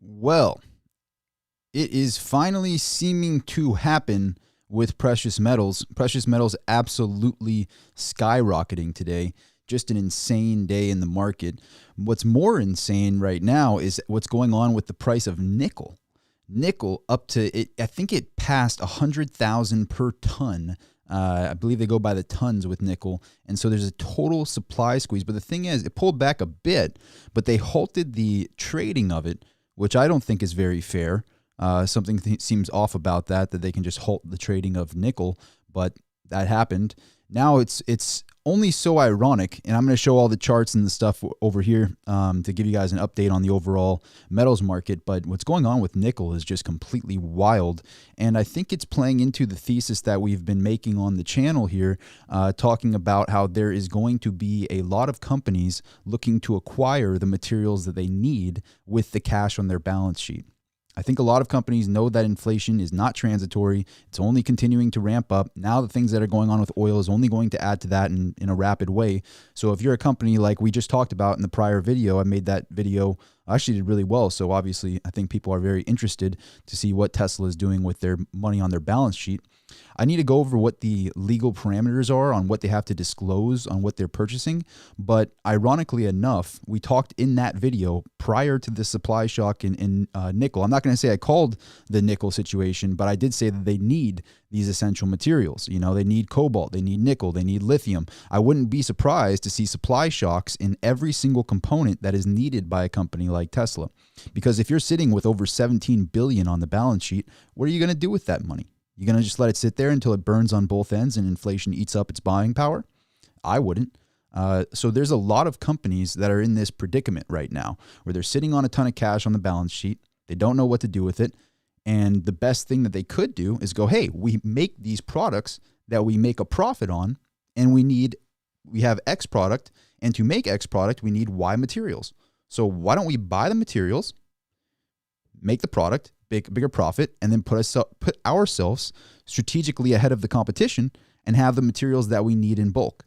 Well, it is finally seeming to happen with precious metals. Precious metals absolutely skyrocketing today. Just an insane day in the market. What's more insane right now is what's going on with the price of nickel. Nickel up to it. I think it passed 100,000 per ton. I believe they go by the tons with nickel. And so there's a total supply squeeze. But the thing is, it pulled back a bit, but they halted the trading of it, which I don't think is very fair. Something seems off about that they can just halt the trading of nickel, but that happened. Now it's only so ironic, and I'm going to show all the charts and the stuff over here to give you guys an update on the overall metals market. But what's going on with nickel is just completely wild, and I think it's playing into the thesis that we've been making on the channel here, talking about how there is going to be a lot of companies looking to acquire the materials that they need with the cash on their balance sheet. I think a lot of companies know that inflation is not transitory. It's only continuing to ramp up. Now the things that are going on with oil is only going to add to that in a rapid way. So if you're a company like we just talked about in the prior video, I made that video, I actually did really well. So obviously I think people are very interested to see what Tesla is doing with their money on their balance sheet. I need to go over what the legal parameters are on what they have to disclose on what they're purchasing. But ironically enough, we talked in that video prior to the supply shock in nickel. I'm not going to say I called the nickel situation, but I did say that they need these essential materials. You know, they need cobalt, they need nickel, they need lithium. I wouldn't be surprised to see supply shocks in every single component that is needed by a company like Tesla. Because if you're sitting with over 17 billion on the balance sheet, what are you going to do with that money? You're going to just let it sit there until it burns on both ends and inflation eats up its buying power? I wouldn't. So there's a lot of companies that are in this predicament right now where they're sitting on a ton of cash on the balance sheet. They don't know what to do with it. And the best thing that they could do is go, hey, we make these products that we make a profit on, and we have X product, and to make X product, we need Y materials. So why don't we buy the materials, make the product, bigger profit, and then put ourselves strategically ahead of the competition and have the materials that we need in bulk.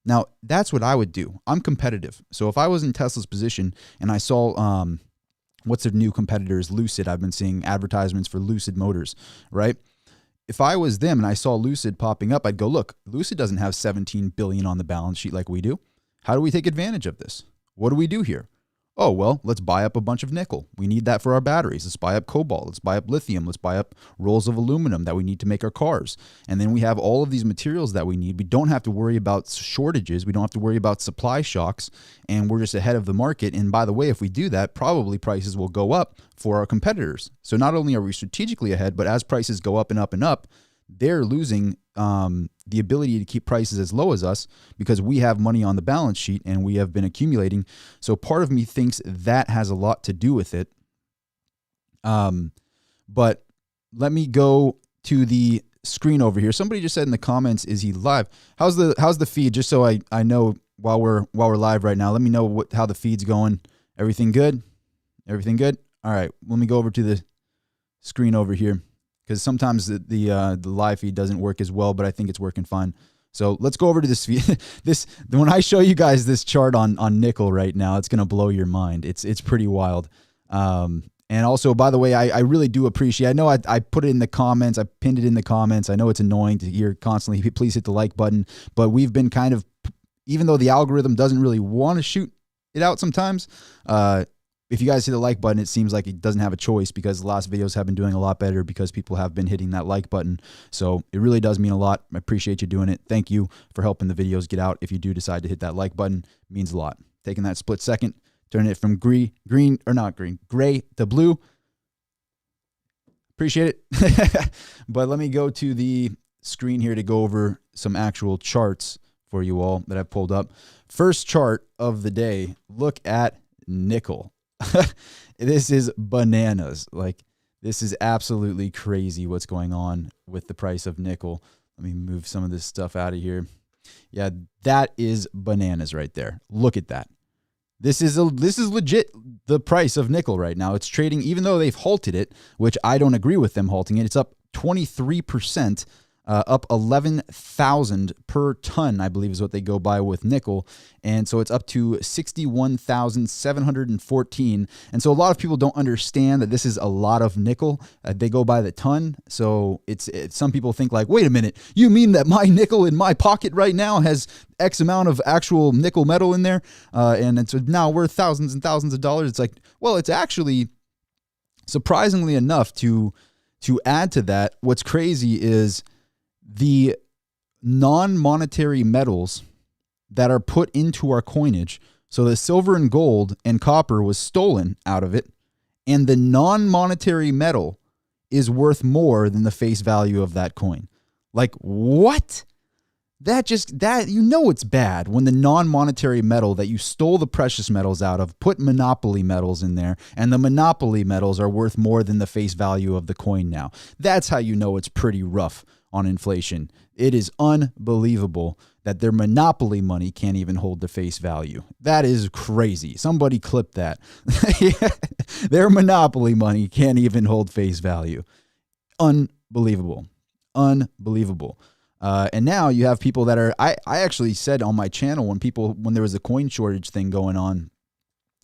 Now, that's what I would do. I'm competitive. So if I was in Tesla's position and I saw, what's their new competitors, Lucid, I've been seeing advertisements for Lucid Motors, right? If I was them and I saw Lucid popping up, I'd go, look, Lucid doesn't have 17 billion on the balance sheet like we do. How do we take advantage of this? What do we do here? Oh, well, let's buy up a bunch of nickel. We need that for our batteries. Let's buy up cobalt. Let's buy up lithium. Let's buy up rolls of aluminum that we need to make our cars. And then we have all of these materials that we need. We don't have to worry about shortages. We don't have to worry about supply shocks. And we're just ahead of the market. And by the way, if we do that, probably prices will go up for our competitors. So not only are we strategically ahead, but as prices go up and up and up, they're losing the ability to keep prices as low as us because we have money on the balance sheet and we have been accumulating. So part of me thinks that has a lot to do with it. But let me go to the screen over here. Somebody just said in the comments, is he live? How's the feed? Just so I know while we're live right now, let me know how the feed's going. Everything good? Everything good? All right. Let me go over to the screen over here, because sometimes the live feed doesn't work as well, but I think it's working fine. So let's go over to this feed. When I show you guys this chart on nickel right now, it's going to blow your mind. It's pretty wild. And also, by the way, I really do appreciate, I know I put it in the comments, I pinned it in the comments. I know it's annoying to hear constantly, please hit the like button, but we've been kind of, even though the algorithm doesn't really want to shoot it out sometimes, if you guys hit the like button, it seems like it doesn't have a choice because the last videos have been doing a lot better because people have been hitting that like button. So it really does mean a lot. I appreciate you doing it. Thank you for helping the videos get out. If you do decide to hit that like button, it means a lot. Taking that split second, turning it from gray to blue. Appreciate it. But let me go to the screen here to go over some actual charts for you all that I've pulled up. First chart of the day, look at nickel. This is bananas. Like, this is absolutely crazy what's going on with the price of nickel. Let me move some of this stuff out of here. Yeah, that is bananas right there. Look at that. This is legit the price of nickel right now. It's trading, even though they've halted it, which I don't agree with them halting it. It's up 23% up 11,000 per ton, I believe is what they go by with nickel. And so it's up to 61,714. And so a lot of people don't understand that this is a lot of nickel. They go by the ton. So it's some people think like, wait a minute, you mean that my nickel in my pocket right now has X amount of actual nickel metal in there? And it's now worth thousands and thousands of dollars. It's like, well, it's actually surprisingly enough to add to that. What's crazy is the non-monetary metals that are put into our coinage. So the silver and gold and copper was stolen out of it, and the non-monetary metal is worth more than the face value of that coin. Like, what? That it's bad when the non-monetary metal that you stole the precious metals out of, put monopoly metals in there, and the monopoly metals are worth more than the face value of the coin now. That's how you know it's pretty rough on inflation. It is unbelievable that their monopoly money can't even hold the face value. That is crazy. Somebody clip that. Their monopoly money can't even hold face value. Unbelievable. Unbelievable. And now you have people that are, I actually said on my channel when there was a coin shortage thing going on,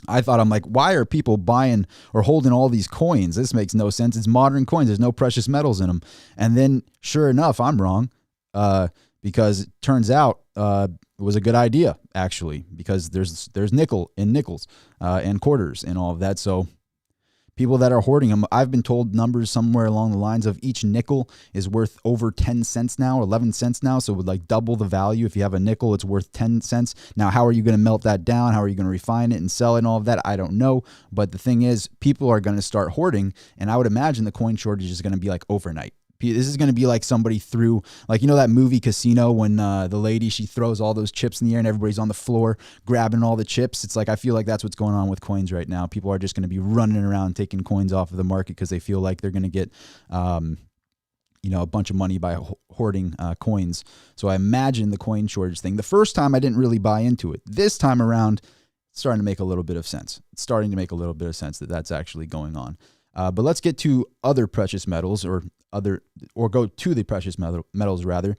I'm like, why are people buying or holding all these coins? This makes no sense. It's modern coins. There's no precious metals in them. And then sure enough, I'm wrong, because it turns out it was a good idea, actually, because there's nickel in nickels and quarters and all of that. So people that are hoarding them, I've been told numbers somewhere along the lines of each nickel is worth over 10 cents now, 11 cents now. So it would like double the value. If you have a nickel, it's worth 10 cents. Now, how are you going to melt that down? How are you going to refine it and sell it and all of that? I don't know. But the thing is, people are going to start hoarding. And I would imagine the coin shortage is going to be like overnight. This is going to be like somebody threw, like, you know, that movie Casino when the lady, she throws all those chips in the air and everybody's on the floor grabbing all the chips. It's like, I feel like that's what's going on with coins right now. People are just going to be running around taking coins off of the market because they feel like they're going to get, a bunch of money by hoarding coins. So I imagine the coin shortage thing. The first time I didn't really buy into it. This time around, it's starting to make a little bit of sense. It's starting to make a little bit of sense that that's actually going on. But let's get to other precious metals or go to the precious metals rather.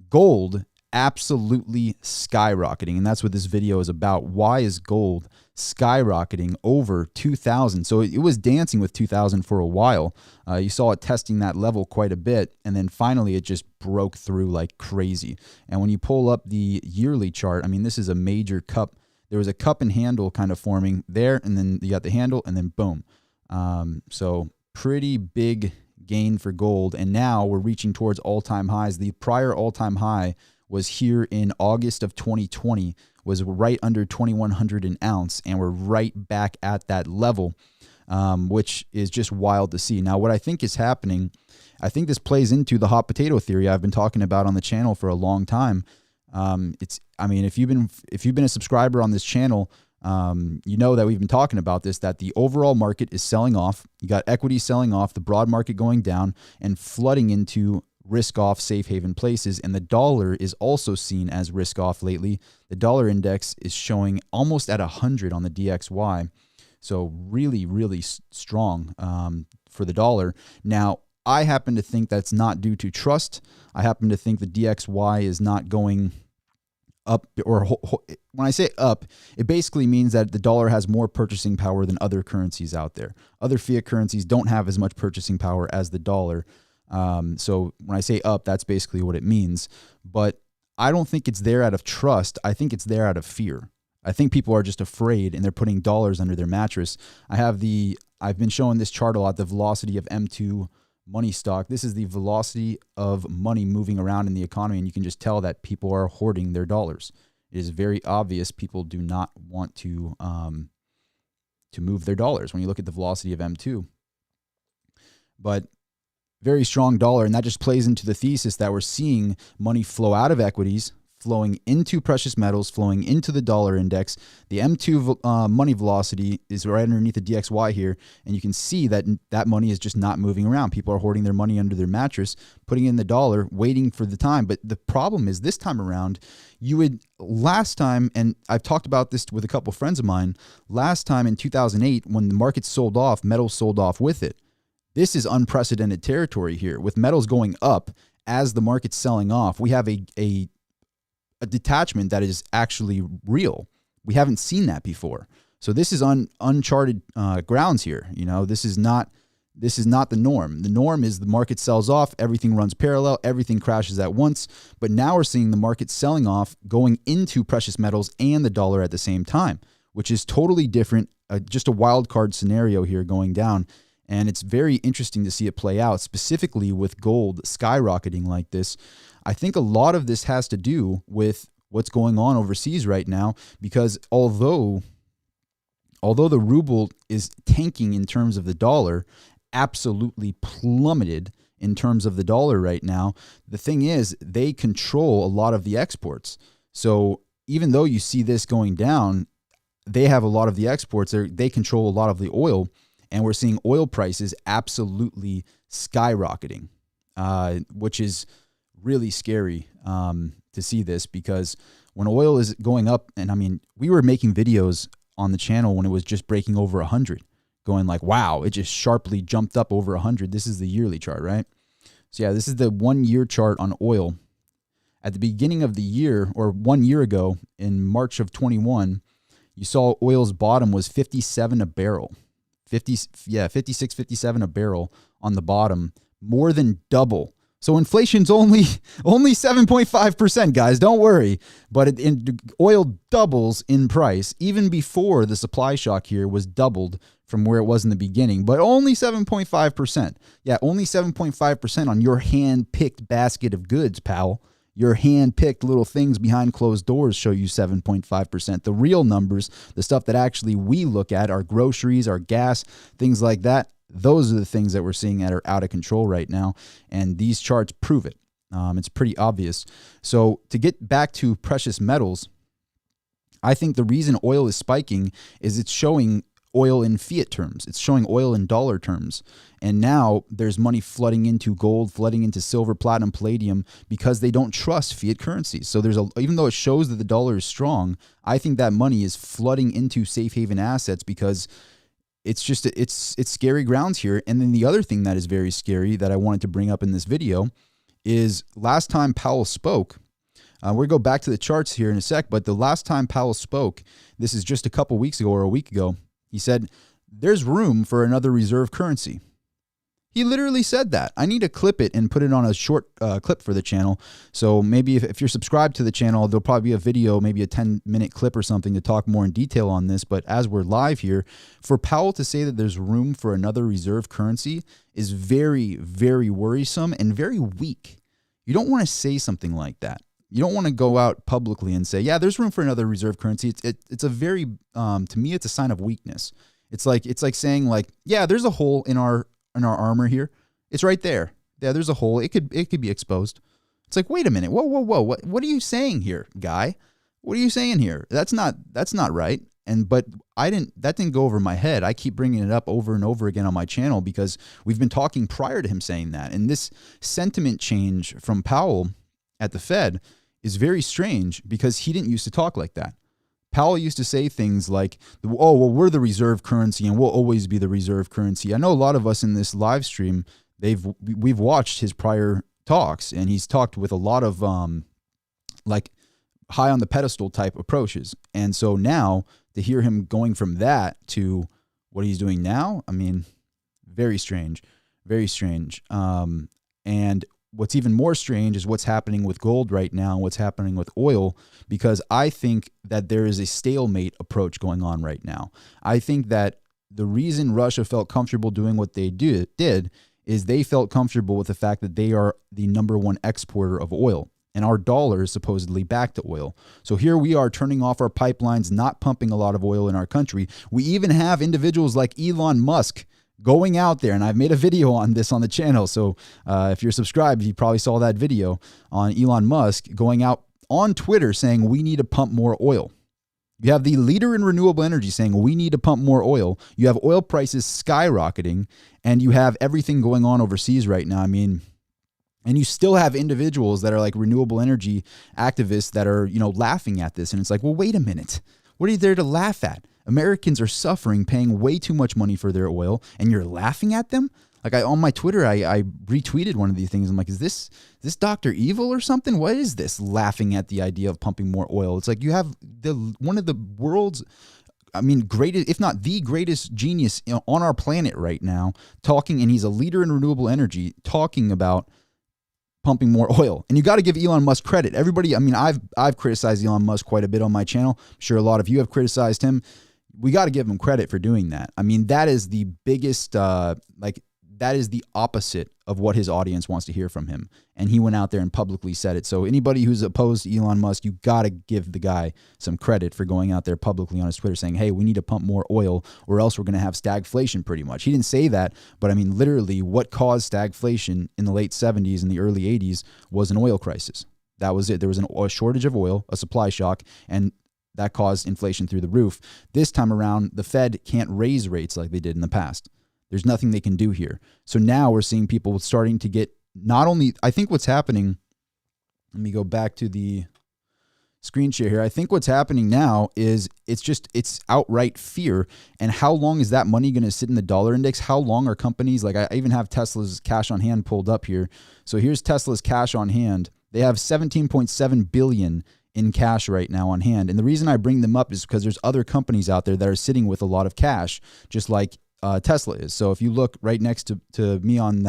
Gold absolutely skyrocketing, and that's what this video is about. Why is gold skyrocketing over 2,000? So it was dancing with 2,000 for a while. You saw it testing that level quite a bit, and then finally it just broke through like crazy. And when you pull up the yearly chart, I mean, this is a major cup. There was a cup and handle kind of forming there, and then you got the handle, and then boom. So pretty big gain for gold, and now we're reaching towards all-time highs. The prior all-time high was here in August of 2020, was right under 2,100 an ounce, and we're right back at that level, which is just wild to see. Now, what I think is happening, I think this plays into the hot potato theory I've been talking about on the channel for a long time. If you've been a subscriber on this channel, you know that we've been talking about this, that the overall market is selling off. You got equity selling off, the broad market going down and flooding into risk off safe haven places. And the dollar is also seen as risk off lately. The dollar index is showing almost at 100 on the DXY. So really, really strong for the dollar. Now, I happen to think that's not due to trust. I happen to think the DXY is not going up, or when I say up, it basically means that the dollar has more purchasing power than other currencies out there. Other fiat currencies don't have as much purchasing power as the dollar. So when I say up, that's basically what it means. But I don't think it's there out of trust. I think it's there out of fear. I think people are just afraid and they're putting dollars under their mattress. I've been showing this chart a lot, the velocity of M2 money stock. This is the velocity of money moving around in the economy, and you can just tell that people are hoarding their dollars. It is very obvious people do not want to move their dollars when you look at the velocity of M2. But very strong dollar, and that just plays into the thesis that we're seeing money flow out of equities, flowing into precious metals, flowing into the dollar index. The M2 money velocity is right underneath the DXY here, and you can see that that money is just not moving around. People are hoarding their money under their mattress, putting in the dollar, waiting for the time. But the problem is this time around, last time, and I've talked about this with a couple of friends of mine, last time in 2008, when the market sold off, metals sold off with it. This is unprecedented territory here, with metals going up as the market's selling off, we have a detachment that is actually real. We haven't seen that before. So this is uncharted grounds here. This is not the norm. The norm is the market sells off, everything runs parallel, everything crashes at once. But now we're seeing the market selling off, going into precious metals and the dollar at the same time, which is totally different. Just a wild card scenario here going down. And it's very interesting to see it play out, specifically with gold skyrocketing like this. I think a lot of this has to do with what's going on overseas right now, because although the ruble is tanking in terms of the dollar, absolutely plummeted in terms of the dollar right now, the thing is they control a lot of the exports. So even though you see this going down, they have a lot of the exports. They control a lot of the oil, and we're seeing oil prices absolutely skyrocketing, which is really scary to see this, because when oil is going up, and I mean, we were making videos on the channel when it was just breaking over 100, going like, wow, it just sharply jumped up over 100. This is the yearly chart, right? So yeah, this is the 1 year chart on oil. At the beginning of the year, or 1 year ago in March of 21, you saw oil's bottom was 57 a barrel. 56, 57 a barrel on the bottom, more than double. So inflation's only 7.5%, guys. Don't worry. But oil doubles in price. Even before the supply shock here was doubled from where it was in the beginning, but only 7.5%. Yeah, only 7.5% on your hand-picked basket of goods, pal. Your hand-picked little things behind closed doors show you 7.5%. The real numbers, the stuff that actually we look at, our groceries, our gas, things like that, those are the things that we're seeing that are out of control right now, and these charts prove it. It's pretty obvious. So to get back to precious metals, I think the reason oil is spiking is it's showing oil in fiat terms. It's showing oil in dollar terms. And now there's money flooding into gold, flooding into silver, platinum, palladium, because they don't trust fiat currencies. So even though it shows that the dollar is strong, I think that money is flooding into safe haven assets, because it's scary grounds here. And then the other thing that is very scary that I wanted to bring up in this video is last time Powell spoke, we're going to go back to the charts here in a sec, but the last time Powell spoke, this is just a couple weeks ago or a week ago, he said, there's room for another reserve currency. He literally said that. I need to clip it and put it on a short clip for the channel. So maybe if you're subscribed to the channel, there'll probably be a video, maybe a 10-minute clip or something to talk more in detail on this. But as we're live here, for Powell to say that there's room for another reserve currency is very, very worrisome and very weak. You don't want to say something like that. You don't want to go out publicly and say, yeah, there's room for another reserve currency. It's a very, to me, it's a sign of weakness. It's like saying like, yeah, there's a hole in our armor here. It's right there. Yeah, there's a hole. It could be exposed. It's like, wait a minute. Whoa. What are you saying here, guy? What are you saying here? That's not right. But that didn't go over my head. I keep bringing it up over and over again on my channel because we've been talking prior to him saying that. And this sentiment change from Powell at the Fed is very strange because he didn't used to talk like that. Powell used to say things like, oh, well, we're the reserve currency and we'll always be the reserve currency. I know a lot of us in this live stream, we've watched his prior talks, and he's talked with a lot of like high on the pedestal type approaches. And so now to hear him going from that to what he's doing now, I mean, very strange, very strange. And what's even more strange is what's happening with gold right now and what's happening with oil, because I think that there is a stalemate approach going on right now. I think that the reason Russia felt comfortable doing what they did is they felt comfortable with the fact that they are the #1 exporter of oil, and our dollar is supposedly back to oil. So here we are turning off our pipelines, not pumping a lot of oil in our country. We even have individuals like Elon Musk going out there, and I've made a video on this on the channel. So if you're subscribed, you probably saw that video on Elon Musk going out on Twitter saying we need to pump more oil. You have the leader in renewable energy saying we need to pump more oil. You have oil prices skyrocketing, and you have everything going on overseas right now. I mean, and you still have individuals that are like renewable energy activists that are, laughing at this. And it's like, well, wait a minute. What are you there to laugh at? Americans are suffering, paying way too much money for their oil, and you're laughing at them? Like on my Twitter, I retweeted one of these things. I'm like, is this Dr. Evil or something? What is this? Laughing at the idea of pumping more oil. It's like you have one of the world's, I mean, greatest, if not the greatest genius on our planet right now talking, and he's a leader in renewable energy, talking about pumping more oil. And you got to give Elon Musk credit. Everybody, I mean, I've criticized Elon Musk quite a bit on my channel. I'm sure a lot of you have criticized him. We got to give him credit for doing that. I mean, that is the biggest, that is the opposite of what his audience wants to hear from him. And he went out there and publicly said it. So anybody who's opposed to Elon Musk, you got to give the guy some credit for going out there publicly on his Twitter saying, hey, we need to pump more oil or else we're going to have stagflation pretty much. He didn't say that, but I mean, literally what caused stagflation in the late 70s and the early 80s was an oil crisis. That was it. There was a shortage of oil, a supply shock, and that caused inflation through the roof. This time around, the Fed can't raise rates like they did in the past. There's nothing they can do here. So now we're seeing people starting to get not only, I think what's happening, let me go back to the screen share here. I think what's happening now is it's outright fear. And how long is that money going to sit in the dollar index? How long are companies, like I even have Tesla's cash on hand pulled up here. So here's Tesla's cash on hand. They have 17.7 billion in cash right now on hand. And the reason I bring them up is because there's other companies out there that are sitting with a lot of cash, just like Tesla is. So if you look right next to me on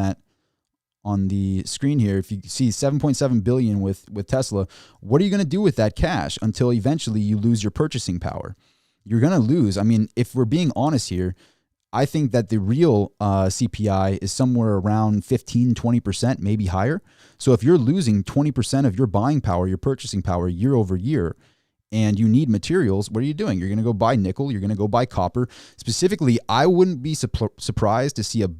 the screen here, if you see 7.7 billion with Tesla, what are you going to do with that cash until eventually you lose your purchasing power? You're going to lose. I mean, if we're being honest here, I think that the real CPI is somewhere around 15-20%, maybe higher. So if you're losing 20% of your buying power, your purchasing power year over year, and you need materials, what are you doing? You're going to go buy nickel. You're going to go buy copper. Specifically, I wouldn't be surprised to see a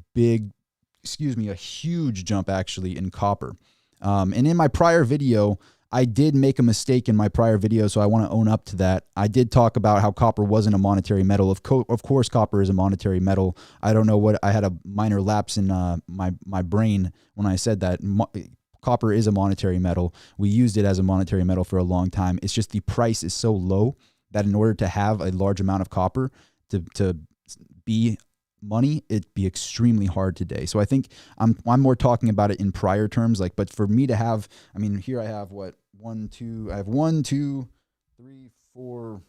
huge jump actually in copper. And in my prior video, I did make a mistake in my prior video, so I want to own up to that. I did talk about how copper wasn't a monetary metal. Of course, copper is a monetary metal. I don't know what, I had a minor lapse in my brain when I said that. Copper is a monetary metal. We used it as a monetary metal for a long time. It's just the price is so low that in order to have a large amount of copper to be money, it'd be extremely hard today. So I think I'm more talking about it in prior terms. Like, but for me to have, I mean, here I have what, 1, 2, 3, 4,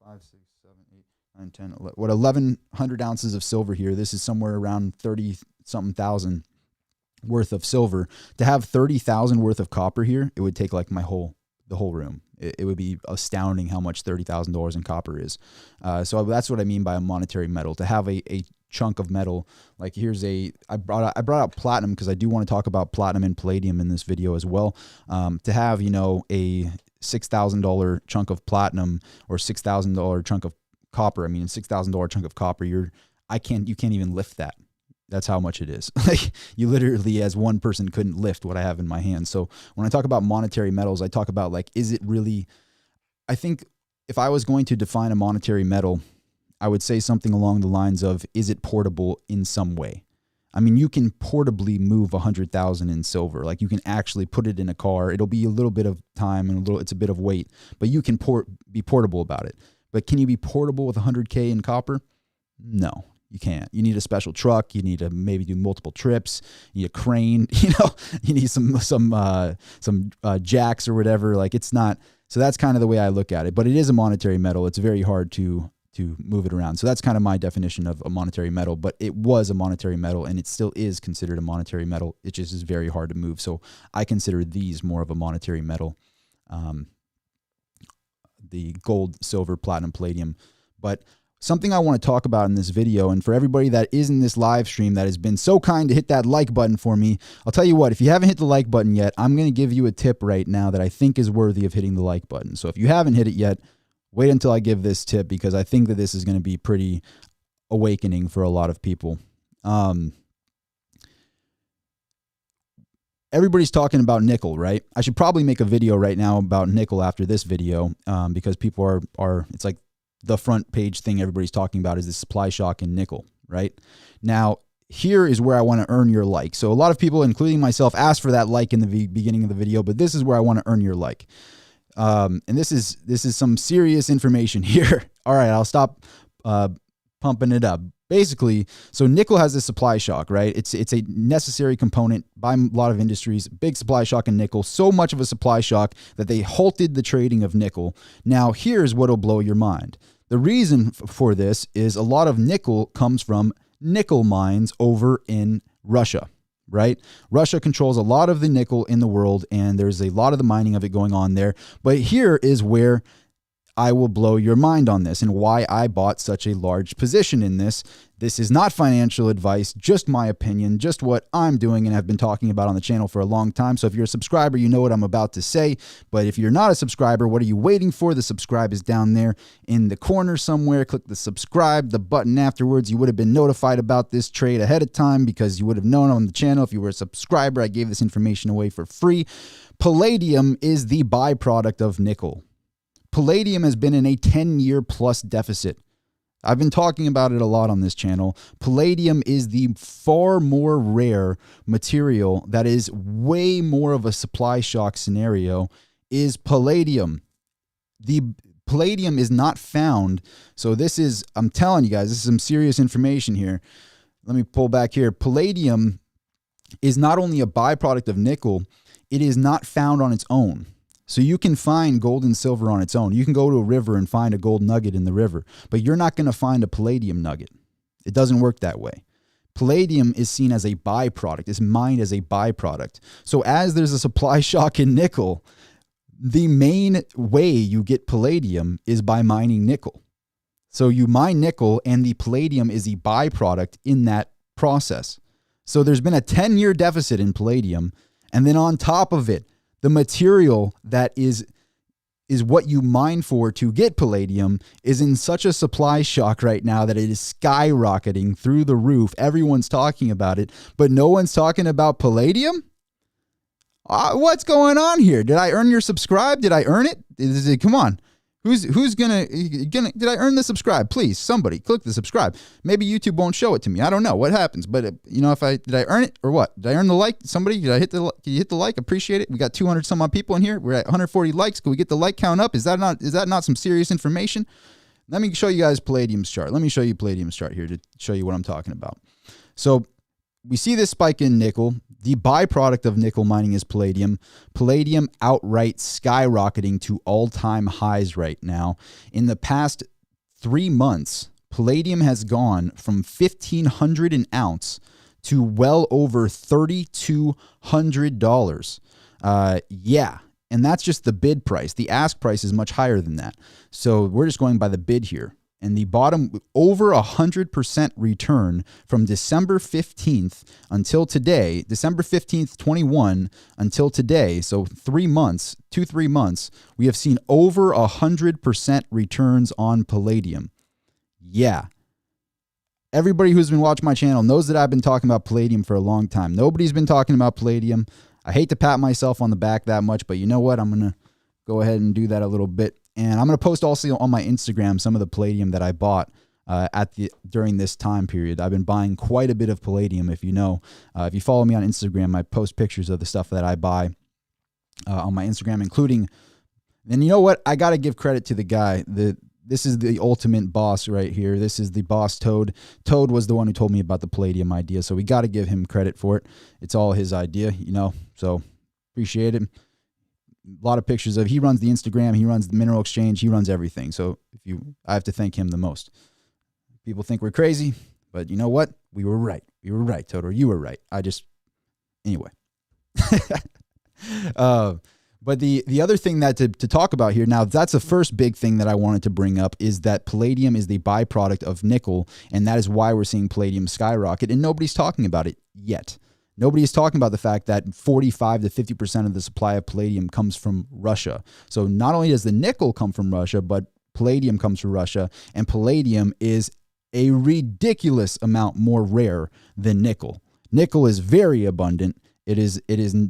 5, 6, 7, 8, 9, 10, 11, what, 1,100 ounces of silver here. This is somewhere around 30-something thousand worth of silver. To have 30,000 worth of copper here, it would take like the whole room. It would be astounding how much $30,000 in copper is. So that's what I mean by a monetary metal. To have a chunk of metal, like here's I brought out platinum because I do want to talk about platinum and palladium in this video as well. To have, a $6,000 chunk of platinum or $6,000 chunk of copper, I mean, a $6,000 chunk of copper, you can't even lift that. That's how much it is. Like, you literally, as one person, couldn't lift what I have in my hand. So when I talk about monetary metals, I talk about, like, is it really, I think if I was going to define a monetary metal, I would say something along the lines of, is it portable in some way? I mean, you can portably move 100,000 in silver. Like, you can actually put it in a car. It'll be a little bit of time and it's a bit of weight, but you can be portable about it. But can you be portable with 100K in copper? No. You can't. You need a special truck. You need to maybe do multiple trips. You need a crane. You need some jacks or whatever. Like, it's not. So that's kind of the way I look at it. But it is a monetary metal. It's very hard to move it around. So that's kind of my definition of a monetary metal. But it was a monetary metal, and it still is considered a monetary metal. It just is very hard to move. So I consider these more of a monetary metal. The gold, silver, platinum, palladium, but something I want to talk about in this video, and for everybody that is in this live stream that has been so kind to hit that like button for me, I'll tell you what, if you haven't hit the like button yet, I'm going to give you a tip right now that I think is worthy of hitting the like button. So if you haven't hit it yet, wait until I give this tip, because I think that this is going to be pretty awakening for a lot of people. Everybody's talking about nickel, right? I should probably make a video right now about nickel after this video, because people are it's like the front page thing everybody's talking about is the supply shock in nickel, right? Now, here is where I want to earn your like. So a lot of people, including myself, asked for that like in the beginning of the video, but this is where I want to earn your like. And this is some serious information here. All right, I'll stop pumping it up. Basically, so nickel has this supply shock, right? It's a necessary component by a lot of industries. Big supply shock in nickel, so much of a supply shock that they halted the trading of nickel. Now, here's what'll blow your mind. The reason for this is a lot of nickel comes from nickel mines over in Russia, right? Russia controls a lot of the nickel in the world, and there's a lot of the mining of it going on there. But here is where I will blow your mind on this and why I bought such a large position in this. This is not financial advice, just my opinion, just what I'm doing and have been talking about on the channel for a long time. So if you're a subscriber, you know what I'm about to say. But if you're not a subscriber, what are you waiting for? The subscribe is down there in the corner somewhere. Click the subscribe, the button afterwards. You would have been notified about this trade ahead of time because you would have known on the channel. If you were a subscriber, I gave this information away for free. Palladium is the byproduct of nickel. Palladium has been in a 10-year plus deficit. I've been talking about it a lot on this channel. Palladium is the far more rare material that is way more of a supply shock scenario is palladium. The palladium is not found. So this is, I'm telling you guys, this is some serious information here. Let me pull back here. Palladium is not only a byproduct of nickel, it is not found on its own. So you can find gold and silver on its own. You can go to a river and find a gold nugget in the river, but you're not going to find a palladium nugget. It doesn't work that way. Palladium is seen as a byproduct, is mined as a byproduct. So as there's a supply shock in nickel, the main way you get palladium is by mining nickel. So you mine nickel and the palladium is a byproduct in that process. So there's been a 10-year deficit in palladium, and then on top of it, the material that is what you mine for to get palladium is in such a supply shock right now that it is skyrocketing through the roof. Everyone's talking about it, but no one's talking about palladium? What's going on here? Did I earn your subscribe? Did I earn it? Come on. Who's gonna did I earn the subscribe? Please, somebody click the subscribe. Maybe YouTube won't show it to me. I don't know what happens, but you know, if did I earn it or what? Did I earn the like? Somebody, can you hit the like? Appreciate it. We got 200 some odd people in here. We're at 140 likes. Can we get the like count up? Is that not some serious information? Let me show you guys Palladium's chart. Let me show you Palladium's chart here to show you what I'm talking about. So we see this spike in nickel. The byproduct of nickel mining is palladium. Palladium outright skyrocketing to all-time highs right now. In the past 3 months, palladium has gone from $1,500 an ounce to well over $3,200. Yeah, and that's just the bid price. The ask price is much higher than that. So we're just going by the bid here. And the bottom, over 100% return from December 15th until today, December 15th, 21 until today, so 3 months, 2-3 months, we have seen over 100% returns on palladium. Yeah. Everybody who's been watching my channel knows that I've been talking about palladium for a long time. Nobody's been talking about palladium. I hate to pat myself on the back that much, but you know what? I'm going to go ahead and do that a little bit. And I'm going to post also on my Instagram some of the palladium that I bought during this time period. I've been buying quite a bit of palladium, if you know. If you follow me on Instagram, I post pictures of the stuff that I buy on my Instagram, including, and you know what? I got to give credit to the guy. This is the ultimate boss right here. This is the boss, Toad. Toad was the one who told me about the palladium idea, so we got to give him credit for it. It's all his idea, you know, so appreciate it. A lot of pictures of, he runs the Instagram, he runs the mineral exchange, he runs everything. So I have to thank him the most. People think we're crazy, but you know what? We were right. We were right, Toto. You were right. Anyway. But the other thing that to talk about here, now that's the first big thing that I wanted to bring up, is that palladium is the byproduct of nickel, and that is why we're seeing palladium skyrocket, and nobody's talking about it yet. Nobody is talking about the fact that 45 to 50% of the supply of palladium comes from Russia. So not only does the nickel come from Russia, but palladium comes from Russia, and palladium is a ridiculous amount more rare than nickel. Nickel is very abundant. It is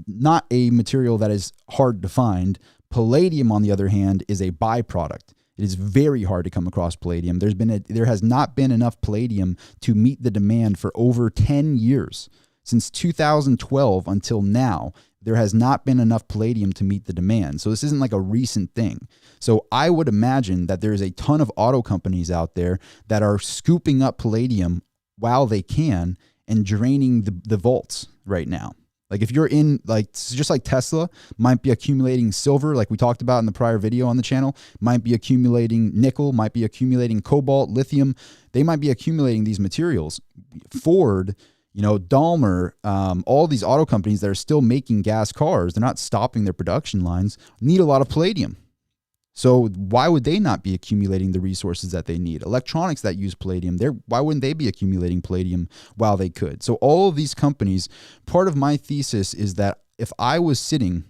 not a material that is hard to find. Palladium, on the other hand, is a byproduct. It is very hard to come across palladium. There has not been enough palladium to meet the demand for over 10 years. Since 2012 until now, there has not been enough palladium to meet the demand. So this isn't like a recent thing. So I would imagine that there is a ton of auto companies out there that are scooping up palladium while they can and draining the vaults right now. Like if you're in, like, just like Tesla might be accumulating silver, like we talked about in the prior video on the channel, might be accumulating nickel, might be accumulating cobalt, lithium. They might be accumulating these materials. Ford, Daimler, all these auto companies that are still making gas cars, they're not stopping their production lines, need a lot of palladium. So why would they not be accumulating the resources that they need? Electronics that use palladium, why wouldn't they be accumulating palladium while they could? So all of these companies, part of my thesis is that if I was sitting,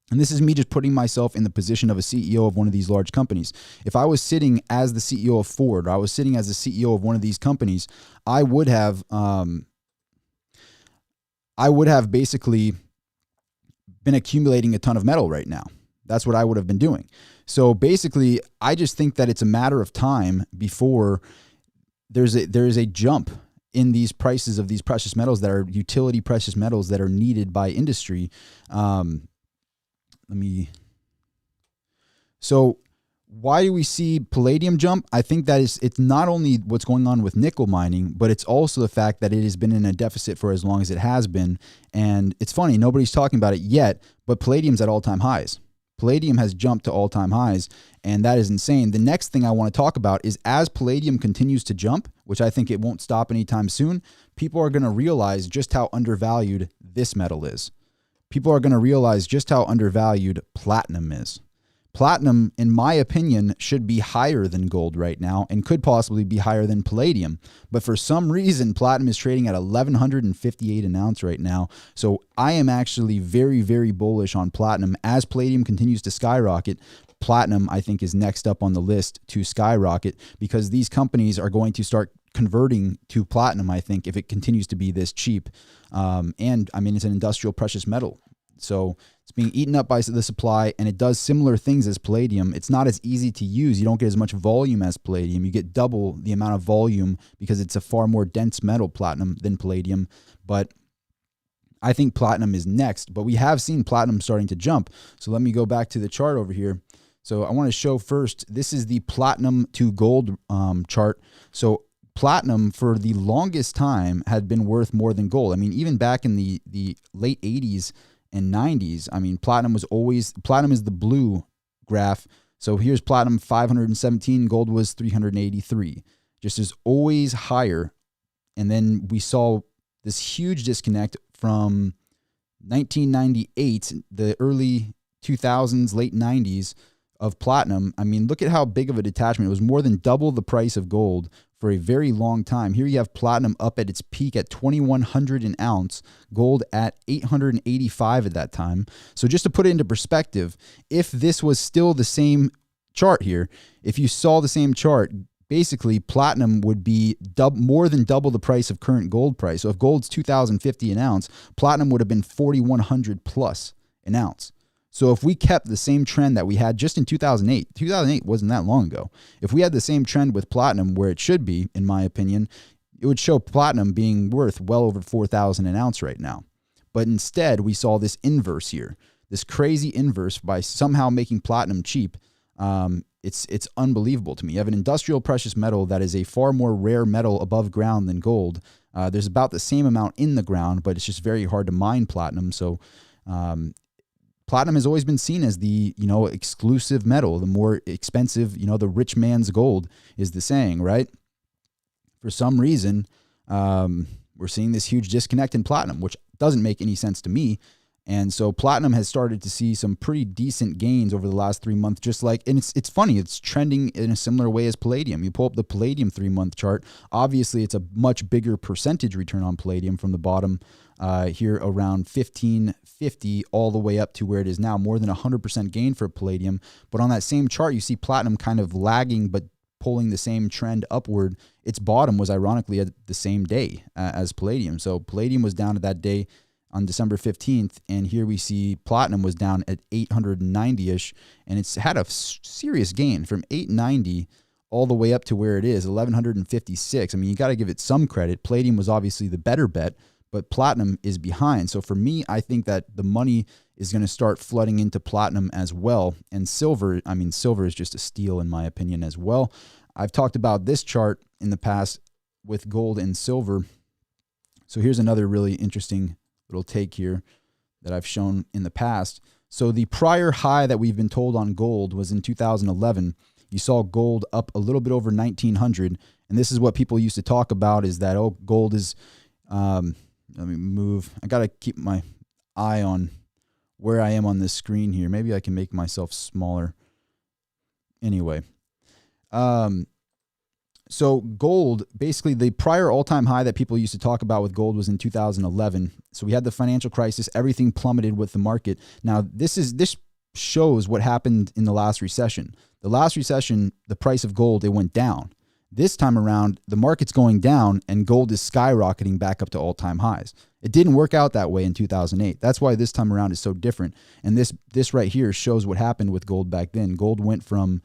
and this is me just putting myself in the position of a CEO of one of these large companies, if I was sitting as the CEO of Ford, or I was sitting as the CEO of one of these companies, I would have basically been accumulating a ton of metal right now. That's what I would have been doing. So basically, I just think that it's a matter of time before there is a jump in these prices of these precious metals that are utility precious metals that are needed by industry. So why do we see palladium jump? I think that it's not only what's going on with nickel mining, but it's also the fact that it has been in a deficit for as long as it has been. And it's funny, nobody's talking about it yet, but palladium's at all-time highs. Palladium has jumped to all-time highs, and that is insane. The next thing I want to talk about is as palladium continues to jump, which I think it won't stop anytime soon, people are going to realize just how undervalued this metal is. People are going to realize just how undervalued platinum is. Platinum, in my opinion, should be higher than gold right now and could possibly be higher than palladium. But for some reason, platinum is trading at $1,158 an ounce right now. So I am actually very, very bullish on platinum. As palladium continues to skyrocket, platinum, I think, is next up on the list to skyrocket because these companies are going to start converting to platinum, I think, if it continues to be this cheap. And I mean, it's an industrial precious metal. So it's being eaten up by the supply, and it does similar things as palladium. It's not as easy to use. You don't get as much volume as palladium. You get double the amount of volume because it's a far more dense metal, platinum, than palladium. But I think platinum is next. But we have seen platinum starting to jump. So let me go back to the chart over here. So I want to show first, this is the platinum to gold chart. So platinum for the longest time had been worth more than gold. I mean, even back in the late 80s, and 90s, I mean, platinum is the blue graph. So here's platinum 517, gold was 383. Just is always higher. And then we saw this huge disconnect from 1998, the early 2000s, late 90s of platinum. I mean, look at how big of a detachment. It was more than double the price of gold for a very long time. Here you have platinum up at its peak at $2,100 an ounce, gold at $885 at that time. So just to put it into perspective, if this was still the same chart here, if you saw the same chart, basically platinum would be more than double the price of current gold price. So if gold's $2,050 an ounce, platinum would have been $4,100 plus an ounce. So if we kept the same trend that we had just in 2008 wasn't that long ago. If we had the same trend with platinum where it should be, in my opinion, it would show platinum being worth well over $4,000 an ounce right now. But instead, we saw this inverse here, this crazy inverse by somehow making platinum cheap. It's unbelievable to me. You have an industrial precious metal that is a far more rare metal above ground than gold. There's about the same amount in the ground, but it's just very hard to mine platinum. So platinum has always been seen as the, exclusive metal, the more expensive, the rich man's gold is the saying, right? For some reason, we're seeing this huge disconnect in platinum, which doesn't make any sense to me. And so platinum has started to see some pretty decent gains over the last 3 months, and it's funny, it's trending in a similar way as palladium. You pull up the palladium 3-month chart. Obviously, it's a much bigger percentage return on palladium from the bottom here around 1550 all the way up to where it is now, more than 100% gain for palladium. But on that same chart, you see platinum kind of lagging, but pulling the same trend upward. Its bottom was ironically at the same day as palladium. So palladium was down at that day on December 15th, and here we see platinum was down at 890-ish, and it's had a serious gain from 890 all the way up to where it is, 1156. I mean, you got to give it some credit. Palladium was obviously the better bet, but platinum is behind. So for me, I think that the money is going to start flooding into platinum as well. And silver, silver is just a steal in my opinion as well. I've talked about this chart in the past with gold and silver. So here's another really interesting little take here that I've shown in the past. So the prior high that we've been told on gold was in 2011. You saw gold up a little bit over 1900. And this is what people used to talk about, is that, oh, gold is, let me move. I got to keep my eye on where I am on this screen here. Maybe I can make myself smaller. Anyway, so gold, basically the prior all-time high that people used to talk about with gold was in 2011. So we had the financial crisis, everything plummeted with the market. Now this shows what happened in the last recession. The last recession, the price of gold, it went down. This time around, the market's going down and gold is skyrocketing back up to all-time highs. It didn't work out that way in 2008. That's why this time around is so different. And this right here shows what happened with gold back then. Gold went from,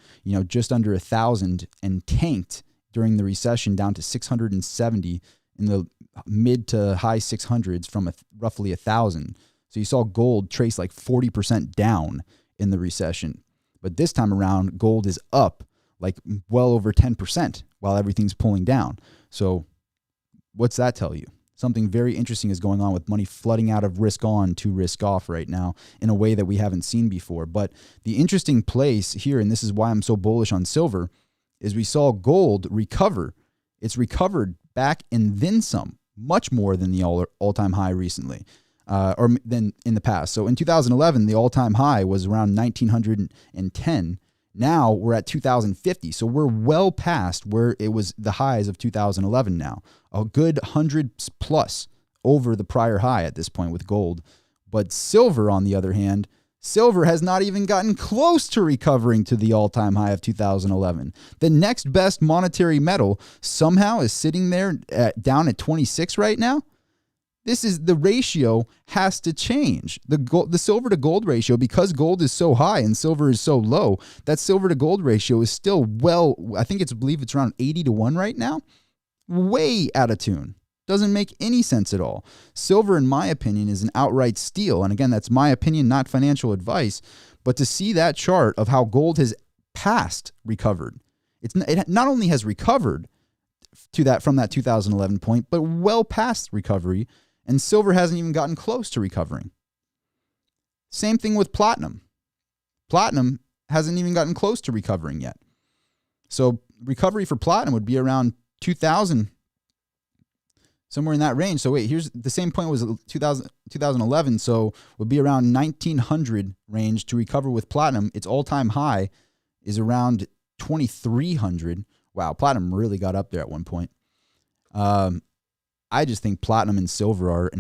just under 1,000 and tanked during the recession down to 670 in the mid to high 600s from roughly 1,000. So you saw gold trace like 40% down in the recession. But this time around, gold is up like well over 10% while everything's pulling down. So what's that tell you? Something very interesting is going on with money flooding out of risk on to risk off right now in a way that we haven't seen before. But the interesting place here, and this is why I'm so bullish on silver, is we saw gold recover. It's recovered back and then some, much more than the all-time high recently, or than in the past. So in 2011, the all-time high was around 1,910. Now we're at 2,050. So we're well past where it was the highs of 2011 now. A good 100 plus over the prior high at this point with gold. But silver, on the other hand, silver has not even gotten close to recovering to the all-time high of 2011. The next best monetary metal somehow is sitting there down at 26 right now. The ratio has to change. The silver to gold ratio, because gold is so high and silver is so low, that silver to gold ratio is still I believe it's around 80-1 right now. Way out of tune. Doesn't make any sense at all. Silver, in my opinion, is an outright steal. And again, that's my opinion, not financial advice. But to see that chart of how gold has recovered, it not only has recovered from that 2011 point, but well past recovery. And silver hasn't even gotten close to recovering. Same thing with platinum. Platinum hasn't even gotten close to recovering yet. So recovery for platinum would be around 2,000, somewhere in that range. So wait, here's the same point was 2011, so would be around 1,900 range to recover with platinum. Its all-time high is around 2,300. Wow, platinum really got up there at one point. I just think platinum and silver are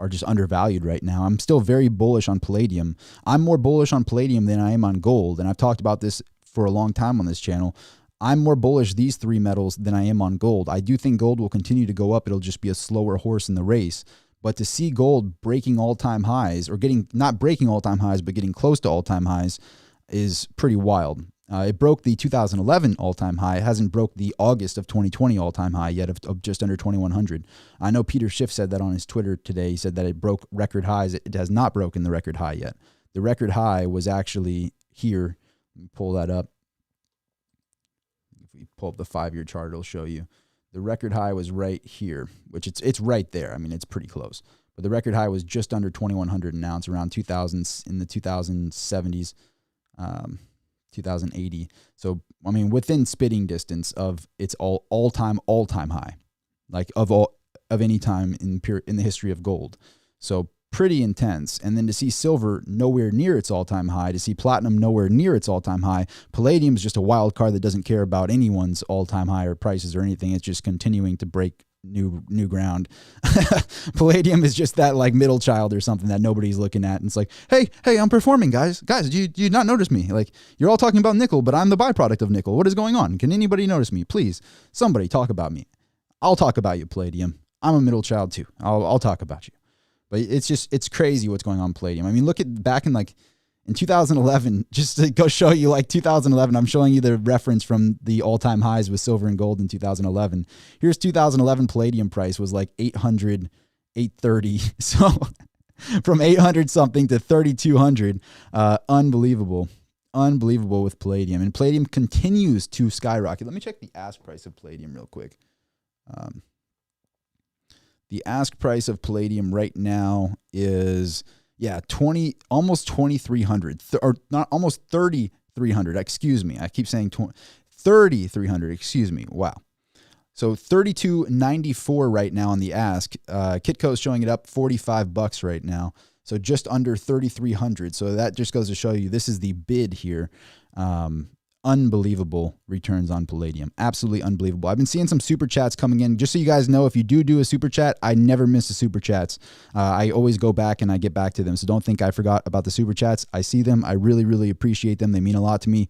just undervalued right now. I'm still very bullish on palladium. I'm more bullish on palladium than I am on gold, and I've talked about this for a long time on this channel. I'm more bullish these three metals than I am on gold. I do think gold will continue to go up. It'll just be a slower horse in the race. But to see gold breaking all-time highs, or not breaking all-time highs, but getting close to all-time highs, is pretty wild. It broke the 2011 all-time high. It hasn't broke the August of 2020 all-time high yet of just under 2,100. I know Peter Schiff said that on his Twitter today. He said that it broke record highs. It has not broken the record high yet. The record high was actually here. Let me pull that up. If we pull up the 5-year chart, it'll show you. The record high was right here, which it's right there. I mean, it's pretty close. But the record high was just under 2,100 an ounce, around 2,000 in the 2070s. 2080. So, I mean, within spitting distance of its all-time high, like of any time in the history of gold. So pretty intense. And then to see silver nowhere near its all-time high, to see platinum nowhere near its all-time high. Palladium is just a wild card that doesn't care about anyone's all-time high or prices or anything. It's just continuing to break new ground. Palladium is just that like middle child or something that nobody's looking at. And it's like, hey, I'm performing, guys. Do you not notice me? Like, you're all talking about nickel, but I'm the byproduct of nickel. What is going on? Can anybody notice me? Please, somebody talk about me. I'll talk about you, Palladium. I'm a middle child too. I'll talk about you. But it's crazy what's going on with Palladium. I mean, look at back in 2011, just to go show you like 2011, I'm showing you the reference from the all-time highs with silver and gold in 2011. Here's 2011 palladium price was like 800, 830. So from 800 something to 3,200, unbelievable with palladium. And palladium continues to skyrocket. Let me check the ask price of palladium real quick. Um, the ask price of palladium right now is, yeah, almost 2,300, or not, almost 3,300. Excuse me. I keep saying 3,300. Excuse me. Wow. So 32.94 right now on the ask. Kitco is showing it up $45 right now. So just under 3,300. So that just goes to show you this is the bid here. Unbelievable returns on palladium. Absolutely unbelievable. I've been seeing some super chats coming in. Just so you guys know, if you do a super chat, I never miss the super chats. I always go back and I get back to them. So don't think I forgot about the super chats. I see them. I really, really appreciate them. They mean a lot to me.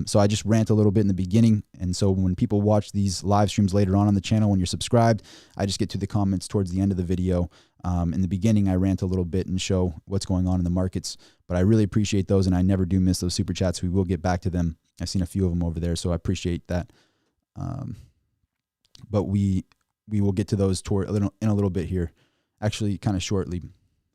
So I just rant a little bit in the beginning. And so when people watch these live streams later on the channel, when you're subscribed, I just get to the comments towards the end of the video. In the beginning, I rant a little bit and show what's going on in the markets, but I really appreciate those, and I never do miss those super chats. We will get back to them. I've seen a few of them over there, so I appreciate that. But we will get to those in a little bit here, actually kind of shortly.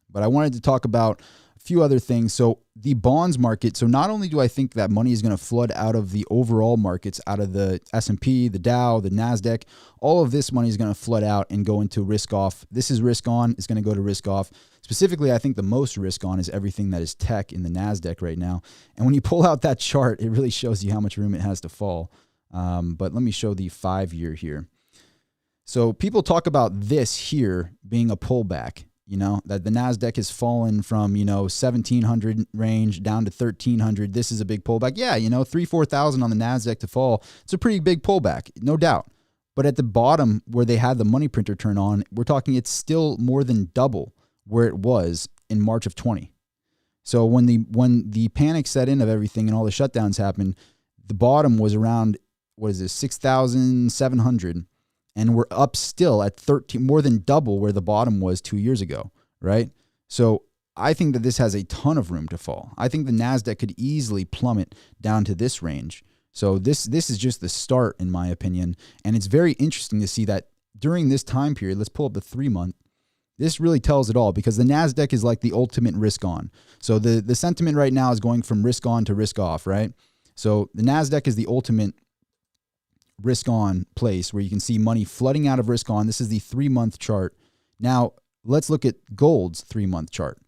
But I wanted to talk about a few other things. So the bonds market. So not only do I think that money is going to flood out of the overall markets, out of the S&P, the Dow, the NASDAQ, all of this money is going to flood out and go into risk off. This is risk on. It's going to go to risk off. Specifically, I think the most risk on is everything that is tech in the NASDAQ right now. And when you pull out that chart, it really shows you how much room it has to fall. But let me show the 5-year here. So people talk about this here being a pullback. You know, that the NASDAQ has fallen from, 1,700 range down to 1,300. This is a big pullback. Yeah, 4,000 on the NASDAQ to fall. It's a pretty big pullback, no doubt. But at the bottom where they had the money printer turn on, we're talking it's still more than double where it was in March of 20. So when the panic set in of everything and all the shutdowns happened, the bottom was around, 6,700. And we're up still at 13, more than double where the bottom was 2 years ago, right? So I think that this has a ton of room to fall. I think the NASDAQ could easily plummet down to this range. So this is just the start, in my opinion. And it's very interesting to see that during this time period, let's pull up the 3-month. This really tells it all because the NASDAQ is like the ultimate risk on. So the sentiment right now is going from risk on to risk off, right? So the NASDAQ is the ultimate risk on place where you can see money flooding out of risk on. This is the 3-month chart. Now let's look at gold's 3-month chart.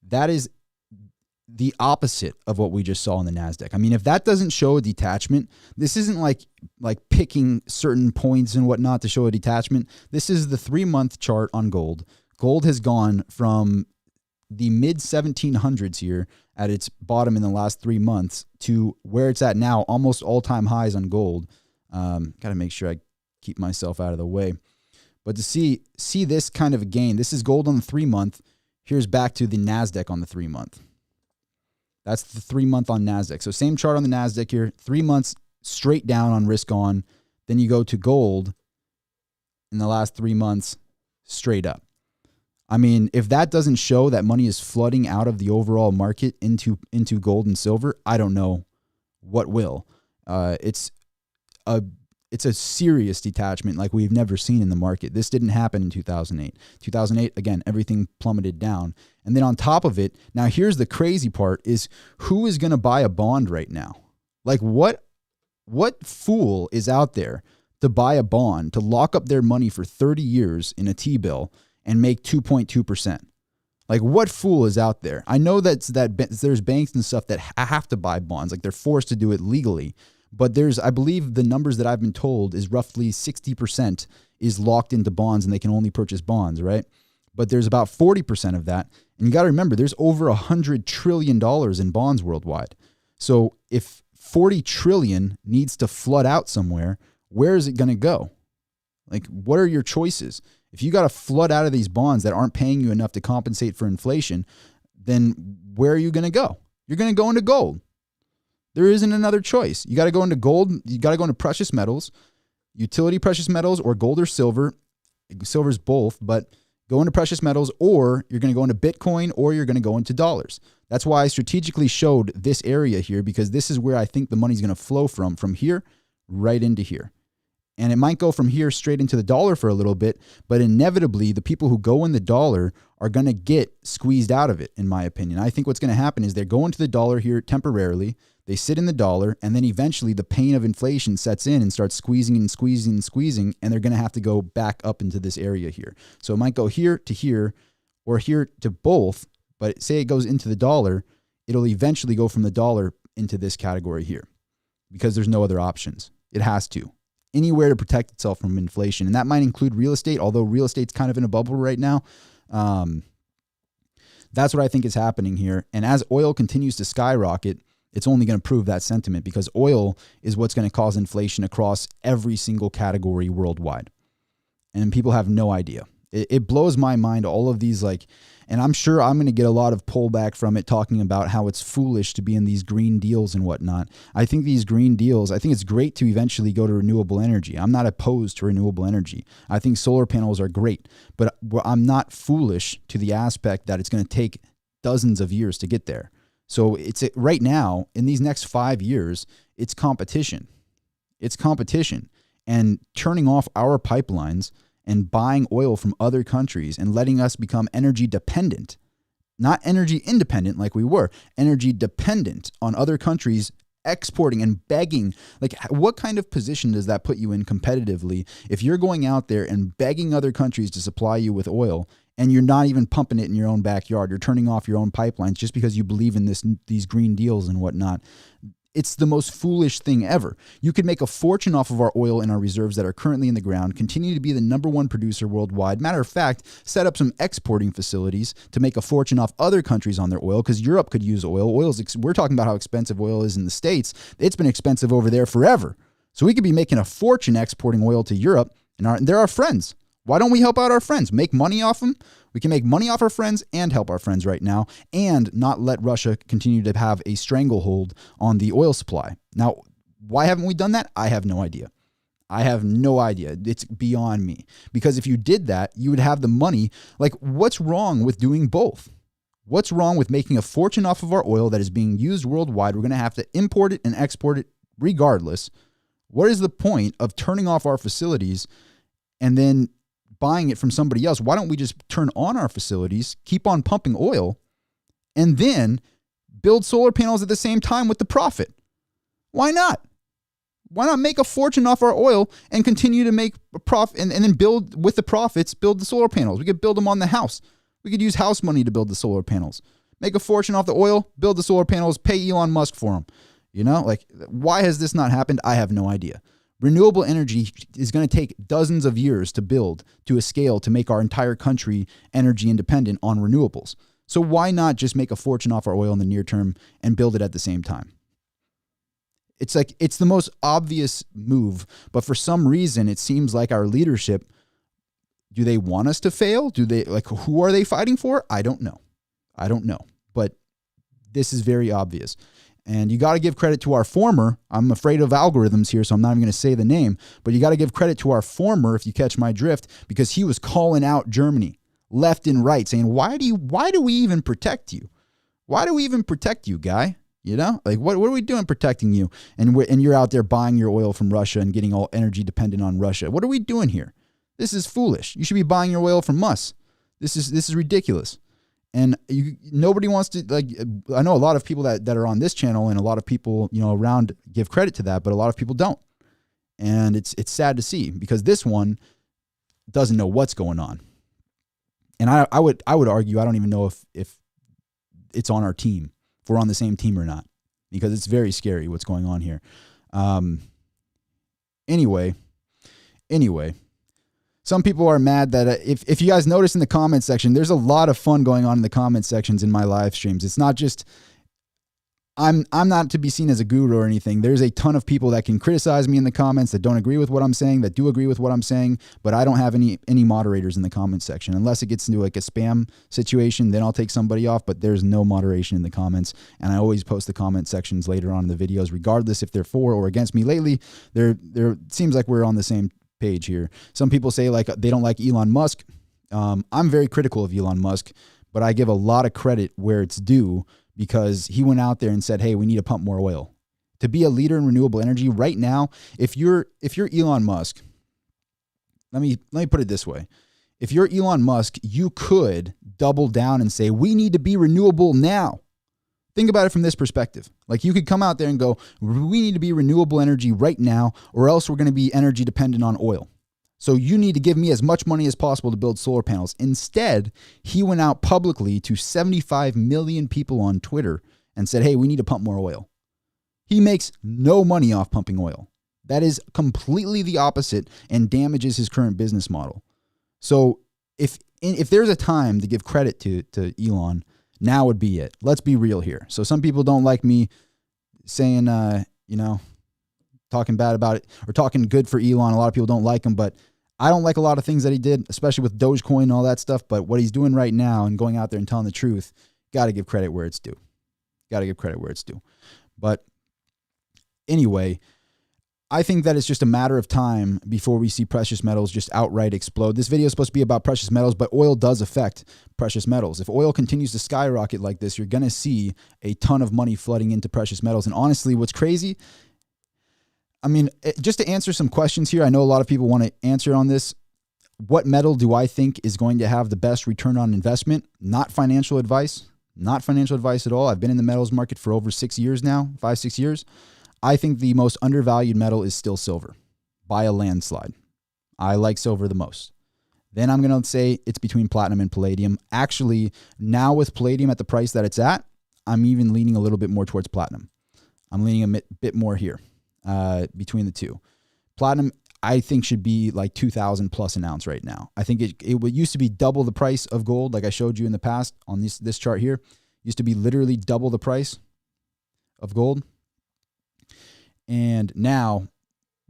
That is the opposite of what we just saw in the NASDAQ. I mean, if that doesn't show a detachment, this isn't like picking certain points and whatnot to show a detachment. This is the 3-month chart on gold. Gold has gone from the mid 1700s here at its bottom in the last 3 months to where it's at now, almost all-time highs on gold. Got to make sure I keep myself out of the way. But to see this kind of a gain, this is gold on the 3-month. Here's back to the NASDAQ on the 3-month. That's the 3-month on NASDAQ. So same chart on the NASDAQ here, 3 months straight down on risk on. Then you go to gold in the last 3 months straight up. I mean, if that doesn't show that money is flooding out of the overall market into gold and silver, I don't know what will. It's a serious detachment like we've never seen in the market. This didn't happen in 2008. 2008, again, everything plummeted down. And then on top of it, now here's the crazy part is who is going to buy a bond right now? Like what fool is out there to buy a bond, to lock up their money for 30 years in a T-bill and make 2.2%. Like what fool is out there? I know that there's banks and stuff that have to buy bonds, like they're forced to do it legally. But I believe the numbers that I've been told is roughly 60% is locked into bonds and they can only purchase bonds, right? But there's about 40% of that. And you got to remember, there's over $100 trillion in bonds worldwide. So if 40 trillion needs to flood out somewhere, where is it going to go? Like, what are your choices? If you got to flood out of these bonds that aren't paying you enough to compensate for inflation, then where are you going to go? You're going to go into gold. There isn't another choice. You got to go into gold. You got to go into precious metals, utility precious metals, or gold or silver. Silver's both, but go into precious metals, or you're going to go into Bitcoin, or you're going to go into dollars. That's why I strategically showed this area here, because this is where I think the money's going to flow from here right into here. And it might go from here straight into the dollar for a little bit, but inevitably the people who go in the dollar are going to get squeezed out of it, in my opinion. I think what's going to happen is they're going to the dollar here temporarily. They sit in the dollar, and then eventually the pain of inflation sets in and starts squeezing and squeezing and squeezing, and they're going to have to go back up into this area here. So it might go here to here or here to both, but say it goes into the dollar, it'll eventually go from the dollar into this category here because there's no other options. It has to. Anywhere to protect itself from inflation. And that might include real estate, although real estate's kind of in a bubble right now. That's what I think is happening here. And as oil continues to skyrocket, it's only going to prove that sentiment because oil is what's going to cause inflation across every single category worldwide. And people have no idea. It blows my mind, all of these, like, and I'm sure I'm going to get a lot of pullback from it talking about how it's foolish to be in these green deals and whatnot. I think these green deals, I think it's great to eventually go to renewable energy. I'm not opposed to renewable energy. I think solar panels are great, but I'm not foolish to the aspect that it's going to take dozens of years to get there. So it's right now, in these next 5 years, it's competition. It's competition. And turning off our pipelines and buying oil from other countries and letting us become energy dependent, not energy independent like we were, energy dependent on other countries exporting and begging. Like, what kind of position does that put you in competitively if you're going out there and begging other countries to supply you with oil and you're not even pumping it in your own backyard? You're turning off your own pipelines just because you believe in these green deals and whatnot. It's the most foolish thing ever. You could make a fortune off of our oil and our reserves that are currently in the ground, continue to be the #1 producer worldwide. Matter of fact, set up some exporting facilities to make a fortune off other countries on their oil, because Europe could use oil. We're talking about how expensive oil is in the States. It's been expensive over there forever. So we could be making a fortune exporting oil to Europe, and they're our friends. Why don't we help out our friends? Make money off them? We can make money off our friends and help our friends right now and not let Russia continue to have a stranglehold on the oil supply. Now, why haven't we done that? I have no idea. I have no idea. It's beyond me. Because if you did that, you would have the money. Like, what's wrong with doing both? What's wrong with making a fortune off of our oil that is being used worldwide? We're going to have to import it and export it regardless. What is the point of turning off our facilities and then buying it from somebody else? Why don't we just turn on our facilities, keep on pumping oil, and then build solar panels at the same time with the profit? Why not? Why not make a fortune off our oil and continue to make a profit and then build with the profits, build the solar panels? We could build them on the house. We could use house money to build the solar panels. Make a fortune off the oil, build the solar panels, pay Elon Musk for them. You know, like, why has this not happened? I have no idea. Renewable energy is going to take dozens of years to build to a scale to make our entire country energy independent on renewables. So why not just make a fortune off our oil in the near term and build it at the same time? It's like, it's the most obvious move, but for some reason, it seems like our leadership, do they want us to fail? Do they, like, who are they fighting for? I don't know. But this is very obvious. And you got to give credit to our former, I'm afraid of algorithms here, so I'm not even going to say the name, but you got to give credit to our former, if you catch my drift, because he was calling out Germany left and right, saying, why do we even protect you? Why do we even protect you, guy? You know, like, what are we doing protecting you? And you're out there buying your oil from Russia and getting all energy dependent on Russia. What are we doing here? This is foolish. You should be buying your oil from us. This is ridiculous. And nobody wants to, like, I know a lot of people that are on this channel and a lot of people, you know, around give credit to that, but a lot of people don't. And it's sad to see, because this one doesn't know what's going on. And I would argue, I don't even know if it's on our team, if we're on the same team or not, because it's very scary what's going on here. Anyway. Some people are mad that if you guys notice in the comment section, there's a lot of fun going on in the comment sections in my live streams. It's not just, I'm not to be seen as a guru or anything. There's a ton of people that can criticize me in the comments, that don't agree with what I'm saying, that do agree with what I'm saying, but I don't have any moderators in the comment section. Unless it gets into like a spam situation, then I'll take somebody off, but there's no moderation in the comments. And I always post the comment sections later on in the videos, regardless if they're for or against me. Lately, there seems like we're on the same page here. Some people say, like, they don't like Elon Musk. I'm very critical of Elon Musk, but I give a lot of credit where it's due, because he went out there and said, hey, we need to pump more oil. To be a leader in renewable energy right now, if you're Elon Musk, let me put it this way. If you're Elon Musk, you could double down and say, we need to be renewable now. Think about it from this perspective. Like, you could come out there and go, we need to be renewable energy right now, or else we're going to be energy dependent on oil. So you need to give me as much money as possible to build solar panels. Instead, he went out publicly to 75 million people on Twitter and said, hey, we need to pump more oil. He makes no money off pumping oil. That is completely the opposite and damages his current business model. So if there's a time to give credit to Elon, now would be it. Let's be real here. So some people don't like me saying, talking bad about it or talking good for Elon. A lot of people don't like him, but I don't like a lot of things that he did, especially with Dogecoin and all that stuff. But what he's doing right now and going out there and telling the truth, got to give credit where it's due. Got to give credit where it's due. But anyway, I think that it's just a matter of time before we see precious metals just outright explode. This video is supposed to be about precious metals, but oil does affect precious metals. If oil continues to skyrocket like this, you're going to see a ton of money flooding into precious metals. And honestly, what's crazy, I mean, just to answer some questions here, I know a lot of people want to answer on this. What metal do I think is going to have the best return on investment? Not financial advice. Not financial advice at all. I've been in the metals market for over 6 years now, 5-6 years. I think the most undervalued metal is still silver by a landslide. I like silver the most. Then I'm going to say it's between platinum and palladium. Actually, now with palladium at the price that it's at, I'm even leaning a little bit more towards platinum. I'm leaning a bit more here between the two. Platinum, I think, should be like 2,000 plus an ounce right now. I think it used to be double the price of gold, like I showed you in the past on this chart here. Used to be literally double the price of gold. And now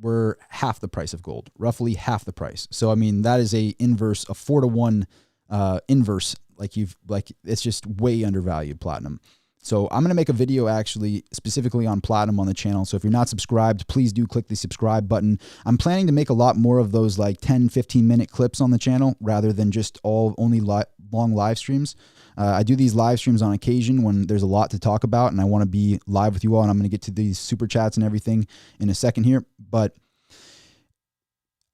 we're half the price of gold, roughly half the price. So, I mean, that is a 4-to-1 inverse. Like it's just way undervalued, platinum. So I'm going to make a video actually specifically on platinum on the channel. So if you're not subscribed, please do click the subscribe button. I'm planning to make a lot more of those like 10, 15 minute clips on the channel rather than just only long live streams. I do these live streams on occasion when there's a lot to talk about and I want to be live with you all, and I'm going to get to these super chats and everything in a second here, but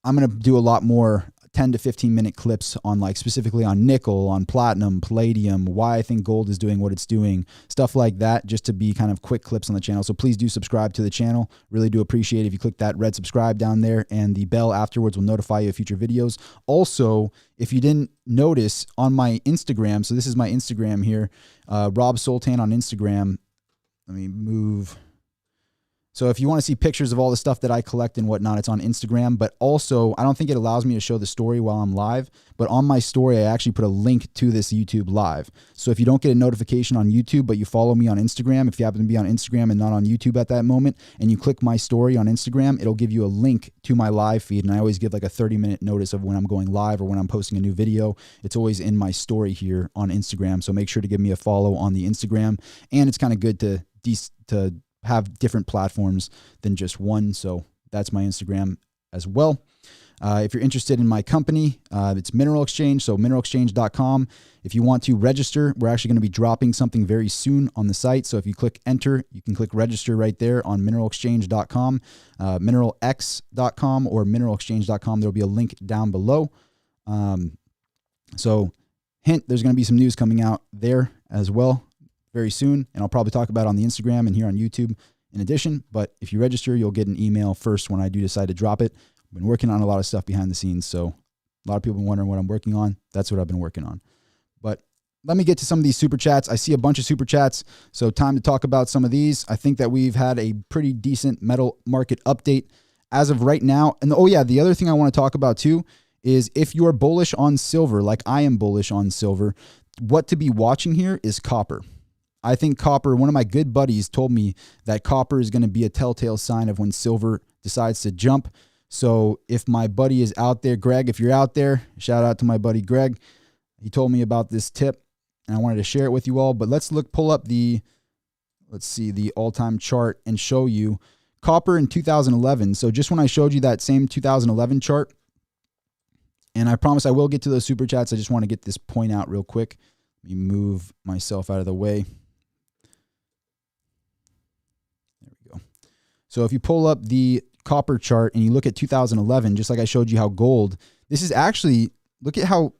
I'm going to do a lot more 10 to 15 minute clips on like specifically on nickel, on platinum, palladium, why I think gold is doing what it's doing, stuff like that, just to be kind of quick clips on the channel. So please do subscribe to the channel. Really do appreciate it if you click that red subscribe down there, and the bell afterwards will notify you of future videos. Also, if you didn't notice on my Instagram, so this is my Instagram here, Rob Soltan on Instagram. Let me move. So if you want to see pictures of all the stuff that I collect and whatnot, it's on Instagram. But also, I don't think it allows me to show the story while I'm live. But on my story, I actually put a link to this YouTube live. So if you don't get a notification on YouTube, but you follow me on Instagram, if you happen to be on Instagram and not on YouTube at that moment, and you click my story on Instagram, it'll give you a link to my live feed. And I always give like a 30-minute notice of when I'm going live or when I'm posting a new video. It's always in my story here on Instagram. So make sure to give me a follow on the Instagram. And it's kind of good to have different platforms than just one. So that's my Instagram as well. If you're interested in my company, it's Mineral Exchange, so mineralexchange.com. If you want to register, we're actually going to be dropping something very soon on the site. So if you click enter, you can click register right there on mineralexchange.com, mineralx.com or mineralexchange.com. There'll be a link down below. So hint, there's going to be some news coming out there as well very soon, and I'll probably talk about it on the Instagram and here on YouTube in addition. But if you register, you'll get an email first when I do decide to drop it. I've been working on a lot of stuff behind the scenes, so a lot of people have been wondering what I'm working on. That's what I've been working on. But let me get to some of these super chats. I see a bunch of super chats, so time to talk about some of these. I think that we've had a pretty decent metal market update as of right now. And oh yeah, the other thing I want to talk about too is if you're bullish on silver, like I am bullish on silver, what to be watching here is copper. I think copper, one of my good buddies told me that copper is going to be a telltale sign of when silver decides to jump. So if my buddy is out there, Greg, if you're out there, shout out to my buddy Greg. He told me about this tip and I wanted to share it with you all. But let's pull up the all-time chart and show you copper in 2011. So just when I showed you that same 2011 chart, and I promise I will get to those super chats, I just want to get this point out real quick. Let me move myself out of the way. So if you pull up the copper chart and you look at 2011, just like I showed you how gold, this is actually, look how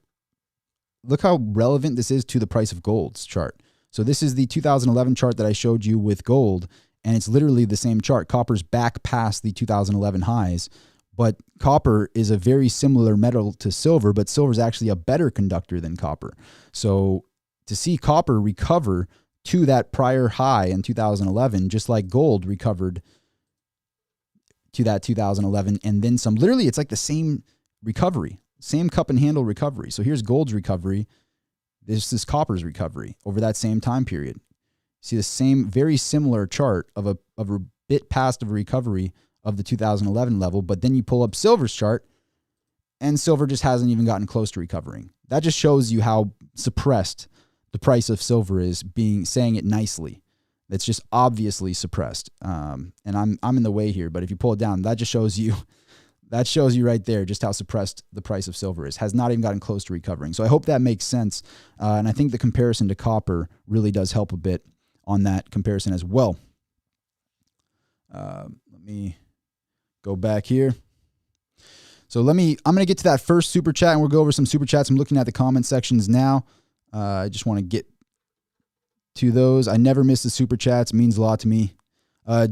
relevant this is to the price of gold's chart. So this is the 2011 chart that I showed you with gold, and it's literally the same chart. Copper's back past the 2011 highs, but copper is a very similar metal to silver, but silver is actually a better conductor than copper. So to see copper recover to that prior high in 2011, just like gold recovered to that 2011 and then some, literally it's like the same recovery, same cup and handle recovery. So here's gold's recovery. This is copper's recovery over that same time period. See the same, very similar chart of a bit past of a recovery of the 2011 level, but then you pull up silver's chart and silver just hasn't even gotten close to recovering. That just shows you how suppressed the price of silver is, saying it nicely. It's just obviously suppressed. And I'm in the way here, but if you pull it down, that just shows you, right there just how suppressed the price of silver is. Has not even gotten close to recovering. So I hope that makes sense. And I think the comparison to copper really does help a bit on that comparison as well. Let me go back here. So I'm going to get to that first super chat and we'll go over some super chats. I'm looking at the comment sections now. I just want to get to those. I never miss the super chats. It means a lot to me.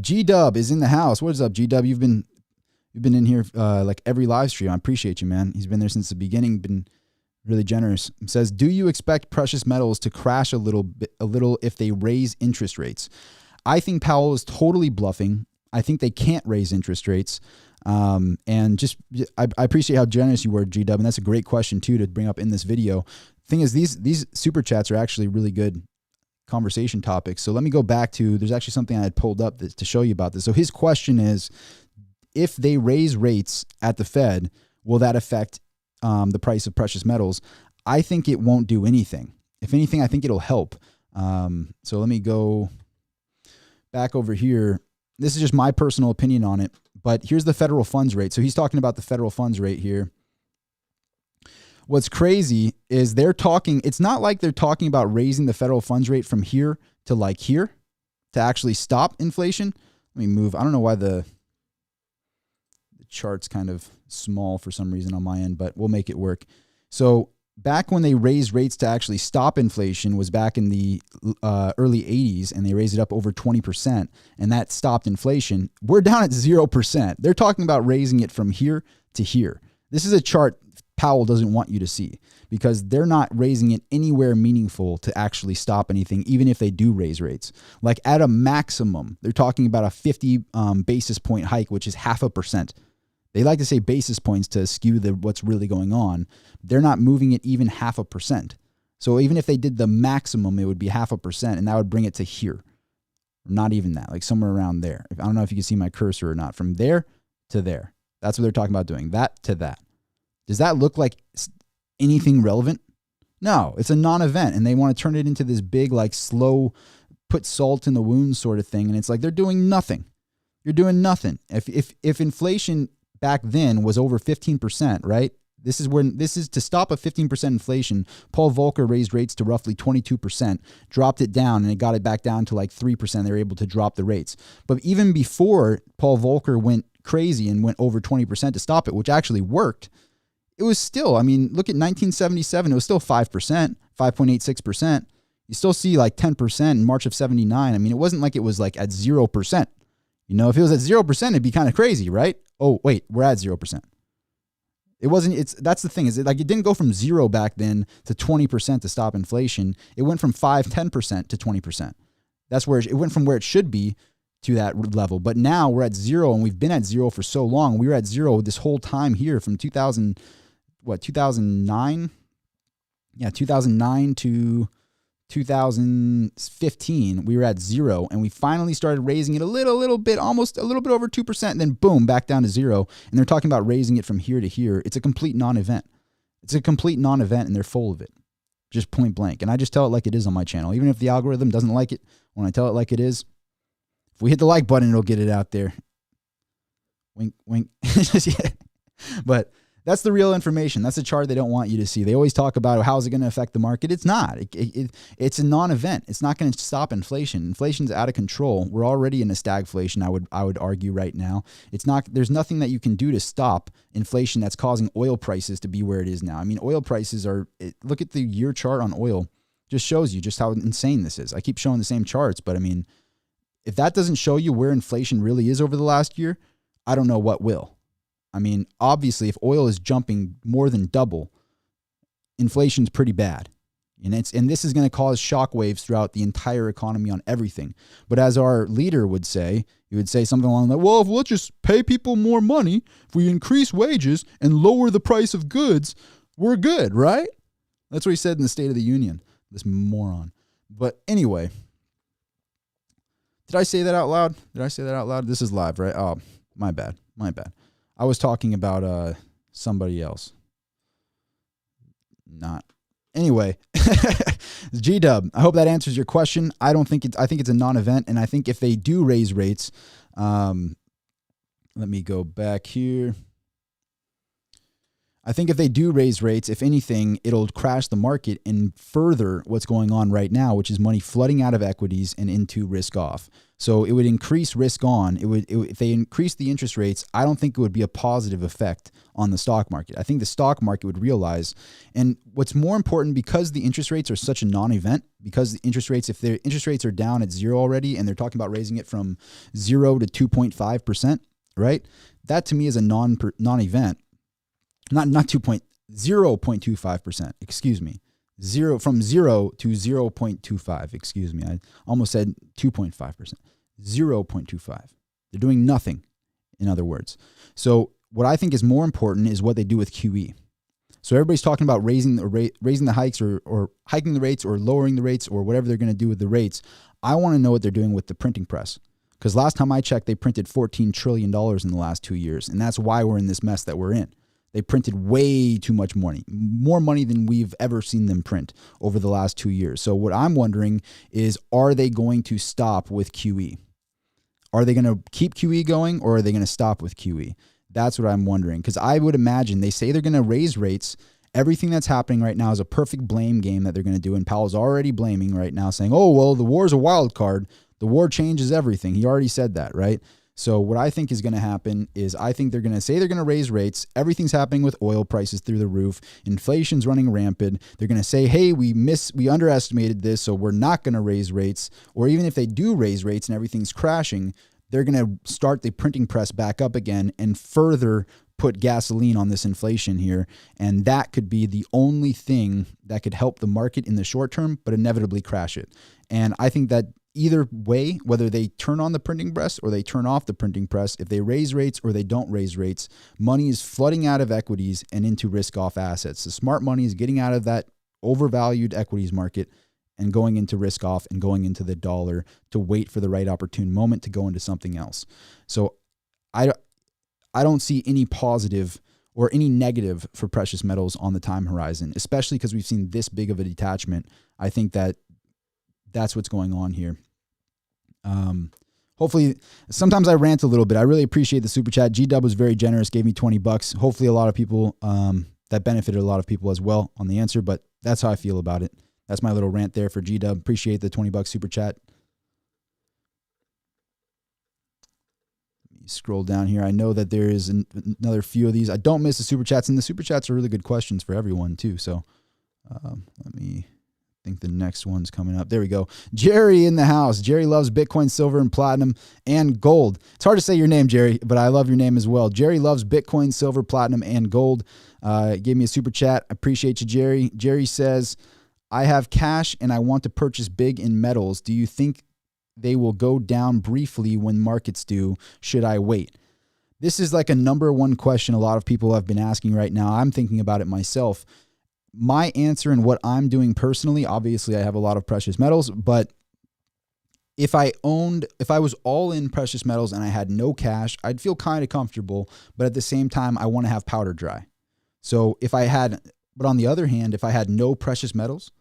G-Dub is in the house. What is up, G-Dub? You've been in here like every live stream. I appreciate you, man. He's been there since the beginning. Been really generous. It says, do you expect precious metals to crash a little if they raise interest rates? I think Powell is totally bluffing. I think they can't raise interest rates. And just, I appreciate how generous you were, G-Dub, and that's a great question too to bring up in this video. Thing is, these super chats are actually really good conversation topics. So let me go back to, there's actually something I had pulled up to show you about this. So his question is, if they raise rates at the Fed, will that affect the price of precious metals? I think it won't do anything. If anything, I think it'll help. So let me go back over here. This is just my personal opinion on it, but here's the federal funds rate. So he's talking about the federal funds rate here. What's crazy is it's not like they're talking about raising the federal funds rate from here to like here to actually stop inflation. Let me move. I don't know why the chart's kind of small for some reason on my end, but we'll make it work. So back when they raised rates to actually stop inflation was back in the early 80s, and they raised it up over 20%, and that stopped inflation. We're down at 0%. They're talking about raising it from here to here. This is a chart Powell doesn't want you to see because they're not raising it anywhere meaningful to actually stop anything, even if they do raise rates. Like at a maximum, they're talking about a 50 basis point hike, which is 0.5%. They like to say basis points to skew what's really going on. They're not moving it even 0.5%. So even if they did the maximum, it would be 0.5%, and that would bring it to here. Not even that, like somewhere around there. I don't know if you can see my cursor or not. From there to there. That's what they're talking about doing, that to that. Does that look like anything relevant? No, it's a non-event, and they want to turn it into this big, like slow, put salt in the wound sort of thing, and it's like they're doing nothing. You're doing nothing. If inflation back then was over 15%, right? This is to stop a 15% inflation. Paul Volcker raised rates to roughly 22%, dropped it down, and it got it back down to like 3%. They were able to drop the rates. But even before Paul Volcker went crazy and went over 20% to stop it, which actually worked, it was still, I mean, look at 1977. It was still 5%, 5.86%. You still see like 10% in March of 79. I mean, it wasn't like it was like at 0%. You know, if it was at 0%, it'd be kind of crazy, right? Oh, wait, we're at 0%. It wasn't, that's the thing, is it like it didn't go from 0 back then to 20% to stop inflation. It went from 10% to 20%. That's where it went from where it should be to that level. But now we're at 0, and we've been at 0 for so long. We were at 0 this whole time here from 2009? Yeah, 2009 to 2015, we were at 0, and we finally started raising it a little bit, almost a little bit over 2%, and then boom, back down to 0. And they're talking about raising it from here to here. It's a complete non-event. It's a complete non-event, and they're full of it. Just point blank. And I just tell it like it is on my channel. Even if the algorithm doesn't like it, when I tell it like it is, if we hit the like button, it'll get it out there. Wink, wink. But that's the real information. That's the chart they don't want you to see. They always talk about how's it going to affect the market. It's not. It's a non-event. It's not going to stop inflation. Inflation's out of control. We're already in a stagflation, I would argue right now. It's not. There's nothing that you can do to stop inflation that's causing oil prices to be where it is now. I mean, oil prices are, look at the year chart on oil. Just shows you just how insane this is. I keep showing the same charts, but I mean, if that doesn't show you where inflation really is over the last year, I don't know what will. I mean, obviously, if oil is jumping more than double, inflation's pretty bad. And this is going to cause shockwaves throughout the entire economy on everything. But as our leader would say, he would say something along that, well, if we'll just pay people more money, if we increase wages and lower the price of goods, we're good, right? That's what he said in the State of the Union, this moron. But anyway, did I say that out loud? This is live, right? Oh, my bad. I was talking about somebody else. Not. Anyway, G-Dub, I hope that answers your question. I think it's a non-event, and I think if they do raise rates, let me go back here. I think if they do raise rates, if anything, it'll crash the market and further what's going on right now, which is money flooding out of equities and into risk off. So it would increase risk on. If they increase the interest rates, I don't think it would be a positive effect on the stock market. I think the stock market would realize, and what's more important, because the interest rates are such a non-event, because the interest rates, if their interest rates are down at zero already, and they're talking about raising it from 0 to 2.5%, right? That to me is a non-event. Not 0.25%, excuse me. From 0 to 0.25, excuse me. I almost said 2.5%. 0.25. They're doing nothing, in other words. So what I think is more important is what they do with QE. So everybody's talking about raising the hikes or hiking the rates or lowering the rates or whatever they're going to do with the rates. I want to know what they're doing with the printing press. Because last time I checked, they printed $14 trillion in the last 2 years. And that's why we're in this mess that we're in. They printed way too much money, more money than we've ever seen them print over the last 2 years. So what I'm wondering is, are they going to stop with QE? Are they going to keep QE going, or are they going to stop with QE? That's what I'm wondering, because I would imagine they say they're going to raise rates. Everything that's happening right now is a perfect blame game that they're going to do, and Powell's already blaming right now, saying, oh, well, the war's a wild card. The war changes everything. He already said that, right? So what I think is going to happen is I think they're going to say they're going to raise rates. Everything's happening with oil prices through the roof. Inflation's running rampant. They're going to say, hey, we underestimated this, so we're not going to raise rates. Or even if they do raise rates and everything's crashing, they're going to start the printing press back up again and further put gasoline on this inflation here. And that could be the only thing that could help the market in the short term, but inevitably crash it. And I think that either way, whether they turn on the printing press or they turn off the printing press, if they raise rates or they don't raise rates, money is flooding out of equities and into risk-off assets. The smart money is getting out of that overvalued equities market and going into risk-off and going into the dollar to wait for the right opportune moment to go into something else. So I don't see any positive or any negative for precious metals on the time horizon, especially because we've seen this big of a detachment. I think that's what's going on here. Hopefully, sometimes I rant a little bit. I really appreciate the super chat. G-Dub was very generous, gave me $20. Hopefully a lot of people, that benefited a lot of people as well on the answer, but that's how I feel about it. That's my little rant there for G-Dub. Appreciate the $20 super chat. Let me scroll down here. I know that there is another few of these. I don't miss the super chats, and the super chats are really good questions for everyone too. So let me... I think the next one's coming up. There we go. Jerry in the house. Jerry loves Bitcoin, silver, and platinum, and gold. It's hard to say your name, Jerry, but I love your name as well. Jerry loves Bitcoin, silver, platinum, and gold. Gave me a super chat. I appreciate you, Jerry. Jerry says, I have cash and I want to purchase big in metals. Do you think they will go down briefly when markets do? Should I wait? This is like a number one question a lot of people have been asking right now. I'm thinking about it myself. My answer and what I'm doing personally, obviously I have a lot of precious metals, but if I was all in precious metals and I had no cash, I'd feel kind of comfortable, but at the same time, I want to have powder dry. So but on the other hand, if I had no precious metals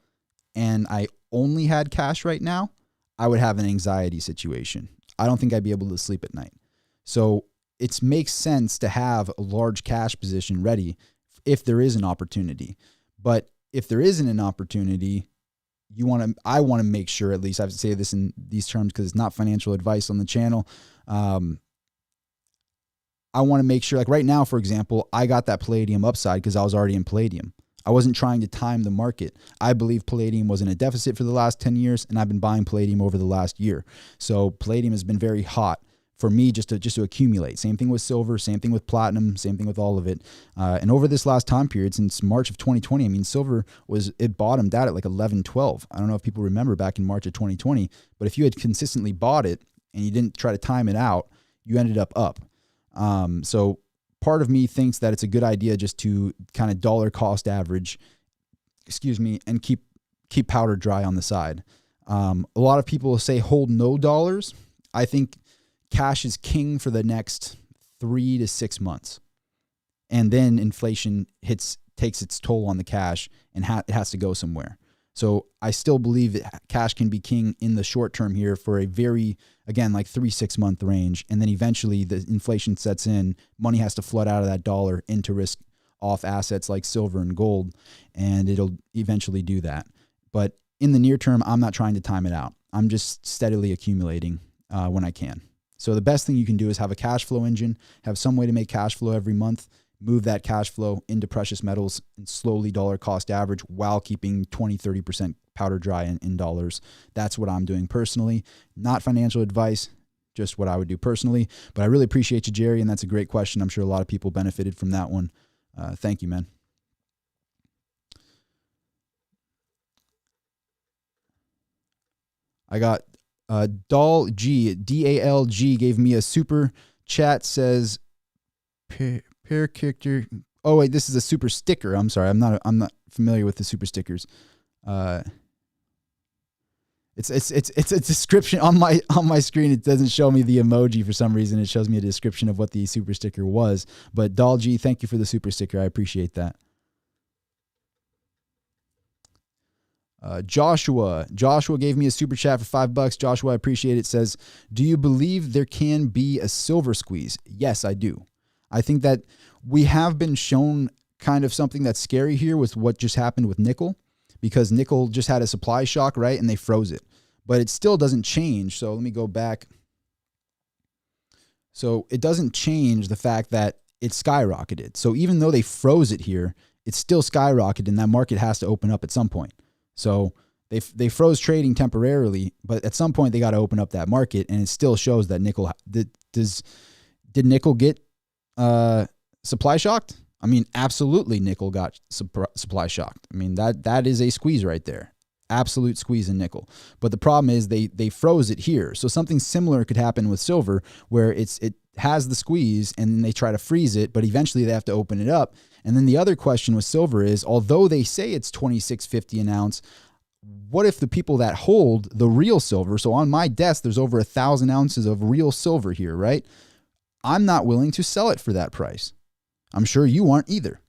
and I only had cash right now, I would have an anxiety situation. I don't think I'd be able to sleep at night. So it makes sense to have a large cash position ready if there is an opportunity. But if there isn't an opportunity, I want to make sure, at least I have to say this in these terms because it's not financial advice on the channel. I want to make sure, like right now, for example, I got that palladium upside because I was already in palladium. I wasn't trying to time the market. I believe palladium was in a deficit for the last 10 years, and I've been buying palladium over the last year. So palladium has been very hot for me just to accumulate. Same thing with silver, same thing with platinum, same thing with all of it. And over this last time period, since March of 2020, I mean, silver it bottomed out at like 11, 12. I don't know if people remember back in March of 2020, but if you had consistently bought it and you didn't try to time it out, you ended up. So part of me thinks that it's a good idea just to kind of dollar cost average, and keep powder dry on the side. A lot of people say hold no dollars. I think cash is king for the next 3 to 6 months. And then inflation takes its toll on the cash, and it has to go somewhere. So I still believe that cash can be king in the short term here for a very, again, like 3-6 month range. And then eventually the inflation sets in, money has to flood out of that dollar into risk off assets like silver and gold, and it'll eventually do that. But in the near term, I'm not trying to time it out. I'm just steadily accumulating when I can. So the best thing you can do is have a cash flow engine, have some way to make cash flow every month, move that cash flow into precious metals and slowly dollar cost average while keeping 20-30% powder dry in dollars. That's what I'm doing personally. Not financial advice, just what I would do personally. But I really appreciate you, Jerry, and that's a great question. I'm sure a lot of people benefited from that one. Thank you, man. I got DALG gave me a super chat, says pair character. Oh wait, this is a super sticker. I'm sorry, I'm not familiar with the super stickers. It's a description on my screen. It doesn't show me the emoji for some reason. It shows me a description of what the super sticker was. But DALG, thank you for the super sticker. I appreciate that. Joshua gave me a super chat for $5. Joshua, I appreciate it. Says, do you believe there can be a silver squeeze? Yes, I do. I think that we have been shown kind of something that's scary here with what just happened with nickel, because nickel just had a supply shock, right? And they froze it, but it still doesn't change. So let me go back. So it doesn't change the fact that it skyrocketed. So even though they froze it here, it's still skyrocketed, and that market has to open up at some point. So they froze trading temporarily, but at some point they got to open up that market, and it still shows that nickel did nickel get supply shocked? I mean, absolutely, nickel got supply shocked. I mean, that is a squeeze right there, absolute squeeze in nickel. But the problem is they froze it here. So something similar could happen with silver, where it has the squeeze and then they try to freeze it, but eventually they have to open it up. And then the other question with silver is, although they say it's $26.50 an ounce, what if the people that hold the real silver, so on my desk, there's over 1,000 ounces of real silver here, right? I'm not willing to sell it for that price. I'm sure you aren't either.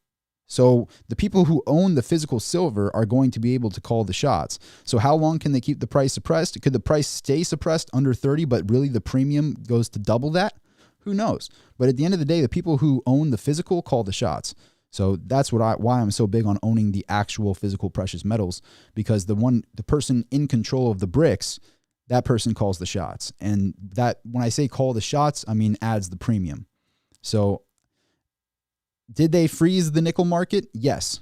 So the people who own the physical silver are going to be able to call the shots. So how long can they keep the price suppressed? Could the price stay suppressed under 30, but really the premium goes to double that? Who knows? But at the end of the day, the people who own the physical call the shots. So that's why I'm so big on owning the actual physical precious metals, because the person in control of the bricks, that person calls the shots. And that, when I say call the shots, I mean adds the premium. So did they freeze the nickel market? Yes.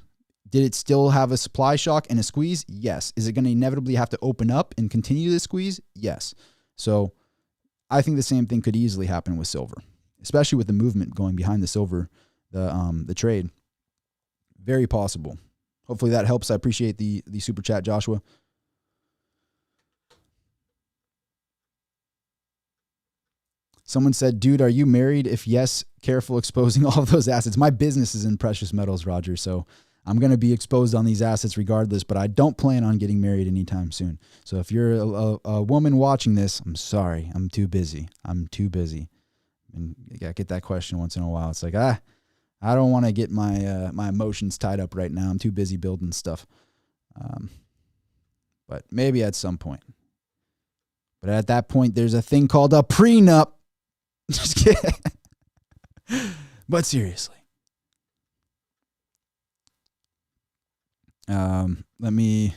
Did it still have a supply shock and a squeeze? Yes. Is it going to inevitably have to open up and continue the squeeze? Yes. So I think the same thing could easily happen with silver, especially with the movement going behind the silver, the trade. Very possible. Hopefully that helps. I appreciate the super chat, Joshua. Someone said, dude, are you married? If yes, careful exposing all of those assets. My business is in precious metals, Roger, so I'm going to be exposed on these assets regardless, but I don't plan on getting married anytime soon. So if you're a woman watching this, I'm sorry. I'm too busy. And I get that question once in a while. It's like, I don't want to get my my emotions tied up right now. I'm too busy building stuff. But maybe at some point. But at that point, there's a thing called a prenup. Just kidding. But seriously. Let me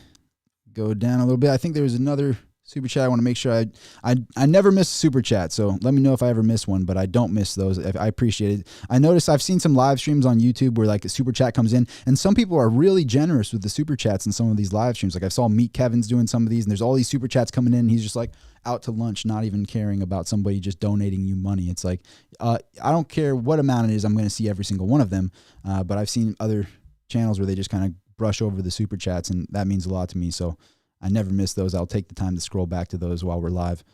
go down a little bit. I think there was another Super chat. I want to make sure I never miss a super chat. So let me know if I ever miss one, but I don't miss those. I appreciate it. I noticed I've seen some live streams on YouTube where like a super chat comes in, and some people are really generous with the super chats in some of these live streams. Like I saw Meet Kevin's doing some of these, and there's all these super chats coming in. And he's just like out to lunch, not even caring about somebody just donating you money. It's like I don't care what amount it is. I'm going to see every single one of them. But I've seen other channels where they just kind of brush over the super chats, and that means a lot to me. So I never miss those. I'll take the time to scroll back to those while we're live.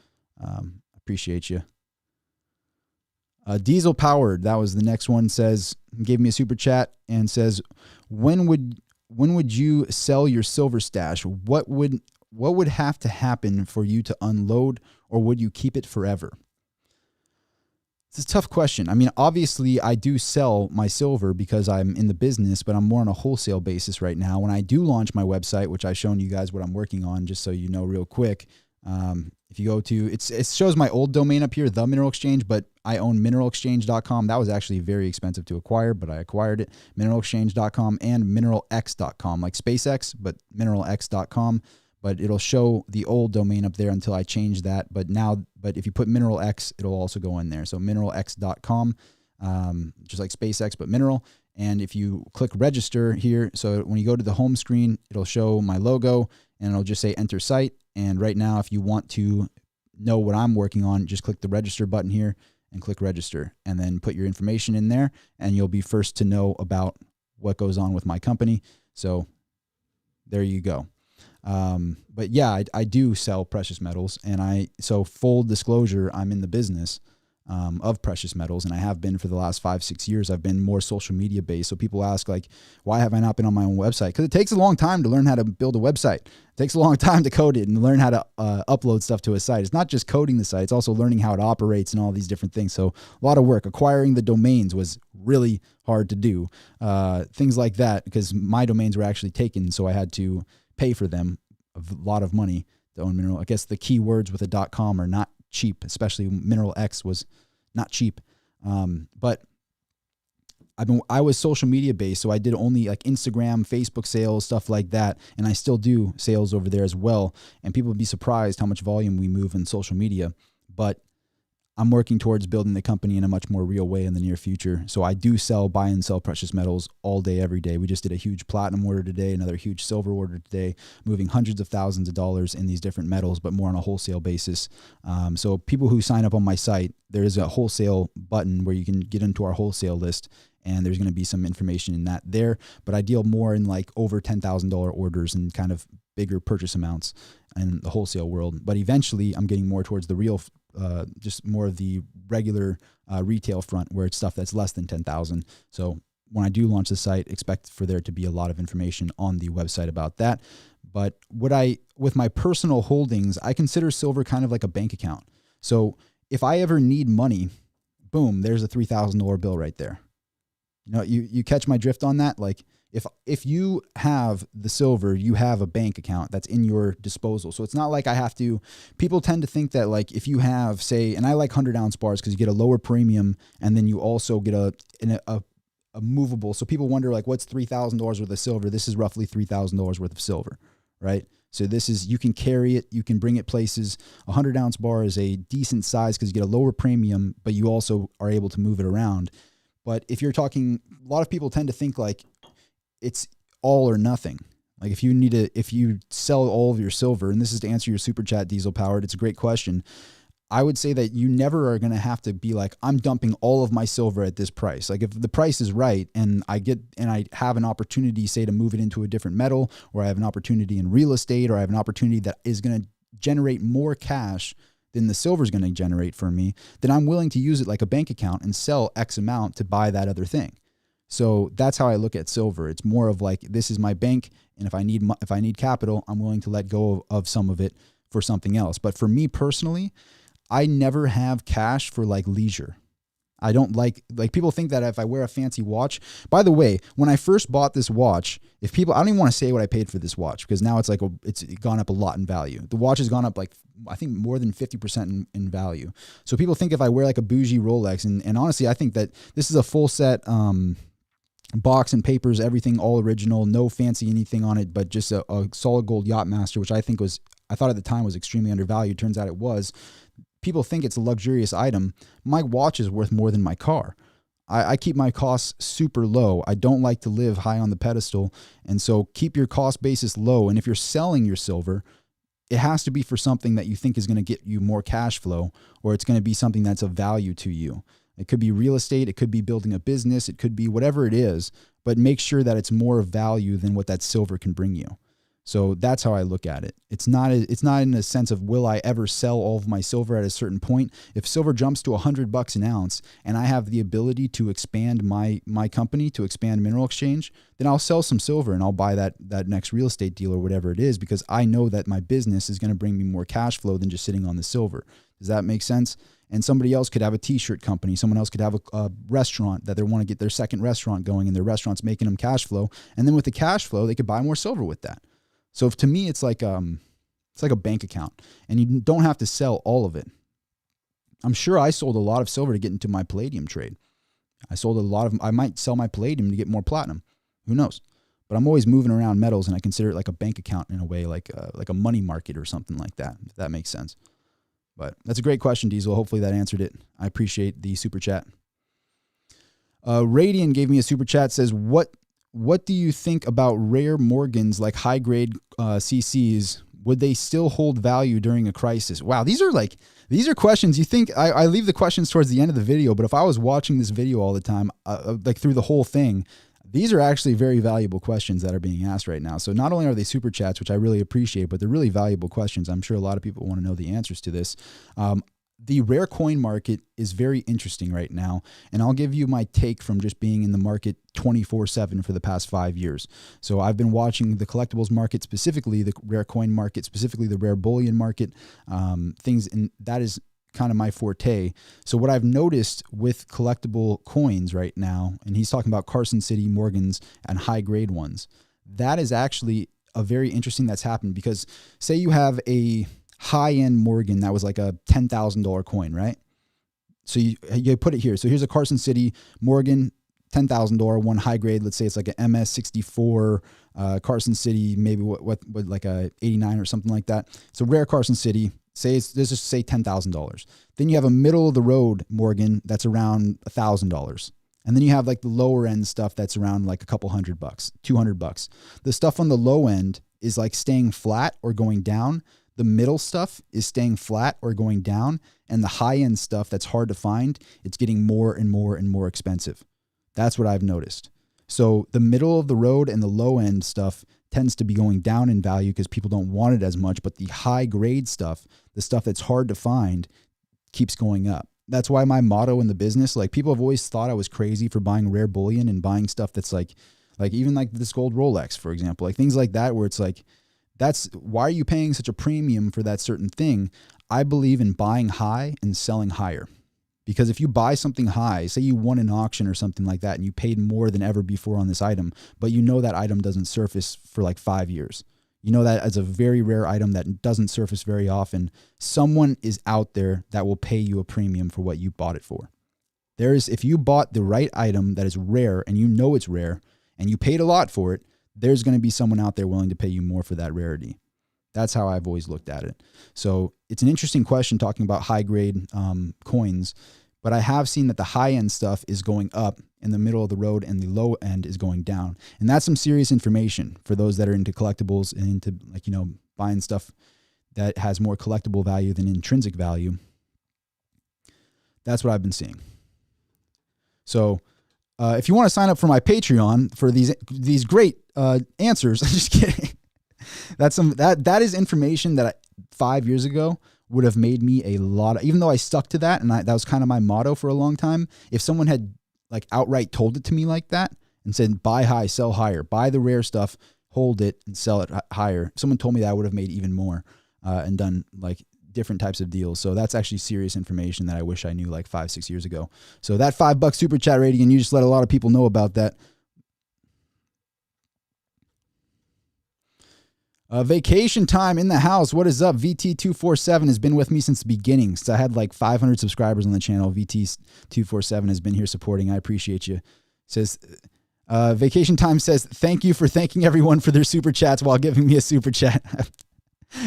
Appreciate you. Diesel Powered, that was the next one, gave me a super chat and says, when would you sell your silver stash? What would have to happen for you to unload, or would you keep it forever? It's a tough question. I mean, obviously I do sell my silver because I'm in the business, but I'm more on a wholesale basis right now. When I do launch my website, which I've shown you guys what I'm working on, just so you know real quick, if you go to, it shows my old domain up here, The Mineral Exchange, but I own mineralexchange.com. That was actually very expensive to acquire, but I acquired it. Mineralexchange.com and mineralx.com, like SpaceX, but mineralx.com. But it'll show the old domain up there until I change that. But if you put Mineral X, it'll also go in there. So mineralx.com, just like SpaceX, but mineral. And if you click register here, so when you go to the home screen, it'll show my logo and it'll just say enter site. And right now, if you want to know what I'm working on, just click the register button here and click register, and then put your information in there, and you'll be first to know about what goes on with my company. So there you go. But yeah, I do sell precious metals, and so full disclosure, I'm in the business, of precious metals, and I have been for the last 5-6 years. I've been more social media based. So people ask like, why have I not been on my own website? Because it takes a long time to learn how to build a website. It takes a long time to code it and learn how to upload stuff to a site. It's not just coding the site. It's also learning how it operates and all these different things. So a lot of work. Acquiring the domains was really hard to do. Things like that, because my domains were actually taken. So I had to pay for them a lot of money to own mineral. I guess the keywords with a .com are not cheap, especially Mineral X was not cheap. But I was social media based, so I did only like Instagram, Facebook sales, stuff like that. And I still do sales over there as well. And people would be surprised how much volume we move in social media. But I'm working towards building the company in a much more real way in the near future. So I do buy and sell precious metals all day, every day. We just did a huge platinum order today, another huge silver order today, moving hundreds of thousands of dollars in these different metals, but more on a wholesale basis. So people who sign up on my site, there is a wholesale button where you can get into our wholesale list, and there's going to be some information in that there. But I deal more in like over $10,000 orders and kind of bigger purchase amounts in the wholesale world. But eventually I'm getting more towards the real just more of the regular retail front, where it's stuff that's less than 10,000. So when I do launch the site, expect for there to be a lot of information on the website about that. But with my personal holdings, I consider silver kind of like a bank account. So if I ever need money, boom, there's a $3,000 bill right there. You know, you catch my drift on that? Like if you have the silver, you have a bank account that's in your disposal. So it's not like I have to, people tend to think that like if you have, say, and I like 100-ounce bars because you get a lower premium, and then you also get a movable. So people wonder like, what's $3,000 worth of silver? This is roughly $3,000 worth of silver, right? So this is, you can carry it, you can bring it places. A 100-ounce bar is a decent size because you get a lower premium, but you also are able to move it around. But if you're talking, a lot of people tend to think like it's all or nothing. Like if you sell all of your silver, and this is to answer your super chat, Diesel Powered, it's a great question. I would say that you never are going to have to be like, I'm dumping all of my silver at this price. Like if the price is right and I have an opportunity, say, to move it into a different metal, or I have an opportunity in real estate, or I have an opportunity that is going to generate more cash than the silver is going to generate for me, then I'm willing to use it like a bank account and sell X amount to buy that other thing. So that's how I look at silver. It's more of like, this is my bank, and if I need capital, I'm willing to let go of some of it for something else. But for me personally, I never have cash for like leisure. I don't like people think that if I wear a fancy watch, by the way, when I first bought this watch, I don't even want to say what I paid for this watch, because now it's like, it's gone up a lot in value. The watch has gone up like, I think more than 50% in value. So people think if I wear like a bougie Rolex, and honestly, I think that this is a full set, box and papers, everything all original, no fancy anything on it, but just a solid gold Yachtmaster, which I think was I thought at the time was extremely undervalued. Turns out it was. People think it's a luxurious item. My watch is worth more than my car. I keep my costs super low. I don't like to live high on the pedestal. And so keep your cost basis low. And if you're selling your silver, it has to be for something that you think is going to get you more cash flow, or it's going to be something that's of value to you. It could be real estate. It could be building a business. It could be whatever it is, but make sure that it's more of value than what that silver can bring you. So that's how I look at it. It's not in the sense of, will I ever sell all of my silver at a certain point? If silver jumps to $100 an ounce and I have the ability to expand my company, to expand Mineral Exchange, then I'll sell some silver and I'll buy that next real estate deal or whatever it is, because I know that my business is going to bring me more cash flow than just sitting on the silver. Does that make sense? And somebody else could have a t-shirt company. Someone else could have a restaurant that they want to get their second restaurant going, and their restaurant's making them cash flow. And then with the cash flow, they could buy more silver with that. So to me, it's like a bank account, and you don't have to sell all of it. I'm sure I sold a lot of silver to get into my palladium trade. I might sell my palladium to get more platinum. Who knows? But I'm always moving around metals, and I consider it like a bank account in a way, like a money market or something like that, if that makes sense. But that's a great question, Diesel. Hopefully that answered it. I appreciate the super chat. Radian gave me a super chat, says, What do you think about rare Morgans like high-grade CCs? Would they still hold value during a crisis? Wow, these are questions. You think I leave the questions towards the end of the video, but if I was watching this video all the time, like through the whole thing, these are actually very valuable questions that are being asked right now. So not only are they super chats, which I really appreciate, but they're really valuable questions. I'm sure a lot of people want to know the answers to this. The rare coin market is very interesting right now, and I'll give you my take from just being in the market 24/7 for the past 5 years. So I've been watching the collectibles market, specifically the rare coin market, specifically the rare bullion market, things, and that is kind of my forte. So what I've noticed with collectible coins right now, and he's talking about Carson City Morgans and high grade ones, that is actually a very interesting that's happened, because say you have a high-end Morgan that was like a $10,000 coin, right? So you put it here. So here's a Carson City Morgan, $10,000 one high grade. Let's say it's like an MS64 Carson City, maybe what like a 89 or something like that. So rare Carson City. Let's just say $10,000. Then you have a middle of the road Morgan that's around $1,000. And then you have like the lower end stuff that's around like a couple $100, $200. The stuff on the low end is like staying flat or going down. The middle stuff is staying flat or going down, and the high-end stuff that's hard to find, it's getting more and more and more expensive. That's what I've noticed. So the middle of the road and the low-end stuff tends to be going down in value because people don't want it as much, but the high-grade stuff, the stuff that's hard to find, keeps going up. That's why my motto in the business, like people have always thought I was crazy for buying rare bullion and buying stuff that's like even like this gold Rolex, for example, like things like that where it's like, that's why are you paying such a premium for that certain thing? I believe in buying high and selling higher, because if you buy something high, say you won an auction or something like that and you paid more than ever before on this item, but you know that item doesn't surface for like 5 years. You know that as a very rare item that doesn't surface very often, someone is out there that will pay you a premium for what you bought it for. If you bought the right item that is rare and you know it's rare and you paid a lot for it, there's going to be someone out there willing to pay you more for that rarity. That's how I've always looked at it. So it's an interesting question talking about high grade coins, but I have seen that the high end stuff is going up in the middle of the road and the low end is going down. And that's some serious information for those that are into collectibles and into buying stuff that has more collectible value than intrinsic value. That's what I've been seeing. So if you want to sign up for my Patreon for these great answers, I'm just kidding. That is information that 5 years ago would have made me a lot. Even though I stuck to that, and that was kind of my motto for a long time. If someone had like outright told it to me like that and said, "Buy high, sell higher. Buy the rare stuff, hold it, and sell it higher," if someone told me that, I would have made even more and done like different types of deals. So that's actually serious information that I wish I knew like 5-6 years ago. So that $5 super chat rating, and you just let a lot of people know about that. Vacation time in the house. What is up? VT247 has been with me since the beginning. So I had like 500 subscribers on the channel. VT247 has been here supporting. I appreciate you. Says Vacation time says, thank you for thanking everyone for their super chats while giving me a super chat.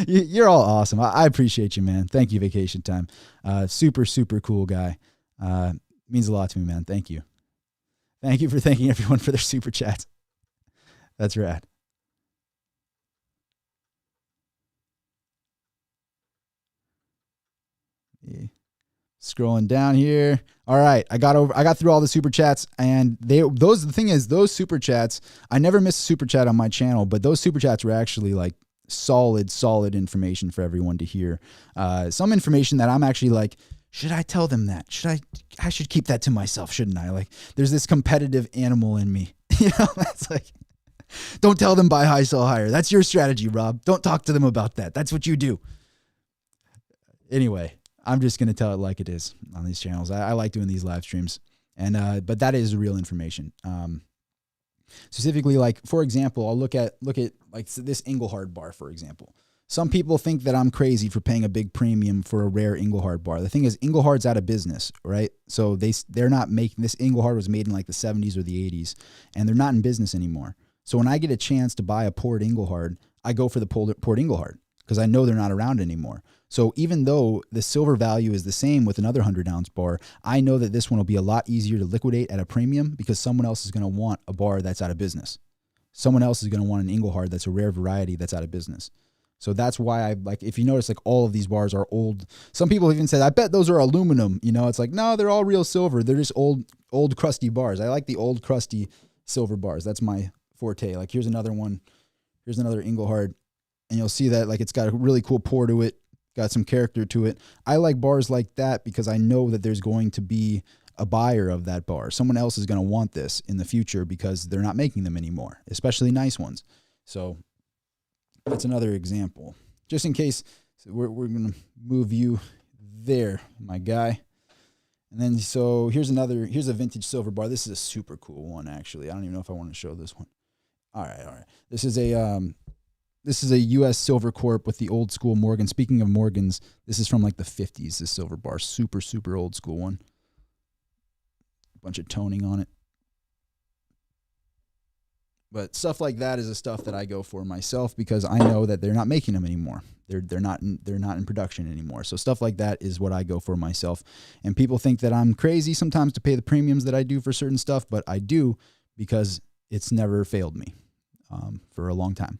You're all awesome. I appreciate you, man. Thank you, Vacation Time. Super, super cool guy. Means a lot to me, man. Thank you. Thank you for thanking everyone for their super chats. That's rad. Yeah. Scrolling down here. All right, I got through all the super chats, and the thing is, those super chats, I never miss a super chat on my channel, but those super chats were actually like solid information for everyone to hear. Some information that I'm actually like, should I tell them that? I should keep that to myself, shouldn't I? Like, there's this competitive animal in me. That's like, don't tell them buy high, sell higher. That's your strategy, Rob. Don't talk to them about that. That's what you do. Anyway, I'm just going to tell it like it is on these channels. I like doing these live streams, and but that is real information. Specifically, like, for example, I'll look at like this Engelhard bar, for example. Some people think that I'm crazy for paying a big premium for a rare Engelhard bar. The thing is, Engelhard's out of business, right? So they're not making this. Engelhard was made in like the 70s or the 80s, and they're not in business anymore. So when I get a chance to buy a poured Engelhard, I go for the poured Engelhard because I know they're not around anymore. So even though the silver value is the same with another 100-ounce bar, I know that this one will be a lot easier to liquidate at a premium because someone else is going to want a bar that's out of business. Someone else is going to want an Engelhard that's a rare variety that's out of business. So that's why I like, if you notice, like all of these bars are old. Some people even said, I bet those are aluminum. You know, it's like, no, they're all real silver. They're just old crusty bars. I like the old crusty silver bars. That's my forte. Like, here's another one. Here's another Engelhard. And you'll see that like it's got a really cool pour to it. Got some character to it. I like bars like that because I know that there's going to be a buyer of that bar. Someone else is going to want this in the future because they're not making them anymore, especially nice ones. So that's another example. Just in case, we're going to move you there, my guy. And then, so here's a vintage silver bar. This is a super cool one, actually. I don't even know if I want to show this one. All right. This is a U.S. Silver Corp with the old school Morgan. Speaking of Morgans, this is from like the 50s, this silver bar. Super, super old school one. Bunch of toning on it. But stuff like that is the stuff that I go for myself because I know that they're not making them anymore. They're not in production anymore. So stuff like that is what I go for myself. And people think that I'm crazy sometimes to pay the premiums that I do for certain stuff, but I do because it's never failed me for a long time.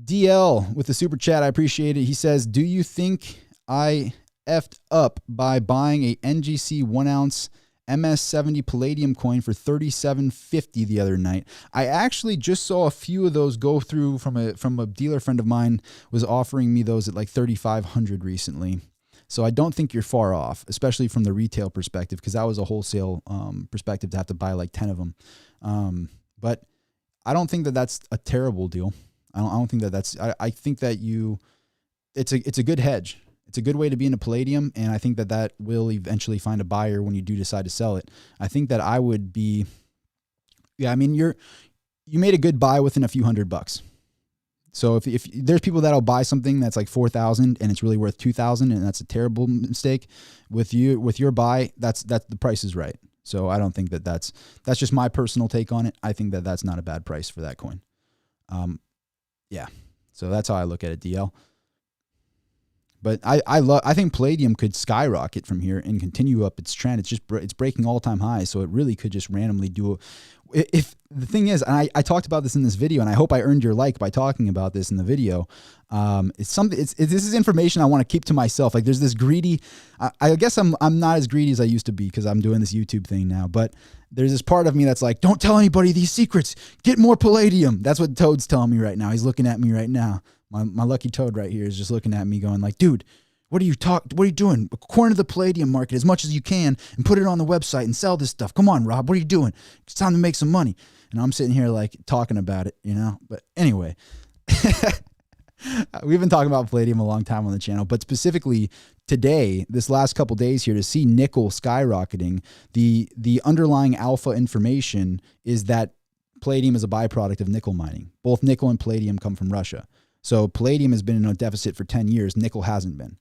DL with the super chat, I appreciate it. He says, do you think I effed up by buying a NGC 1-ounce MS70 palladium coin for $37.50 the other night? I actually just saw a few of those go through from a dealer friend of mine was offering me those at like $3,500 recently. So I don't think you're far off, especially from the retail perspective, because that was a wholesale perspective to have to buy like 10 of them. But I don't think that that's a terrible deal. I don't think that that's, I think that it's a good hedge. It's a good way to be into palladium. And I think that will eventually find a buyer when you do decide to sell it. I think that I would be, I mean, you made a good buy within a few $100. So if there's people that'll buy something that's like 4,000 and it's really worth 2,000 and that's a terrible mistake with your buy, that's the price is right. So I don't think that's just my personal take on it. I think that that's not a bad price for that coin. Yeah, so that's how I look at it, DL. But I think palladium could skyrocket from here and continue up its trend. It's breaking all-time highs, so it really could just randomly do. If the thing is, and I talked about this in this video, and I hope I earned your like by talking about this in the video. This is information I want to keep to myself. Like, there's this greedy. I guess I'm not as greedy as I used to be because I'm doing this YouTube thing now. But there's this part of me that's like, don't tell anybody these secrets. Get more palladium. That's what Toad's telling me right now. He's looking at me right now. My lucky Toad right here is just looking at me going like, dude, what are you doing? Corner the palladium market as much as you can and put it on the website and sell this stuff. Come on, Rob, what are you doing? It's time to make some money. And I'm sitting here like talking about it, But anyway, we've been talking about palladium a long time on the channel, but specifically today, this last couple days here, to see nickel skyrocketing, the underlying alpha information is that palladium is a byproduct of nickel mining. Both nickel and palladium come from Russia. So palladium has been in a deficit for 10 years. Nickel hasn't been.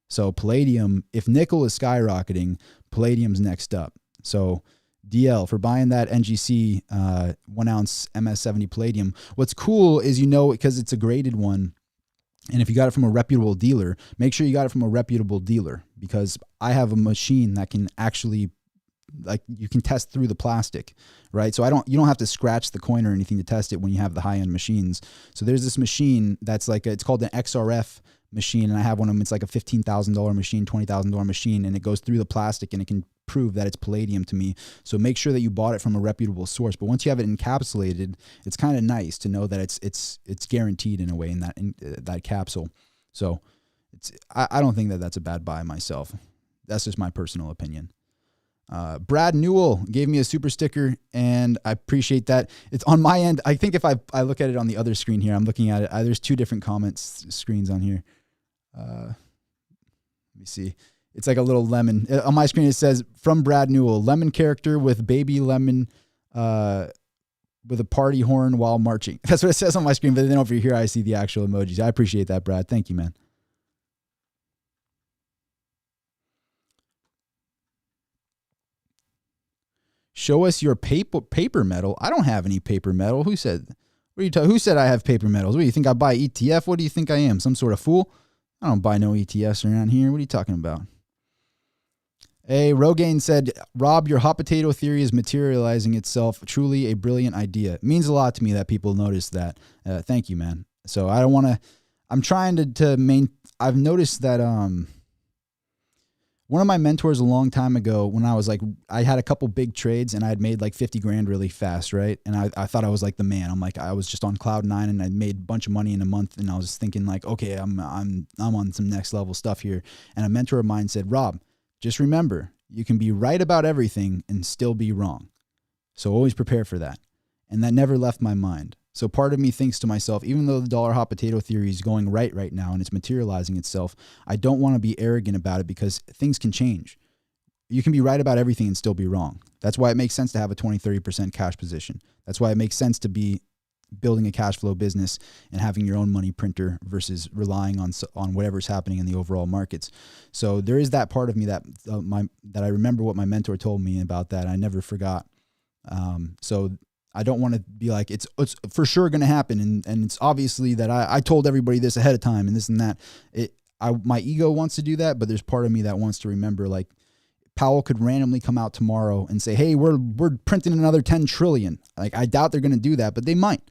So palladium, if nickel is skyrocketing, palladium's next up. So DL, for buying that NGC 1-ounce MS70 palladium, what's cool is, because it's a graded one, And if you got it from a reputable dealer, make sure you got it from a reputable dealer, because I have a machine that can actually, like, you can test through the plastic, right? So you don't have to scratch the coin or anything to test it when you have the high-end machines. So there's this machine that's like, it's called an XRF machine, and I have one of them. It's like a $15,000 machine, $20,000 machine, and it goes through the plastic and it can prove that it's palladium to me. So make sure that you bought it from a reputable source. But once you have it encapsulated, it's kind of nice to know that it's guaranteed in a way in that capsule. So I don't think that that's a bad buy myself. That's just my personal opinion. Brad Newell gave me a super sticker, and I appreciate that. It's on my end. I think if I look at it on the other screen here, I'm looking at it. There's two different comments screens on here. Let me see. It's like a little lemon. On my screen, it says, from Brad Newell, lemon character with baby lemon with a party horn while marching. That's what it says on my screen, but then over here, I see the actual emojis. I appreciate that, Brad. Thank you, man. Show us your paper metal. I don't have any paper metal. Who said? Who said I have paper metals? What do you think? I buy ETF? What do you think I am? Some sort of fool? I don't buy no ETFs around here. What are you talking about? Hey, Rogaine said, Rob, your hot potato theory is materializing itself. Truly a brilliant idea. It means a lot to me that people notice that. Thank you, man. So I don't want to. I'm trying to I've noticed that one of my mentors a long time ago, when I was like, I had a couple big trades and I had made like 50 grand really fast, right? And I thought I was like the man. I'm like, I was just on cloud nine and I made a bunch of money in a month, and I was thinking like, okay, I'm on some next level stuff here. And a mentor of mine said, Rob, just remember, you can be right about everything and still be wrong. So always prepare for that. And that never left my mind. So part of me thinks to myself, even though the dollar hot potato theory is going right now and it's materializing itself, I don't want to be arrogant about it, because things can change. You can be right about everything and still be wrong. That's why it makes sense to have a 20-30% cash position. That's why it makes sense to be building a cash flow business and having your own money printer versus relying on whatever's happening in the overall markets. So there is that part of me that I remember what my mentor told me about that. I never forgot. So I don't want to be like, it's for sure going to happen. And it's obviously that I told everybody this ahead of time and this and that. My ego wants to do that, but there's part of me that wants to remember, like, Powell could randomly come out tomorrow and say, hey, we're printing another 10 trillion. Like, I doubt they're going to do that, but they might.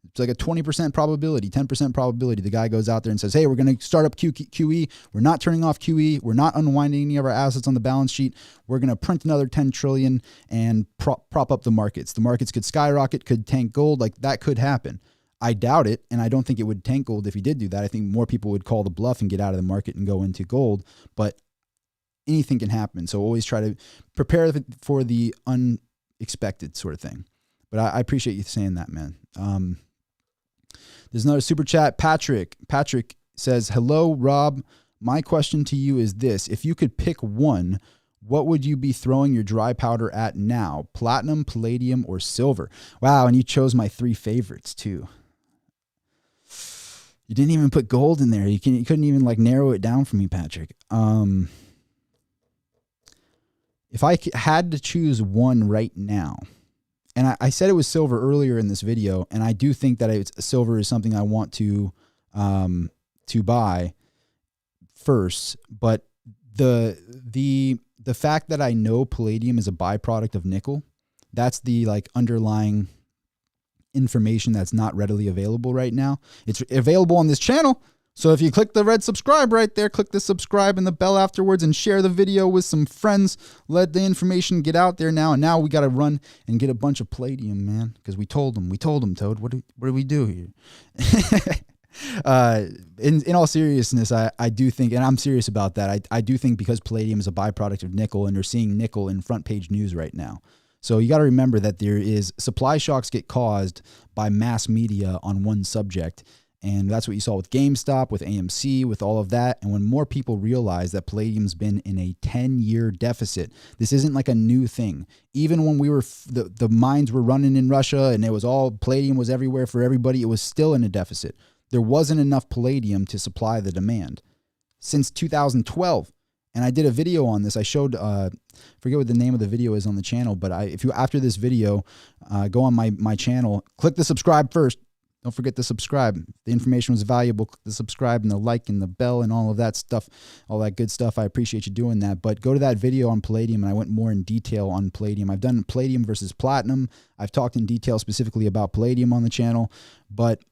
It's like a 20% probability, 10% probability. The guy goes out there and says, hey, we're going to start up QE. We're not turning off QE. We're not unwinding any of our assets on the balance sheet. We're going to print another 10 trillion and prop up the markets. The markets could skyrocket, could tank gold. Like, that could happen. I doubt it, and I don't think it would tank gold if he did do that. I think more people would call the bluff and get out of the market and go into gold. But anything can happen. So always try to prepare for the unexpected sort of thing. But I appreciate you saying that, man. There's another super chat. Patrick says, hello, Rob. My question to you is this. If you could pick one, what would you be throwing your dry powder at now? Platinum, palladium, or silver? Wow, and you chose my three favorites too. You didn't even put gold in there. You couldn't even like narrow it down for me, Patrick. If I had to choose one right now, and I said it was silver earlier in this video, and I do think that silver is something I want to buy first. But the fact that I know palladium is a byproduct of nickel, that's the like underlying information that's not readily available right now. It's available on this channel. So if you click the red subscribe right there, click the subscribe and the bell afterwards and share the video with some friends. Let the information get out there now. And now we got to run and get a bunch of palladium, man, because we told them, Toad, what do we do here? In all seriousness, I do think, and I'm serious about that, I do think because palladium is a byproduct of nickel, and they're seeing nickel in front page news right now. So you got to remember that there is supply shocks get caused by mass media on one subject. And that's what you saw with GameStop, with AMC, with all of that. And when more people realize that palladium's been in a 10-year deficit, this isn't like a new thing. Even when we were, the mines were running in Russia and it was all, palladium was everywhere for everybody, it was still in a deficit. There wasn't enough palladium to supply the demand since 2012. And I did a video on this. I showed, forget what the name of the video is on the channel, but if you, after this video, go on my channel, click the subscribe first, Don't forget to subscribe. If the information was valuable, click the subscribe and the like and the bell and all of that stuff, all that good stuff. I appreciate you doing that. But go to that video on palladium, and I went more in detail on palladium. I've done palladium versus platinum. I've talked in detail specifically about palladium on the channel. But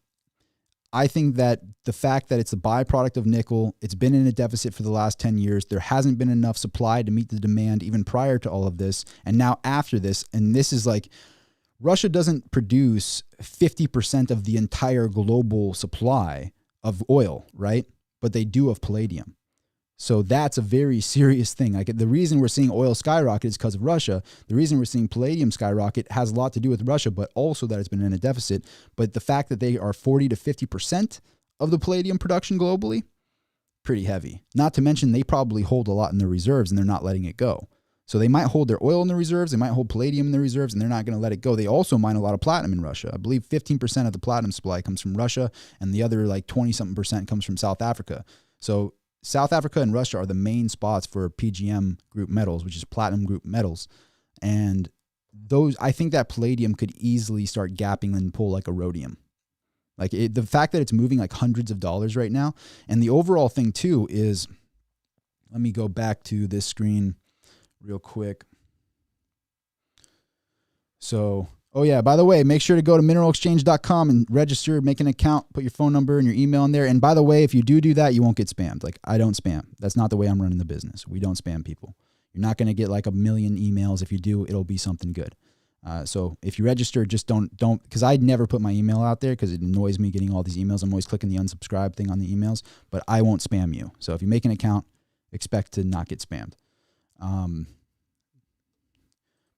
I think that the fact that it's a byproduct of nickel, it's been in a deficit for the last 10 years. There hasn't been enough supply to meet the demand even prior to all of this. And now after this, and this is like, Russia doesn't produce 50% of the entire global supply of oil, right? But they do of palladium. So that's a very serious thing. Like, the reason we're seeing oil skyrocket is because of Russia. The reason we're seeing palladium skyrocket has a lot to do with Russia, but also that it's been in a deficit. But the fact that they are 40 to 50% of the palladium production globally, pretty heavy. Not to mention they probably hold a lot in their reserves and they're not letting it go. So they might hold their oil in the reserves, they might hold palladium in the reserves, and they're not going to let it go. They also mine a lot of platinum in Russia. I believe 15% of the platinum supply comes from Russia, and the other like 20-something% comes from South Africa. So South Africa and Russia are the main spots for PGM group metals, which is platinum group metals. And those, I think that palladium could easily start gapping and pull like a rhodium. Like the fact that it's moving like hundreds of dollars right now. And the overall thing too is, let me go back to this screen real quick. So, oh yeah, by the way, make sure to go to mineralexchange.com and register, make an account, put your phone number and your email in there. And by the way, if you do that, you won't get spammed. Like, I don't spam. That's not the way I'm running the business. We don't spam people. You're not going to get like a million emails. If you do, it'll be something good. So if you register, just don't, because I'd never put my email out there because it annoys me getting all these emails. I'm always clicking the unsubscribe thing on the emails, but I won't spam you. So if you make an account, expect to not get spammed.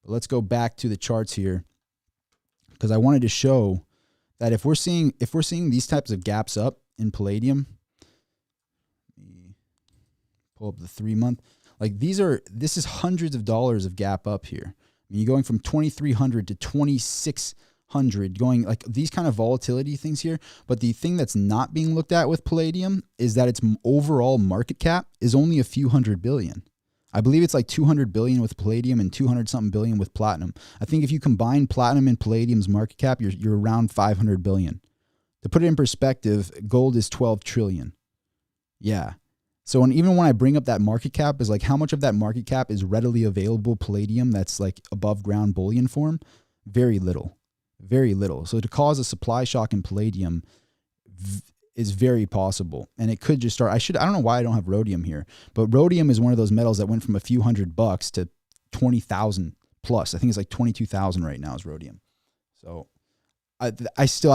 But let's go back to the charts here, because I wanted to show that if we're seeing these types of gaps up in palladium, let me pull up the 3-month. Like this is hundreds of dollars of gap up here. I mean, you're going from 2,300 to 2,600, going like these kind of volatility things here. But the thing that's not being looked at with palladium is that its overall market cap is only a few hundred billion. I believe it's like 200 billion with palladium and 200 something billion with platinum. I think if you combine platinum and palladium's market cap, you're around 500 billion. To put it in perspective, gold is 12 trillion. Yeah. So even when I bring up that market cap, is like how much of that market cap is readily available palladium that's like above ground bullion form? Very little. Very little. So to cause a supply shock in palladium is very possible, and it could just start. I don't know why I don't have rhodium here, but rhodium is one of those metals that went from a few $100 to 20,000 plus. I think it's like 22,000 right now is rhodium. So I've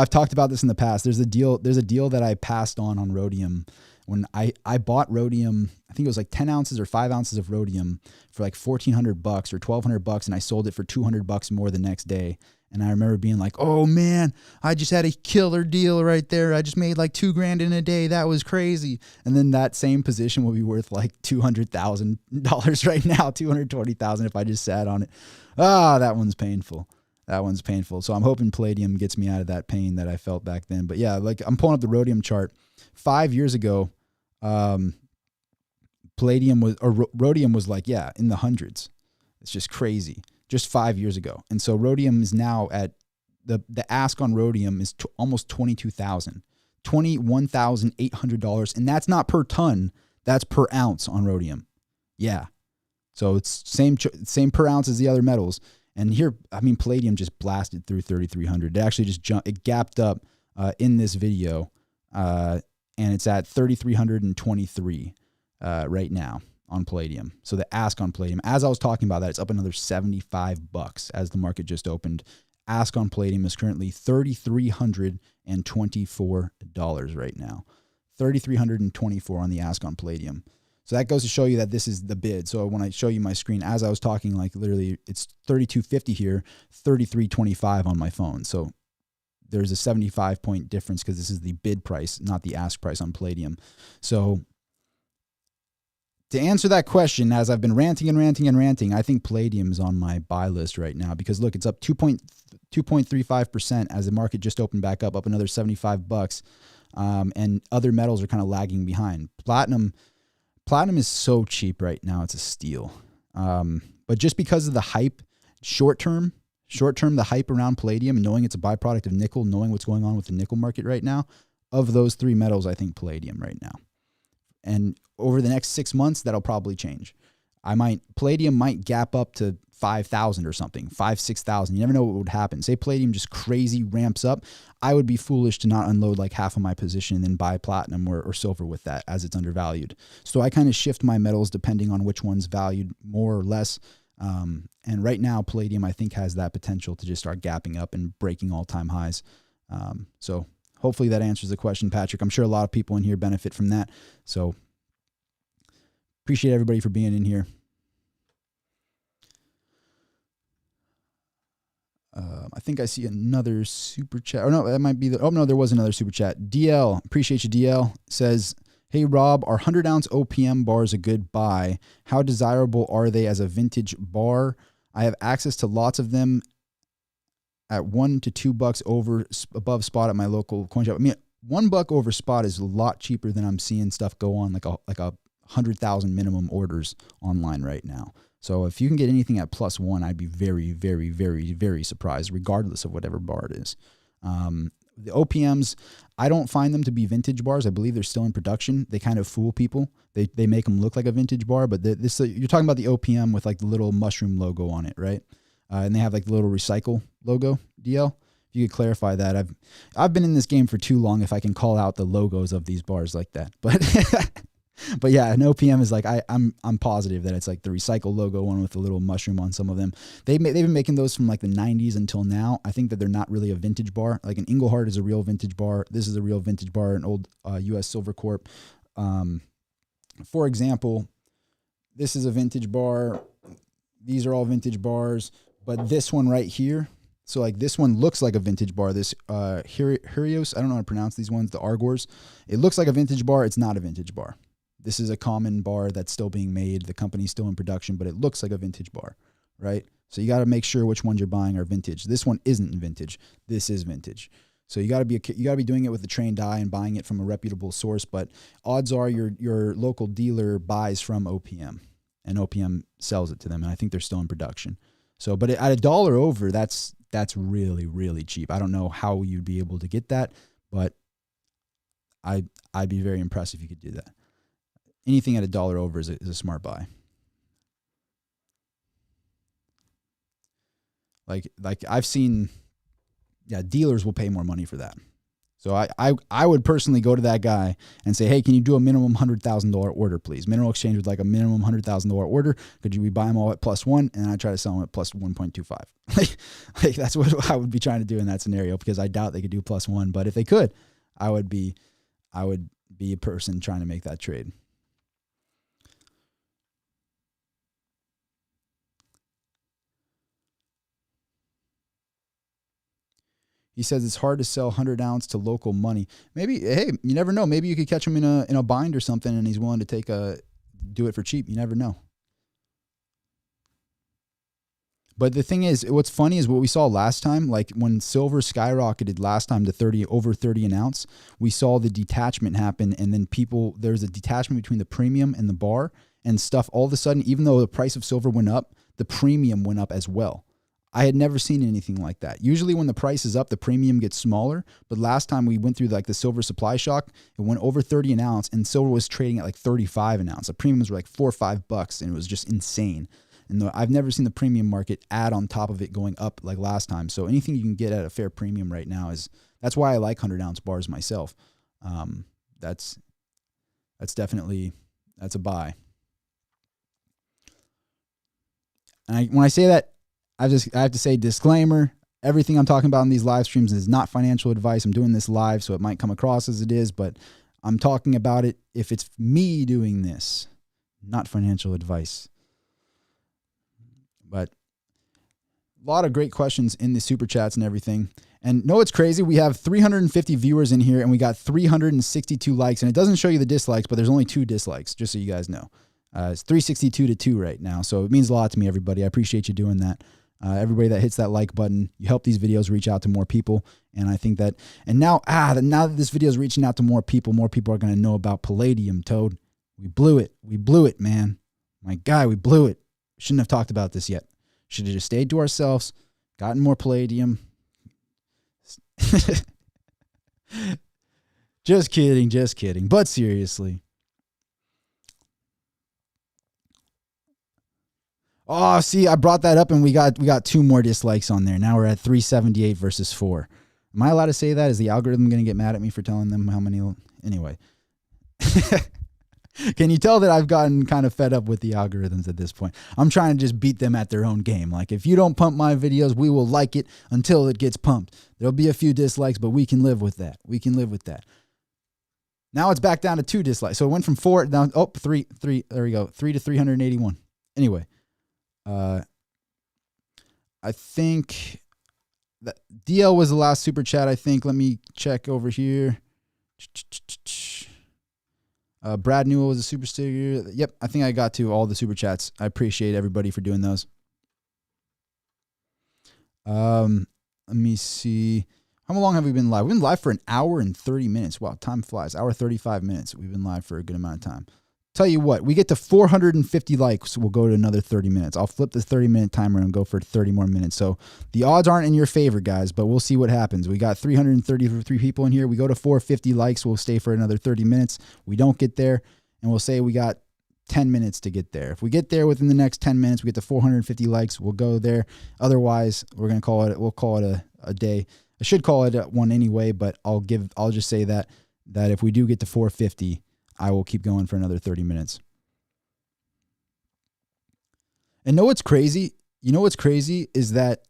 talked about this in the past. There's a deal that I passed on rhodium when I bought rhodium. I think it was like 10 ounces or 5 ounces of rhodium for like $1,400 or $1,200, and I sold it for $200 more the next day. And I remember being like, oh man, I just had a killer deal right there. I just made like $2,000 in a day. That was crazy. And then that same position will be worth like $200,000 right now, $220,000 if I just sat on it. That one's painful. That one's painful. So I'm hoping palladium gets me out of that pain that I felt back then. But yeah, like I'm pulling up the rhodium chart. 5 years ago, rhodium was like, yeah, in the hundreds. It's just crazy. Just 5 years ago. And so rhodium is now at the ask on rhodium is almost $22,000, $21,800. And that's not per ton. That's per ounce on rhodium. Yeah. So it's same per ounce as the other metals. And here, I mean, palladium just blasted through 3,300. It actually just it gapped up in this video. And it's at 3,323 right now on palladium. So the ask on palladium, as I was talking about that, it's up another $75 as the market just opened. Ask on palladium is currently $3,324 right now. $3,324 on the ask on palladium. So that goes to show you that this is the bid. So when I show you my screen, as I was talking, like literally it's 32.50 here, 33.25 on my phone. So there's a 75 point difference because this is the bid price, not the ask price on palladium. So to answer that question, as I've been ranting, I think palladium is on my buy list right now because look, it's up 2.35% as the market just opened back up another $75. And other metals are kind of lagging behind. Platinum is so cheap right now. It's a steal. But just because of the hype, short term, Short term, the hype around palladium, knowing it's a byproduct of nickel, knowing what's going on with the nickel market right now, of those three metals, I think palladium right now. And over the next 6 months, that'll probably change. Palladium might gap up to 5,000 or something, 6,000. You never know what would happen. Say palladium just crazy ramps up. I would be foolish to not unload like half of my position and then buy platinum or silver with that as it's undervalued. So I kind of shift my metals depending on which one's valued more or less. And right now, palladium, I think, has that potential to just start gapping up and breaking all-time highs. So hopefully that answers the question, Patrick. I'm sure a lot of people in here benefit from that. So appreciate everybody for being in here. I think I see another super chat. Or no, that might be the... Oh, no, there was another super chat. DL, appreciate you, DL, says... Hey, Rob, are 100-ounce OPM bars a good buy? How desirable are they as a vintage bar? I have access to lots of them at $1 to $2 above spot at my local coin shop. I mean, $1 over spot is a lot cheaper than I'm seeing stuff go on, like a 100,000 minimum orders online right now. So if you can get anything at +1, I'd be very, very, very, very surprised, regardless of whatever bar it is. The OPMs, I don't find them to be vintage bars. I believe they're still in production. They kind of fool people. They make them look like a vintage bar, but you're talking about the OPM with like the little mushroom logo on it, right? And they have like the little recycle logo, DL. If you could clarify that. I've been in this game for too long if I can call out the logos of these bars like that. But yeah, an OPM is like, I'm positive that it's like the recycle logo one with the little mushroom on some of them. They've been making those from like the 90s until now. I think that they're not really a vintage bar. Like an Engelhard is a real vintage bar. This is a real vintage bar, an old U.S. Silver Corp. For example, this is a vintage bar. These are all vintage bars. But this one right here, so like this one looks like a vintage bar. This Hurios, I don't know how to pronounce these ones, the Argors. It looks like a vintage bar. It's not a vintage bar. This is a common bar that's still being made. The company's still in production, but it looks like a vintage bar, right? So you got to make sure which ones you're buying are vintage. This one isn't vintage. This is vintage. So you got to be doing it with a trained eye and buying it from a reputable source. But odds are your local dealer buys from OPM, and OPM sells it to them. And I think they're still in production. So, but at $1 over, that's really, really cheap. I don't know how you'd be able to get that, but I'd be very impressed if you could do that. Anything at $1 over is a smart buy. Like I've seen, dealers will pay more money for that. So I would personally go to that guy and say, hey, can you do a minimum $100,000 order, please? Mineral Exchange with like a minimum $100,000 order. Could we buy them all at +1? And I try to sell them at +1.25. like that's what I would be trying to do in that scenario, because I doubt they could do +1. But if they could, I would be a person trying to make that trade. He says it's hard to sell 100-ounce to local money. Maybe, hey, you never know. Maybe you could catch him in a bind or something, and he's willing to do it for cheap. You never know. But the thing is, what's funny is what we saw last time. Like when silver skyrocketed last time to over 30 an ounce, we saw the detachment happen, and then there's a detachment between the premium and the bar and stuff. All of a sudden, even though the price of silver went up, the premium went up as well. I had never seen anything like that. Usually when the price is up, the premium gets smaller. But last time we went through like the silver supply shock, it went over 30 an ounce, and silver was trading at like 35 an ounce. The premiums were like $4 or $5, and it was just insane. And I've never seen the premium market add on top of it going up like last time. So anything you can get at a fair premium right now that's why I like 100-ounce bars myself. That's definitely a buy. And when I say that, I have to say disclaimer, everything I'm talking about in these live streams is not financial advice. I'm doing this live, so it might come across as it is, but I'm talking about it if it's me doing this, not financial advice. But a lot of great questions in the super chats and everything. And no, it's crazy. We have 350 viewers in here, and we got 362 likes, and it doesn't show you the dislikes, but there's only 2 dislikes, just so you guys know. It's 362 to 2 right now, so it means a lot to me, everybody. I appreciate you doing that. Everybody that hits that like button, you help these videos reach out to more people. And I think that, and now that this video is reaching out to more people are going to know about palladium, Toad. We blew it, man. My guy, we blew it. Shouldn't have talked about this yet. Should have just stayed to ourselves, Gotten more palladium. Just kidding, just kidding. But seriously. Oh, see, I brought that up and we got 2 more dislikes on there. Now we're at 378 versus 4. Am I allowed to say that? Is the algorithm going to get mad at me for telling them how many? Anyway. Can you tell that I've gotten kind of fed up with the algorithms at this point? I'm trying to just beat them at their own game. Like, if you don't pump my videos, we will like it until it gets pumped. There'll be a few dislikes, but we can live with that. We can live with that. Now it's back down to 2 dislikes. So it went from 4 down, 3. There we go. 3 to 381. Anyway, I think that DL was the last super chat, I think. Let me check over here. Brad Newell was a super sticker. Yep, I think I got to all the super chats. I appreciate everybody for doing those. Let me see. How long have we been live? We've been live for 1 hour and 30 minutes. Wow, time flies. 1:35 minutes. We've been live for a good amount of time. Tell you what, we get to 450 likes, we'll go to another 30 minutes. I'll flip this 30-minute timer and go for 30 more minutes. So the odds aren't in your favor, guys, but we'll see what happens. We got 333 people in here. We go to 450 likes, we'll stay for another 30 minutes. We don't get there, and we'll say we got 10 minutes to get there. If we get there within the next 10 minutes, we get to 450 likes, we'll go there. Otherwise, we'll call it a day. I should call it one anyway, but I'll just say that if we do get to 450, I will keep going for another 30 minutes. And know what's crazy? You know what's crazy is that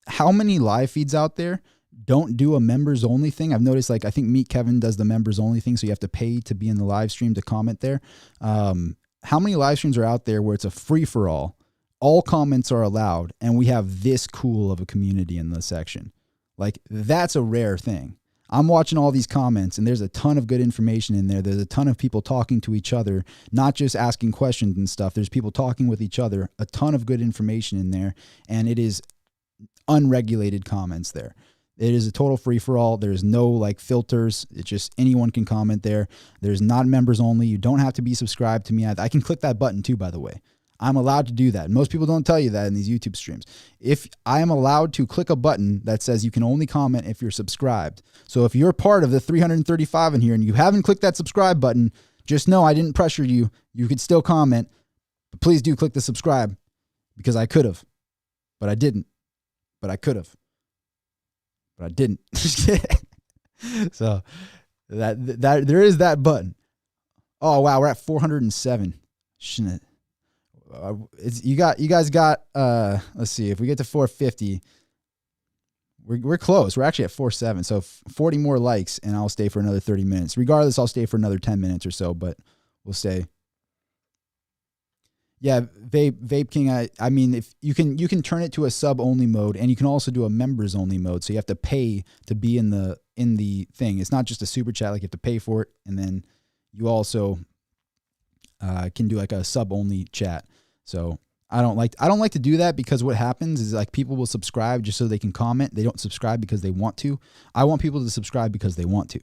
how many live feeds out there don't do a members only thing? I've noticed, like, I think Meet Kevin does the members only thing, so you have to pay to be in the live stream to comment there. How many live streams are out there where it's a free-for-all, all comments are allowed, and we have this cool of a community in the section? Like, that's a rare thing. I'm watching all these comments, and there's a ton of good information in there. There's a ton of people talking to each other, not just asking questions and stuff. There's people talking with each other, a ton of good information in there, and it is unregulated comments there. It is a total free-for-all. There's no, like, filters. It's just anyone can comment there. There's not members only. You don't have to be subscribed to me. I can click that button too, by the way. I'm allowed to do that. Most people don't tell you that in these YouTube streams. If I am allowed to click a button that says you can only comment if you're subscribed. So if you're part of the 335 in here and you haven't clicked that subscribe button, just know I didn't pressure you. You could still comment, but please do click the subscribe, because I could have, but I didn't. But I could have, but I didn't. So that there is that button. Oh wow, we're at 407. Shouldn't it? You guys got let's see, if we get to 450, we're close. We're actually at 47, so 40 more likes and I'll stay for another 30 minutes. Regardless, I'll stay for another 10 minutes or so, but we'll stay. Yeah, Vape King, I mean, if you can turn it to a sub only mode, and you can also do a members only mode, so you have to pay to be in the thing. It's not just a super chat, like you have to pay for it, and then you also can do like a sub only chat. So I don't like to do that, because what happens is, like, people will subscribe just so they can comment. They don't subscribe because they want to. I want people to subscribe because they want to.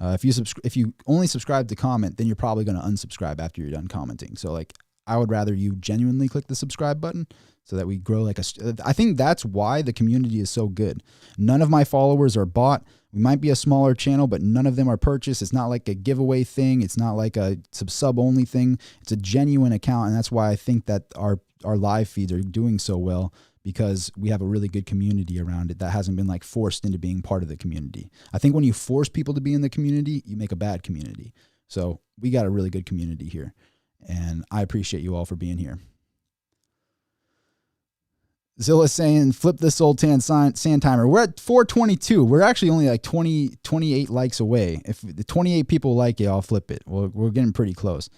If you only subscribe to comment, then you're probably going to unsubscribe after you're done commenting. So, like, I would rather you genuinely click the subscribe button so that we grow I think that's why the community is so good. None of my followers are bought. We might be a smaller channel, but none of them are purchased. It's not like a giveaway thing. It's not like a sub only thing. It's a genuine account. And that's why I think that our live feeds are doing so well, because we have a really good community around it that hasn't been, like, forced into being part of the community. I think when you force people to be in the community, you make a bad community. So we got a really good community here, and I appreciate you all for being here. Zilla's saying, flip the Soltan sand timer. We're at 422. We're actually only like 28 likes away. If the 28 people like it, I'll flip it. We're getting pretty close.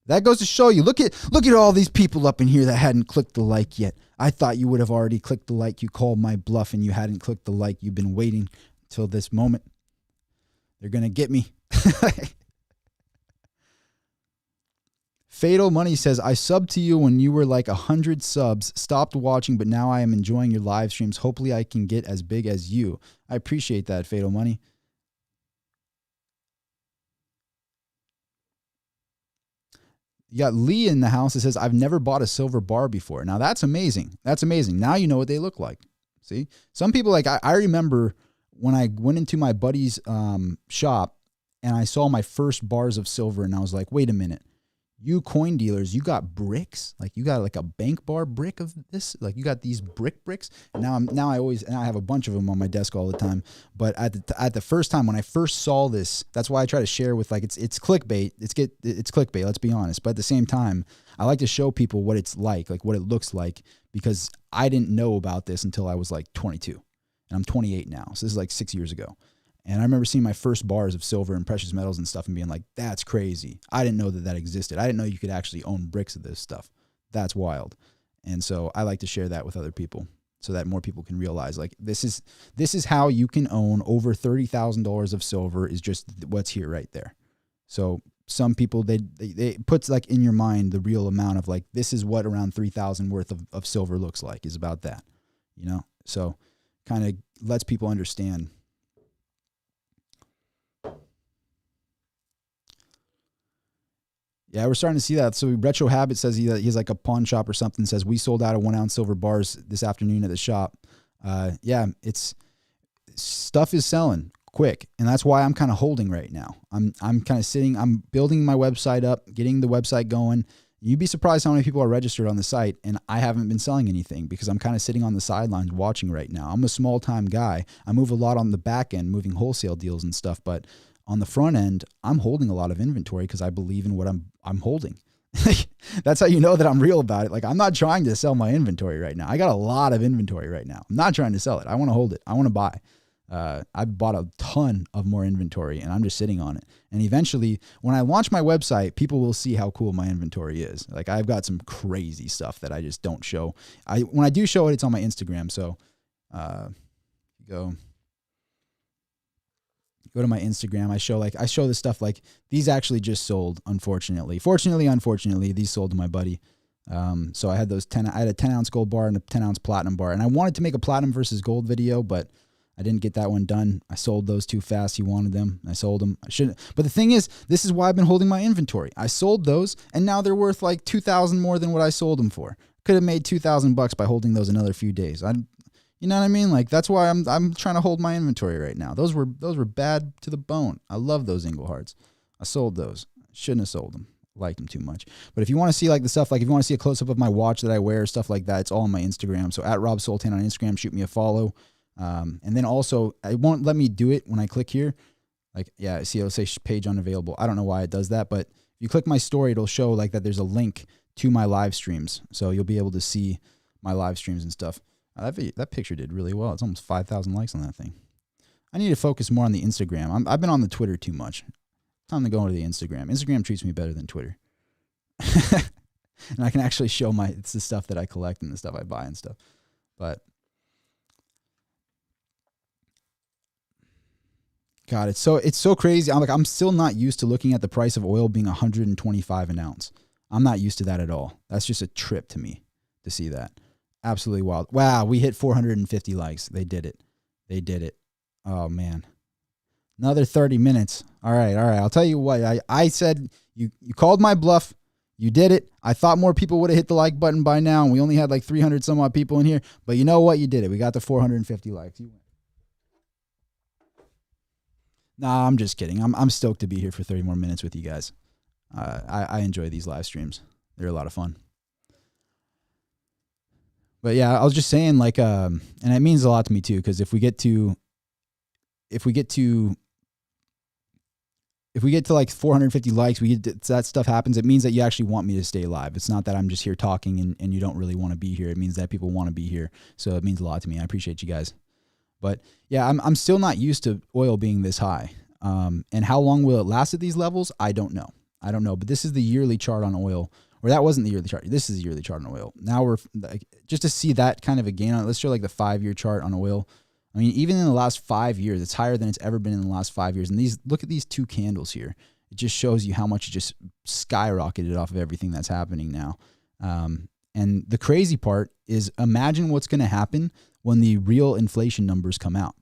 That goes to show you. Look at all these people up in here that hadn't clicked the like yet. I thought you would have already clicked the like. You called my bluff and you hadn't clicked the like. You've been waiting till this moment. They're going to get me. Fatal Money says, I subbed to you when you were like 100 subs, stopped watching, but now I am enjoying your live streams. Hopefully I can get as big as you. I appreciate that, Fatal Money. You got Lee in the house that says, I've never bought a silver bar before. Now that's amazing. That's amazing. Now you know what they look like. See, some people like I remember when I went into my buddy's shop and I saw my first bars of silver, and I was like, wait a minute. You coin dealers, you got bricks? Like you got like a bank bar brick of this? Like you got these bricks? And I have a bunch of them on my desk all the time. But at the first time when I first saw this, that's why I try to share with like it's clickbait. It's clickbait, let's be honest. But at the same time, I like to show people what it's like what it looks like, because I didn't know about this until I was like 22. And I'm 28 now. So this is like 6 years ago. And I remember seeing my first bars of silver and precious metals and stuff and being like, that's crazy. I didn't know that existed. I didn't know you could actually own bricks of this stuff. That's wild. And so I like to share that with other people so that more people can realize like this is how you can own over $30,000 of silver, is just what's here right there. So some people, they puts like in your mind the real amount of like, this is what around 3,000 worth of silver looks like, is about that, you know? So kind of lets people understand. Yeah, we're starting to see that. So Retro Habit says he has like a pawn shop or something. Says we sold out of 1 ounce silver bars this afternoon at the shop. Yeah, it's stuff is selling quick, and that's why I'm kind of holding right now. I'm kind of sitting. I'm building my website up, getting the website going. You'd be surprised how many people are registered on the site, and I haven't been selling anything because I'm kind of sitting on the sidelines watching right now. I'm a small time guy. I move a lot on the back end, moving wholesale deals and stuff, but on the front end, I'm holding a lot of inventory because I believe in what I'm holding. That's how you know that I'm real about it. Like, I'm not trying to sell my inventory right now. I got a lot of inventory right now. I'm not trying to sell it. I want to hold it. I want to buy. I bought a ton of more inventory, and I'm just sitting on it. And eventually, when I launch my website, people will see how cool my inventory is. Like, I've got some crazy stuff that I just don't show. When I do show it, it's on my Instagram. So go to my Instagram. I show this stuff like these actually just sold, unfortunately. Unfortunately, these sold to my buddy. So I had I had a 10 ounce gold bar and a 10 ounce platinum bar. And I wanted to make a platinum versus gold video, but I didn't get that one done. I sold those too fast. He wanted them. I sold them. I shouldn't. But the thing is, this is why I've been holding my inventory. I sold those, and now they're worth like $2,000 more than what I sold them for. Could have made $2,000 by holding those another few days. You know what I mean? Like, that's why I'm trying to hold my inventory right now. Those were bad to the bone. I love those Inglehards. I sold those. Shouldn't have sold them. Liked them too much. But if you want to see like the stuff, like if you want to see a close up of my watch that I wear, stuff like that, it's all on my Instagram. So at Rob Soltan on Instagram, shoot me a follow. And then also, it won't let me do it when I click here. Like, yeah, see, it'll say page unavailable. I don't know why it does that, but if you click my story, it'll show like that there's a link to my live streams. So you'll be able to see my live streams and stuff. That picture did really well. It's almost 5,000 likes on that thing. I need to focus more on the Instagram. I've been on the Twitter too much. Time to go to the Instagram. Instagram treats me better than Twitter. And I can actually show it's the stuff that I collect and the stuff I buy and stuff. But God, it's so crazy. I'm still not used to looking at the price of oil being $125 an ounce. I'm not used to that at all. That's just a trip to me to see that. Absolutely wild. Wow, we hit 450 likes. They did it. Oh, man. Another 30 minutes. All right. I'll tell you what. I said you called my bluff. You did it. I thought more people would have hit the like button by now, and we only had like 300 some odd people in here. But you know what? You did it. We got the 450 likes. You win. Nah, I'm just kidding. I'm stoked to be here for 30 more minutes with you guys. I enjoy these live streams. They're a lot of fun. But yeah, I was just saying, like, and it means a lot to me too, because if we get to like 450 likes, that stuff happens. It means that you actually want me to stay live. It's not that I'm just here talking and you don't really want to be here. It means that people want to be here. So it means a lot to me. I appreciate you guys. But yeah, I'm still not used to oil being this high. And how long will it last at these levels? I don't know. But this is the yearly chart on oil. Or that wasn't the yearly chart. This is the yearly chart on oil. Now we're like, just to see that kind of a gain on it. Let's show like the 5-year chart on oil. I mean, even in the last 5 years, it's higher than it's ever been in the last 5 years. And look at these two candles here. It just shows you how much it just skyrocketed off of everything that's happening now. And the crazy part is, imagine what's going to happen when the real inflation numbers come out.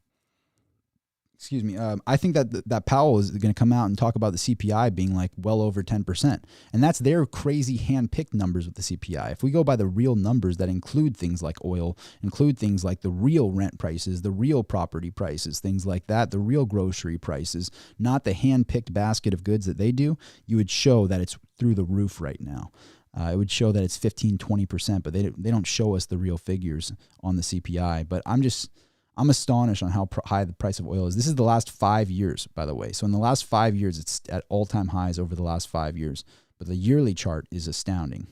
excuse me, I think that Powell is going to come out and talk about the CPI being like well over 10%. And that's their crazy hand-picked numbers with the CPI. If we go by the real numbers that include things like oil, include things like the real rent prices, the real property prices, things like that, the real grocery prices, not the hand-picked basket of goods that they do, you would show that it's through the roof right now. It would show that it's 15, 20%, but they don't show us the real figures on the CPI. But I'm astonished on how high the price of oil is. This is the last 5 years, by the way. So in the last 5 years, it's at all-time highs over the last 5 years. But the yearly chart is astounding.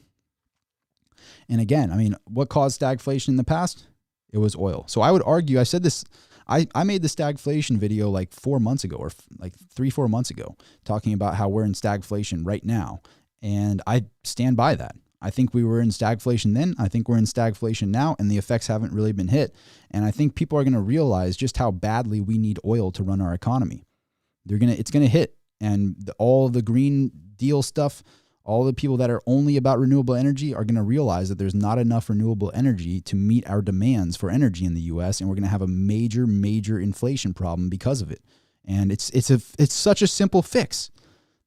And again, I mean, what caused stagflation in the past? It was oil. So I would argue, I said this, I made the stagflation video like 4 months ago, or like 3-4 months ago, talking about how we're in stagflation right now. And I stand by that. I think we were in stagflation then. I think we're in stagflation now, and the effects haven't really been hit. And I think people are going to realize just how badly we need oil to run our economy. It's going to hit, and all the Green Deal stuff, all the people that are only about renewable energy are going to realize that there's not enough renewable energy to meet our demands for energy in the U.S., and we're going to have a major, major inflation problem because of it. And it's such a simple fix.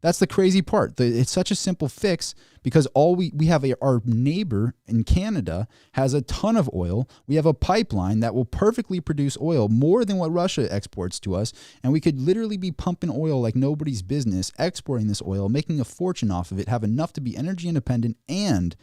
That's the crazy part. It's such a simple fix because we have our neighbor in Canada has a ton of oil. We have a pipeline that will perfectly produce oil more than what Russia exports to us. And we could literally be pumping oil like nobody's business, exporting this oil, making a fortune off of it, have enough to be energy independent and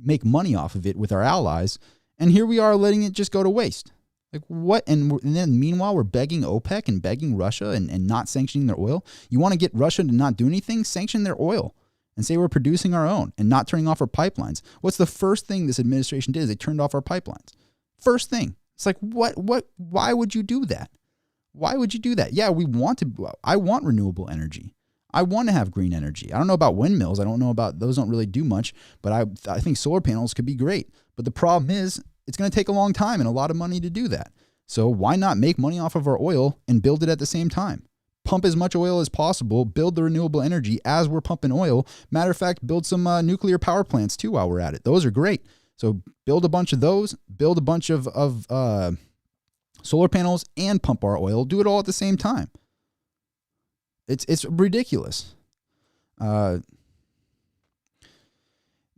make money off of it with our allies. And here we are letting it just go to waste. Like what? And then meanwhile, we're begging OPEC and begging Russia and not sanctioning their oil. You want to get Russia to not do anything? Sanction their oil and say we're producing our own and not turning off our pipelines. What's the first thing this administration did? Is they turned off our pipelines. First thing. It's like, what, why would you do that? Why would you do that? Yeah, I want renewable energy. I want to have green energy. I don't know about windmills. I don't know about, those don't really do much, but I think solar panels could be great. But the problem is, it's going to take a long time and a lot of money to do that. So why not make money off of our oil and build it at the same time? Pump as much oil as possible, build the renewable energy as we're pumping oil. Matter of fact, build some nuclear power plants too while we're at it. Those are great. So build a bunch of those, build a bunch of solar panels and pump our oil. Do it all at the same time. It's ridiculous.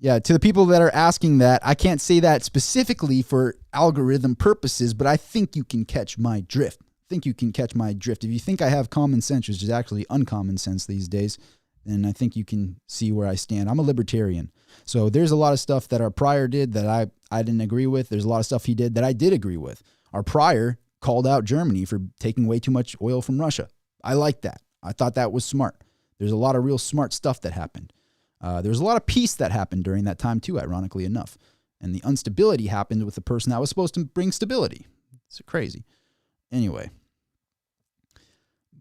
Yeah, to the people that are asking that, I can't say that specifically for algorithm purposes, but I think you can catch my drift. If you think I have common sense, which is actually uncommon sense these days, then I think you can see where I stand. I'm a libertarian. So there's a lot of stuff that our prior did that I didn't agree with. There's a lot of stuff he did that I did agree with. Our prior called out Germany for taking way too much oil from Russia. I like that. I thought that was smart. There's a lot of real smart stuff that happened. There was a lot of peace that happened during that time too, ironically enough. And the instability happened with the person that was supposed to bring stability. It's crazy. Anyway.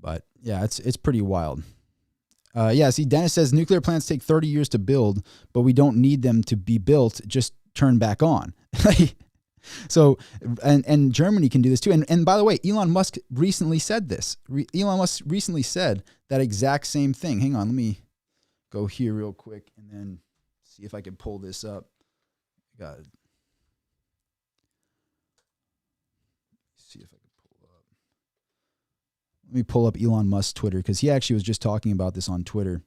But yeah, it's pretty wild. See, Dennis says nuclear plants take 30 years to build, but we don't need them to be built, just turn back on. So, and Germany can do this too. And by the way, Elon Musk recently said this. Elon Musk recently said that exact same thing. Hang on, let me go here real quick and then see if I can pull this up. Got it. See if I can pull up. Let me pull up Elon Musk's Twitter because he actually was just talking about this on Twitter.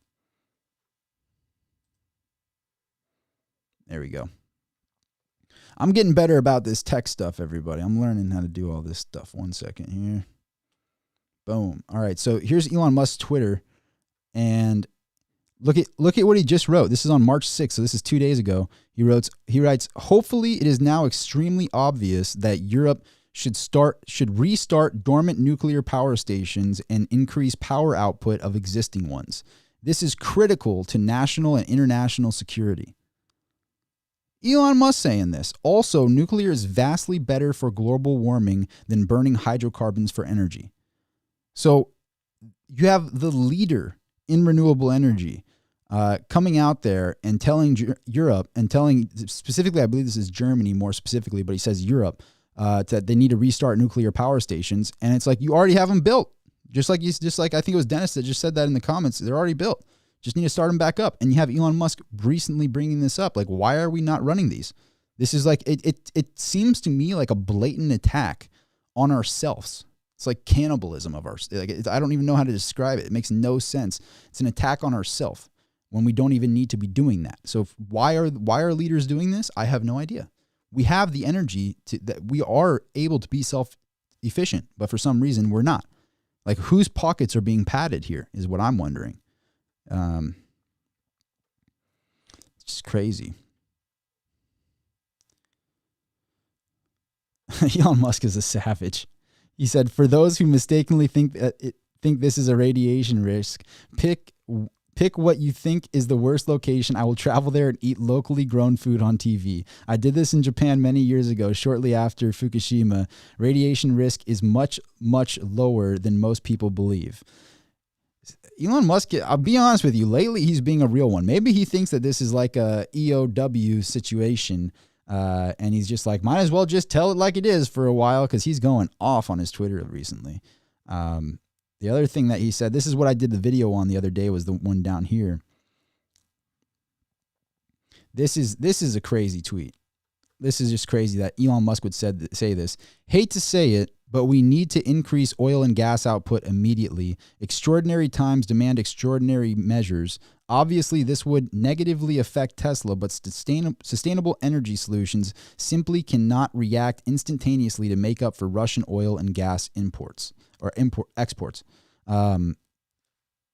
There we go. I'm getting better about this tech stuff, everybody. I'm learning how to do all this stuff. 1 second here. Boom. All right, so here's Elon Musk's Twitter, and look at what he just wrote. This is on March 6th, so this is 2 days ago. He writes, hopefully it is now extremely obvious that Europe should restart dormant nuclear power stations and increase power output of existing ones. This is critical to national and international security. Elon Musk saying this. Also, nuclear is vastly better for global warming than burning hydrocarbons for energy. So you have the leader in renewable energy coming out there and telling Europe and telling specifically, I believe this is Germany more specifically, but he says Europe, that they need to restart nuclear power stations. And it's like, you already have them built. Just like I think it was Dennis that just said that in the comments. They're already built. Just need to start them back up. And you have Elon Musk recently bringing this up. Like, why are we not running these? This is like, it seems to me like a blatant attack on ourselves. It's like cannibalism of our. I don't even know how to describe it. It makes no sense. It's an attack on ourselves when we don't even need to be doing that. So why are leaders doing this? I have no idea. We have the energy that we are able to be self-efficient, but for some reason we're not. Like, whose pockets are being padded here is what I'm wondering. It's just crazy. Elon Musk is a savage. He said, for those who mistakenly think this is a radiation risk, pick what you think is the worst location. I will travel there and eat locally grown food on TV. I did this in Japan many years ago, shortly after Fukushima. Radiation risk is much, much lower than most people believe. Elon Musk, I'll be honest with you, lately he's being a real one. Maybe he thinks that this is like a EOW situation, and he's just like, might as well just tell it like it is for a while, because he's going off on his Twitter recently. The other thing that he said, this is what I did the video on the other day, was the one down here. This is a crazy tweet. This is just crazy that Elon Musk would say this. Hate to say it, but we need to increase oil and gas output immediately. Extraordinary times demand extraordinary measures. Obviously, this would negatively affect Tesla, but sustainable energy solutions simply cannot react instantaneously to make up for Russian oil and gas imports or exports.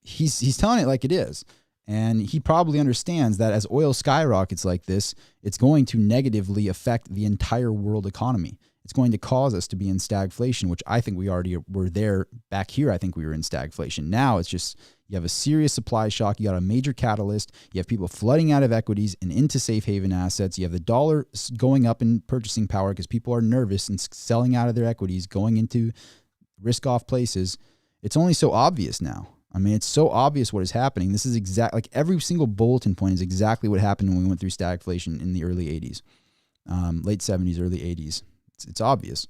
He's telling it like it is. And he probably understands that as oil skyrockets like this, it's going to negatively affect the entire world economy. It's going to cause us to be in stagflation, which I think we already were there back here. I think we were in stagflation. Now it's just, you have a serious supply shock. You got a major catalyst. You have people flooding out of equities and into safe haven assets. You have the dollar going up in purchasing power because people are nervous and selling out of their equities, going into risk off places. It's only so obvious now. I mean, it's so obvious what is happening. This is like every single bulletin point is exactly what happened when we went through stagflation in the early 80s, late 70s, early 80s. It's obvious.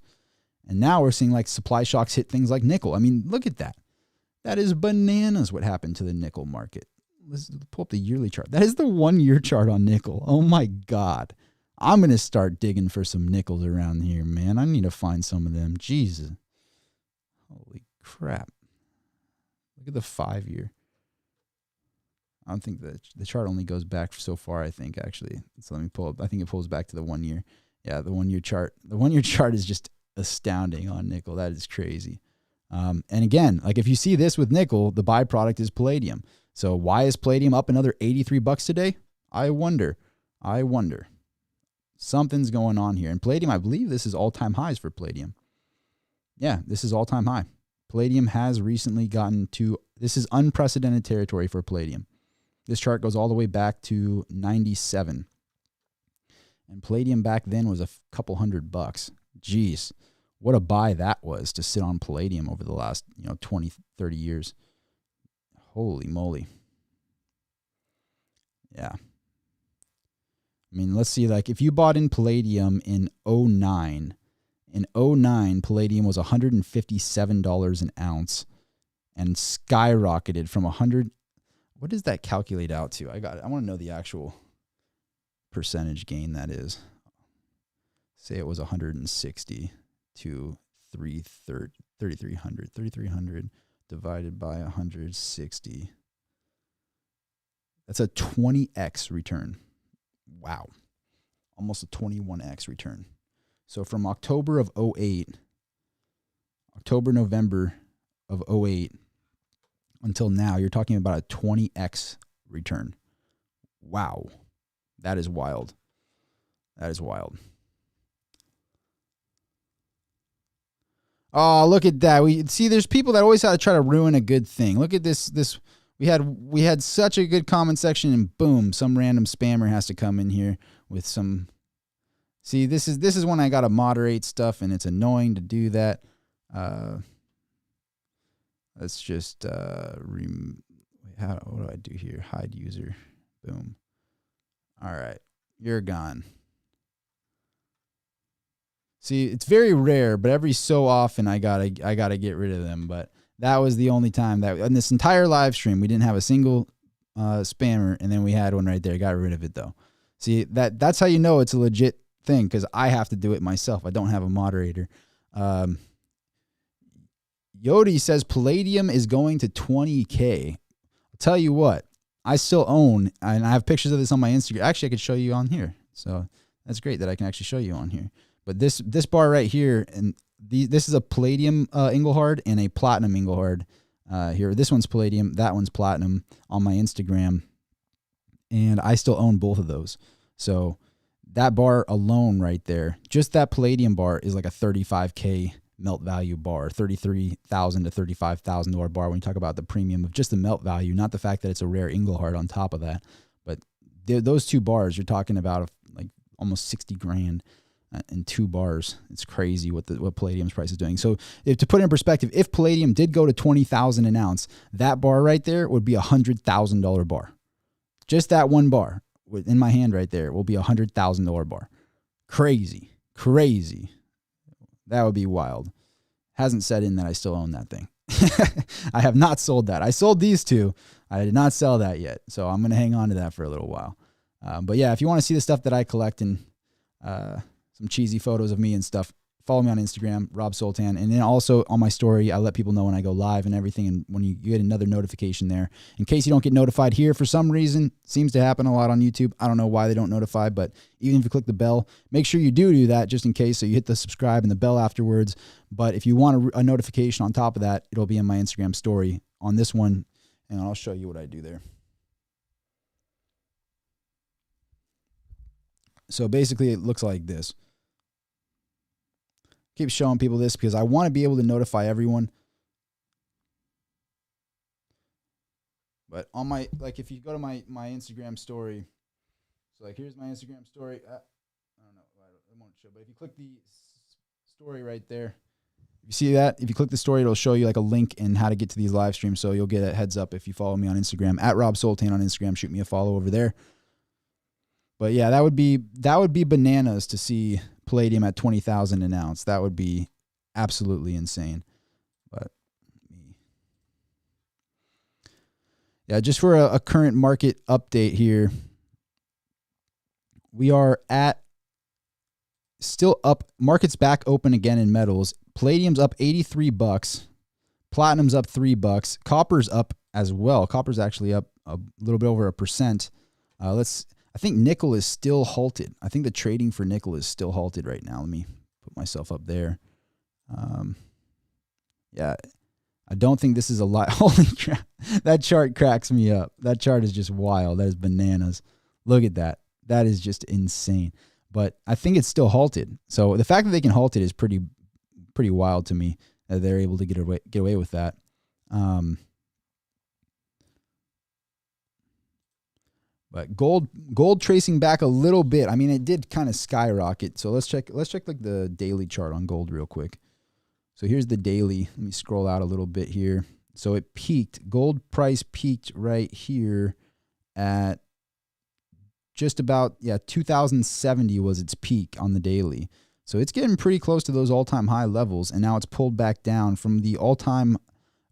And now we're seeing like supply shocks hit things like nickel. I mean, look at that. That is bananas what happened to the nickel market. Let's pull up the yearly chart. That is the 1 year chart on nickel. Oh my God. I'm going to start digging for some nickels around here, man. I need to find some of them. Jesus. Holy crap. Look at the 5 year. I don't think the chart only goes back so far, I think, actually. So let me pull up. I think it pulls back to the 1 year. Yeah, the 1 year chart. The 1 year chart is just astounding on nickel. That is crazy. And again, like if you see this with nickel, the byproduct is palladium. So why is palladium up another $83 today? I wonder. Something's going on here. And palladium, I believe this is all-time highs for palladium. Yeah, this is all-time high. Palladium has recently gotten to, this is unprecedented territory for palladium. This chart goes all the way back to 97. And palladium back then was a couple $100. Jeez, what a buy that was to sit on palladium over the last 20, 30 years. Holy moly. Yeah. I mean, let's see, like if you bought in palladium in 09, palladium was $157 an ounce and skyrocketed from 100. What does that calculate out to? I got it. I want to know the actual percentage gain that is. Say it was 160 to 3,300. 3,300 divided by 160. That's a 20x return. Wow. Almost a 21x return. So from October, November of 08 until now, you're talking about a 20x return. Wow. That is wild. That is wild. Oh, look at that. There's people that always have to try to ruin a good thing. Look at this. We had such a good comment section, and boom, some random spammer has to come in here with some. See, this is when I gotta moderate stuff, and it's annoying to do that. Let's just what do I do here? Hide user. Boom. All right, you're gone. See, it's very rare, but every so often I gotta get rid of them. But that was the only time that in this entire live stream we didn't have a single spammer, and then we had one right there. Got rid of it though. See, that's how you know it's a legit thing, because I have to do it myself. I don't have a moderator. Yodi says palladium is going to 20K. I'll tell you what, I still own, and I have pictures of this on my Instagram. Actually, I could show you on here. So that's great that I can actually show you on here. But this bar right here, and this is a palladium Engelhard and a platinum Engelhard here. This one's palladium, that one's platinum on my Instagram. And I still own both of those. So that bar alone right there, just that palladium bar is like a 35K melt value bar, $33,000 to $35,000 bar when you talk about the premium of just the melt value, not the fact that it's a rare Engelhard on top of that. But those two bars, you're talking about like almost 60 grand in 2 bars. It's crazy what palladium's price is doing. So to put it in perspective, if palladium did go to 20,000 an ounce, that bar right there would be a $100,000 bar. Just that one bar in my hand right there will be a $100,000 bar. Crazy. That would be wild. Hasn't set in that I still own that thing. I have not sold that. I sold these two. I did not sell that yet. So I'm going to hang on to that for a little while. But yeah, if you want to see the stuff that I collect and some cheesy photos of me and stuff, follow me on Instagram, Rob Soltan. And then also on my story, I let people know when I go live and everything. And when you get another notification there, in case you don't get notified here for some reason, seems to happen a lot on YouTube. I don't know why they don't notify, but even if you click the bell, make sure you do that just in case. So you hit the subscribe and the bell afterwards. But if you want a notification on top of that, it'll be in my Instagram story on this one. And I'll show you what I do there. So basically it looks like this. Keep showing people this because I want to be able to notify everyone. But on my, like if you go to my Instagram story, so like here's my Instagram story. I don't know, I won't show, but if you click the story right there, you see that? If you click the story, it'll show you like a link and how to get to these live streams. So you'll get a heads up if you follow me on Instagram, at Rob Soltan on Instagram. Shoot me a follow over there. But yeah, that would be bananas to see palladium at 20,000 an ounce. That would be absolutely insane. But yeah, just for a current market update here, we are at still up. Market's back open again in metals. Palladium's up $83. Platinum's up $3. Copper's up as well. Copper's actually up a little bit over 1%. I think nickel is still halted. I think the trading for nickel is still halted right now. Let me put myself up there. Yeah, I don't think this is a lot. Holy crap. That chart cracks me up. That chart is just wild. That is bananas. Look at that. That is just insane. But I think it's still halted. So the fact that they can halt it is pretty wild to me that they're able to get away with that. But gold tracing back a little bit. I mean, it did kind of skyrocket. So let's check like the daily chart on gold real quick. So here's the daily. Let me scroll out a little bit here. So it peaked. Gold price peaked right here at just about 2070 was its peak on the daily. So it's getting pretty close to those all-time high levels, and now it's pulled back down from the all-time,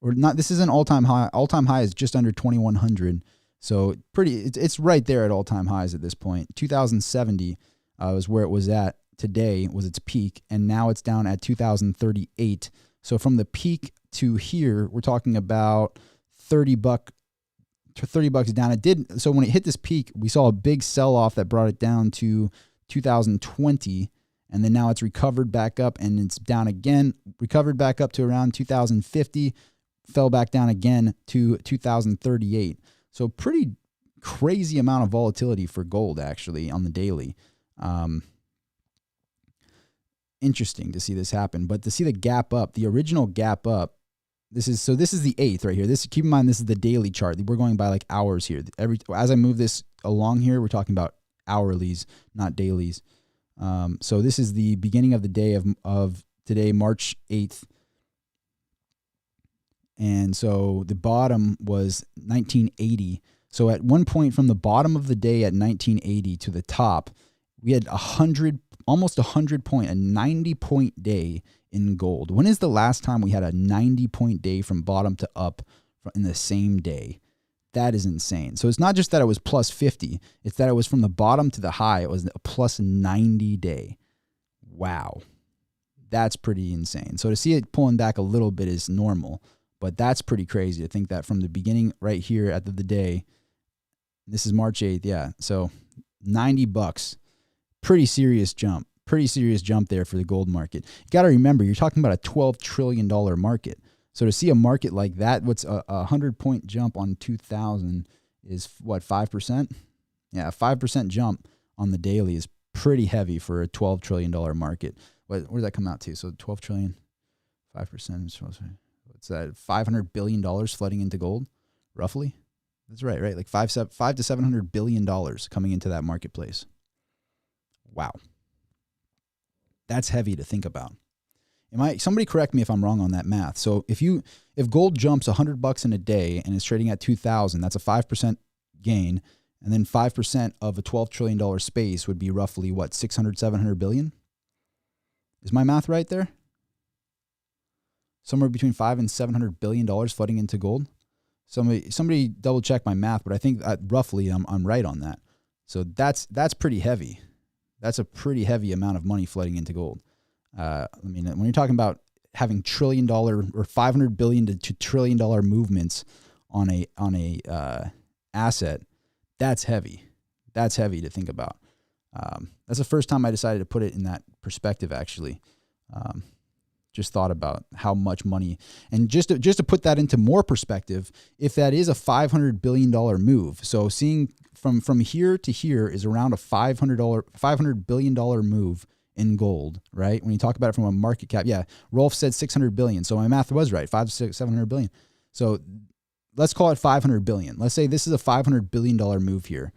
or not. This isn't all-time high. All-time high is just under 2100. So it's right there at all-time highs at this point. 2070 was where it was at today, was its peak, and now it's down at 2038. So from the peak to here, we're talking about $30 down. It did. So when it hit this peak, we saw a big sell-off that brought it down to 2020, and then now it's recovered back up and it's down again, recovered back up to around 2050, fell back down again to 2038. So pretty crazy amount of volatility for gold actually on the daily. Interesting to see this happen, but to see the gap up, the original gap up, this is the 8th right here. Keep in mind, this is the daily chart. We're going by like hours here. As I move this along here, we're talking about hourlies, not dailies. So this is the beginning of the day of today, March 8th. And so the bottom was 1980. So at one point from the bottom of the day at 1980 to the top, we had almost 100 point, a 90 point day in gold. When is the last time we had a 90 point day from bottom to up in the same day? That is insane. So it's not just that it was plus 50. It's that it was from the bottom to the high. It was a plus 90 day. Wow. That's pretty insane. So to see it pulling back a little bit is normal, but that's pretty crazy to think that from the beginning right here at the day, this is March 8th. Yeah. So $90, pretty serious jump there for the gold market. You got to remember, you're talking about a $12 trillion market. So to see a market like that, what's a 100-point jump on 2000 is what, 5%? Yeah, a 5% jump on the daily is pretty heavy for a $12 trillion market. Where does that come out to? So 12 trillion, 5%. What's that? $500 billion flooding into gold, roughly? That's right? Like $5 to $700 billion coming into that marketplace. Wow. That's heavy to think about. Somebody correct me if I'm wrong on that math. So if gold jumps $100 in a day and is trading at 2,000, that's a 5% gain. And then 5% of a $12 trillion space would be roughly what, 600, 700 billion? Is my math right there? Somewhere between $5 and $700 billion flooding into gold. Somebody double check my math, but I think roughly I'm right on that. So that's pretty heavy. That's a pretty heavy amount of money flooding into gold. I mean, when you're talking about having $1 trillion or $500 billion to $2 trillion movements on a asset, that's heavy. That's heavy to think about. That's the first time I decided to put it in that perspective, actually. Just thought about how much money. And just to put that into more perspective, if that is a $500 billion move, so seeing from here to here is around a $500 billion move in gold, right? When you talk about it from a market cap, yeah, Rolf said 600 billion. So my math was right, 5 to 6, 700 billion. So let's call it 500 billion. Let's say this is a $500 billion move here.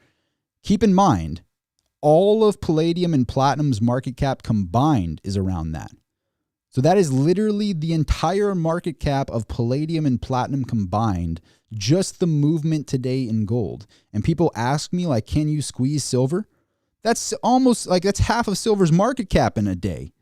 Keep in mind, all of palladium and platinum's market cap combined is around that. So that is literally the entire market cap of palladium and platinum combined, just the movement today in gold. And people ask me, like, can you squeeze silver? That's almost like that's half of silver's market cap in a day.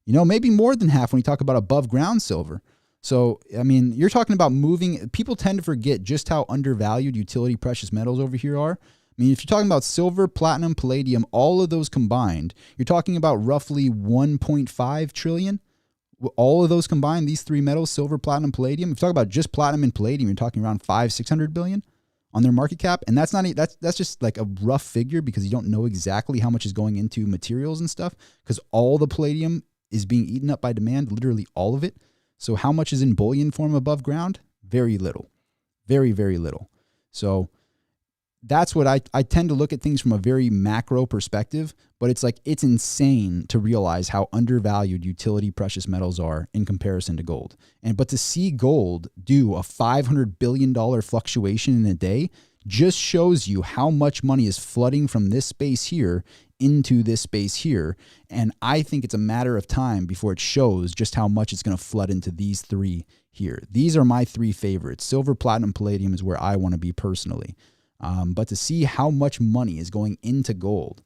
You know, maybe more than half when we talk about above ground silver. So, I mean, you're talking about moving. People tend to forget just how undervalued utility precious metals over here are. I mean, if you're talking about silver, platinum, palladium, all of those combined, you're talking about roughly 1.5 trillion. All of those combined, these three metals, silver, platinum, palladium. If you talk about just platinum and palladium, you're talking around 500-600 billion on their market cap. And that's just like a rough figure because you don't know exactly how much is going into materials and stuff because all the palladium is being eaten up by demand, literally all of it. So how much is in bullion form above ground? Very little. Very, very little. So that's what I tend to look at things from a very macro perspective, but it's insane to realize how undervalued utility precious metals are in comparison to gold. But to see gold do a $500 billion fluctuation in a day just shows you how much money is flooding from this space here into this space here. And I think it's a matter of time before it shows just how much it's going to flood into these three here. These are my three favorites. Silver, platinum, palladium is where I want to be personally. But to see how much money is going into gold,